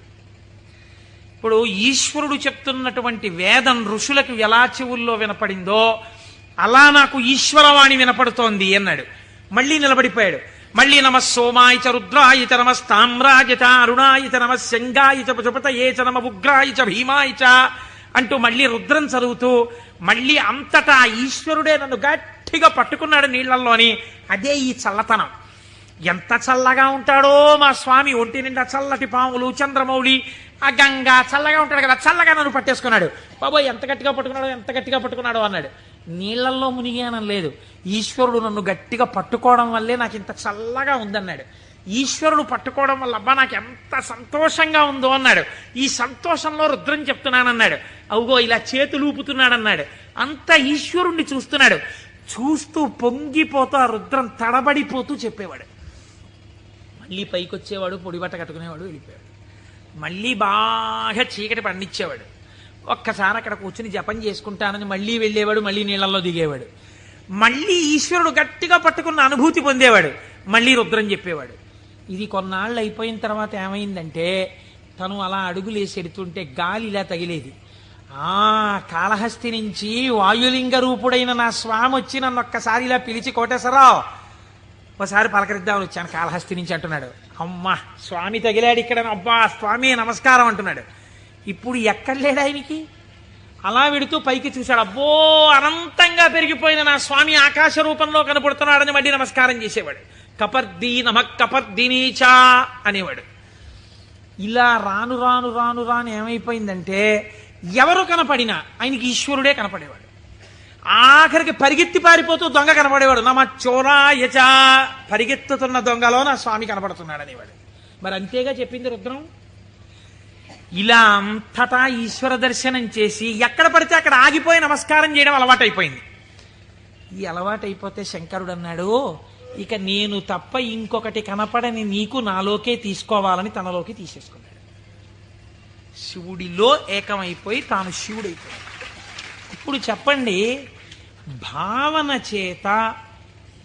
ఇప్పుడు ఈశ్వరుడు చెప్తున్నటువంటి వేదం ఋషులకు ఎలా చెవుల్లో వినపడిందో అలా నాకు ఈశ్వరవాణి వినపడుతోంది అన్నాడు. మళ్ళీ నిలబడిపోయాడు. మళ్ళీ నమ సోమాయ చ రుద్రాయ చ నమ స్తామ్రాయ చ అరుణాయ చ నమ శంగాయ చ పశుపతయే చ నమ ఉగ్రాయ చ భీమాయ చ అంటూ మళ్ళీ రుద్రం చదువుతూ మళ్ళీ అంతటా ఈశ్వరుడే నన్ను గట్టిగా పట్టుకున్నాడు నీళ్లలోని. అదే ఈ చల్లతనం. ఎంత చల్లగా ఉంటాడో మా స్వామి. ఒంటి నిండా చల్లటి పాములు, చంద్రమౌళి, ఆ గంగా చల్లగా ఉంటాడు కదా, చల్లగా నన్ను పట్టేసుకున్నాడు. బాబోయ్ ఎంత గట్టిగా పట్టుకున్నాడో అన్నాడు. నీళ్లల్లో మునిగానం లేదు, ఈశ్వరుడు నన్ను గట్టిగా పట్టుకోవడం వల్లే నాకు ఇంత చల్లగా ఉందన్నాడు. ఈశ్వరుడు పట్టుకోవడం వల్ల అబ్బా నాకు ఎంత సంతోషంగా ఉందో అన్నాడు. ఈ సంతోషంలో రుద్రం చెప్తున్నానన్నాడు. అవుగో ఇలా చేతులు ఊపుతున్నాడన్నాడు. అంత ఈశ్వరుణ్ణి చూస్తున్నాడు. చూస్తూ పొంగిపోతూ ఆ రుద్రం తడబడిపోతూ చెప్పేవాడు. మళ్ళీ పైకి వచ్చేవాడు, పొడిబట్ట కట్టుకునేవాడు, వెళ్ళిపోయాడు. మళ్ళీ బాగా చీకటి పండించేవాడు. ఒక్కసారి అక్కడ కూర్చుని జపం చేసుకుంటానని మళ్ళీ వెళ్ళేవాడు, మళ్ళీ నీళ్ళల్లో దిగేవాడు. మళ్ళీ ఈశ్వరుడు గట్టిగా పట్టుకున్న అనుభూతి పొందేవాడు, మళ్ళీ రుద్రం చెప్పేవాడు. ఇది కొన్నాళ్ళు అయిపోయిన తర్వాత ఏమైందంటే, తను అలా అడుగులేసి ఎడుతుంటే గాలి ఇలా తగిలేది. కాళహస్తి నుంచి వాయులింగ రూపుడైన నా స్వామి వచ్చి నన్ను ఒక్కసారి ఇలా పిలిచి, కోటేశ్వరరావు ఒకసారి పలకరిద్దామని వచ్చాను కాళహస్తి నుంచి అంటున్నాడు. అమ్మా స్వామి తగిలాడు ఇక్కడ, అబ్బా స్వామి నమస్కారం అంటున్నాడు. ఇప్పుడు ఎక్కడ లేడు ఆయనకి. అలా వెడుతూ పైకి చూశాడు, అబ్బో అనంతంగా పెరిగిపోయిన నా స్వామి ఆకాశ రూపంలో కనపడుతున్నాడని మళ్ళీ నమస్కారం చేసేవాడు. కపర్దీ నమ కపర్దినీచా అనేవాడు. ఇలా రాను రాను రాను రాను ఏమైపోయిందంటే, ఎవరు కనపడినా ఆయనకి ఈశ్వరుడే కనపడేవాడు. ఆఖరికి పరిగెత్తి పారిపోతూ దొంగ కనపడేవాడు. నమ చోరాయచ, పరిగెత్తుతున్న దొంగలో నా స్వామి కనపడుతున్నాడు అనేవాడు. మరి అంతేగా చెప్పింది రుద్రం. ఇలా అంతటా ఈశ్వర దర్శనం చేసి ఎక్కడ పడితే అక్కడ ఆగిపోయి నమస్కారం చేయడం అలవాటైపోయింది. ఈ అలవాటైపోతే శంకరుడు అన్నాడు, ఇక నేను తప్ప ఇంకొకటి కనపడని నీకు నాలోకే తీసుకోవాలని తనలోకి తీసేసుకున్నాడు. శివుడిలో ఏకమైపోయి తాను శివుడైపోయాడు. ఇప్పుడు చెప్పండి, భావన చేత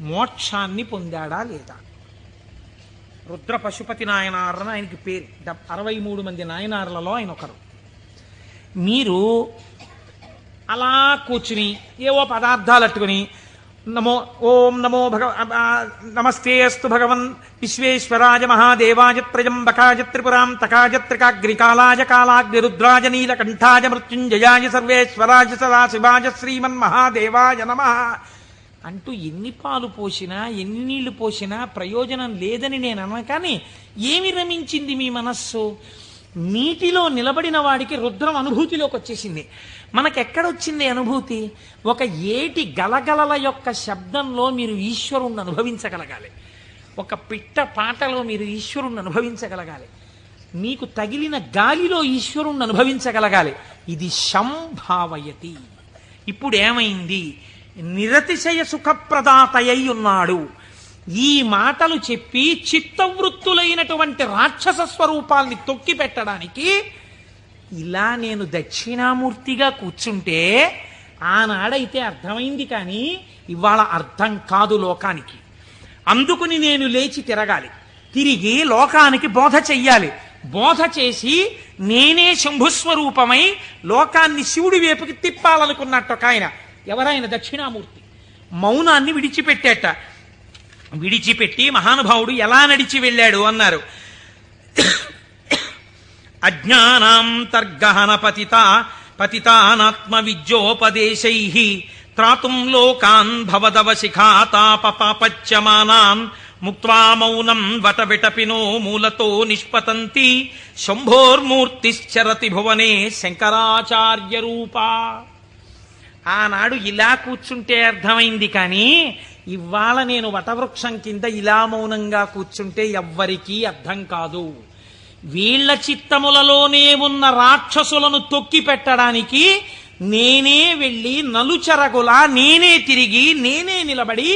మోక్షాన్ని పొందాడా లేదా? రుద్ర పశుపతి నాయనారని ఆయనకి పేరు. 63 మంది నాయనార్లలో ఆయన ఒకరు. మీరు అలా కూర్చుని ఏవో పదార్థాలు అట్టుకుని ఓం నమో నమస్తే అస్తు భగవన్ విశ్వేశ్వరాయ మహాదేవాయ త్రయంబకాయ త్రిపురాం తకాయ త్రికాగ్నికాలాయ కాలాగ్ని రుద్రాయ నీలకంఠాయ మృత్యుంజయాయ సర్వేశ్వరాయ సదాశివాయ శ్రీమన్ మహాదేవాయ నమః అంటూ ఎన్ని పాలు పోసినా ఎన్ని నీళ్లు పోసినా ప్రయోజనం లేదని నేను అన్నా. కానీ ఏమి రమించింది మీ మనస్సు? నీటిలో నిలబడిన వాడికి రుద్రం అనుభూతిలోకి వచ్చేసింది. మనకెక్కడొచ్చింది అనుభూతి? ఒక ఏటి గలగలల యొక్క శబ్దంలో మీరు ఈశ్వరుణ్ణి అనుభవించగలగాలి. ఒక పిట్ట పాటలో మీరు ఈశ్వరుణ్ణి అనుభవించగలగాలి. మీకు తగిలిన గాలిలో ఈశ్వరుణ్ణి అనుభవించగలగాలి. ఇది సంభావయతి. ఇప్పుడు ఏమైంది? నిరతిశయ సుఖప్రదాతయ్య ఉన్నాడు. ఈ మాటలు చెప్పి చిత్తవృత్తులైనటువంటి రాక్షస స్వరూపాల్ని తొక్కి పెట్టడానికి ఇలా నేను దక్షిణామూర్తిగా కూర్చుంటే ఆనాడైతే అర్థమైంది, కానీ ఇవాళ అర్థం కాదు లోకానికి. అందుకుని నేను లేచి తిరగాలి, తిరిగి లోకానికి బోధ చెయ్యాలి. బోధ చేసి నేనే శంభుస్వరూపమై లోకాన్ని శివుడి వైపుకి తిప్పాలనుకున్నట్టు ఒక ఆయన. ఎవరైనా దక్షిణామూర్తి మౌనాన్ని విడిచిపెట్టేట. విడిచిపెట్టి మహానుభావుడు ఎలా నడిచి వెళ్ళాడు అన్నారు. అజ్ఞానాంతర్గహన పతితానాత్మ విద్యోపదేశైః త్రాతుం లోకాన్ భవదవశిఖాతాపపాపచ్యమానాన్ ముక్త్వా మౌనం వటవిటపినో మూలతో నిష్పతంతి శంభోర్మూర్తిశ్చరతి భువనే శంకరాచార్య రూపా. ఆనాడు ఇలా కూర్చుంటే అర్థమైంది, కానీ ఇవాళ నేను వటవృక్షం కింద ఇలా మౌనంగా కూర్చుంటే ఎవ్వరికీ అర్థం కాదు. వీళ్ల చిత్తములలోనే ఉన్న రాక్షసులను తొక్కి పెట్టడానికి నేనే వెళ్ళి నలుచెరగులా నేనే తిరిగి నేనే నిలబడి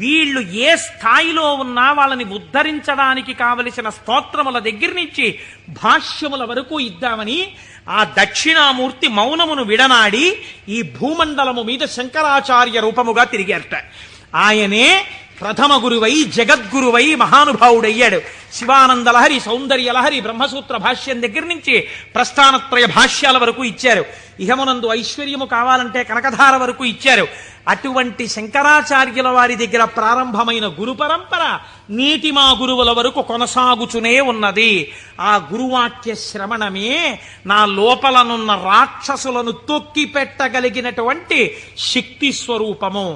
వీళ్ళు ఏ స్థాయిలో ఉన్నా వాళ్ళని ఉద్ధరించడానికి కావలసిన స్తోత్రముల దగ్గర నుంచి భాష్యముల వరకు ఇద్దామని ఆ దక్షిణామూర్తి మౌనమును విడనాడి ఈ భూమండలము మీద శంకరాచార్య రూపముగా తిరిగారట. ఆయనే ప్రథమ గురువై జగద్గురువై మహానుభావుడయ్యాడు. శివానందలహరి, సౌందర్యలహరి, బ్రహ్మసూత్ర భాష్యం దగ్గర నుంచి ప్రస్థానత్రయ భాష్యాల వరకు ఇచ్చారు. ఇహమునందు ఐశ్వర్యము కావాలంటే కనకధార వరకు ఇచ్చారు. అటువంటి శంకరాచార్యుల వారి దగ్గర ప్రారంభమైన గురు పరంపర నేటి మా గురువుల వరకు కొనసాగుచునే ఉన్నది. ఆ గురువాక్య శ్రవణమే నా లోపలనున్న రాక్షసులను తొక్కి పెట్టగలిగినటువంటి శక్తి స్వరూపము.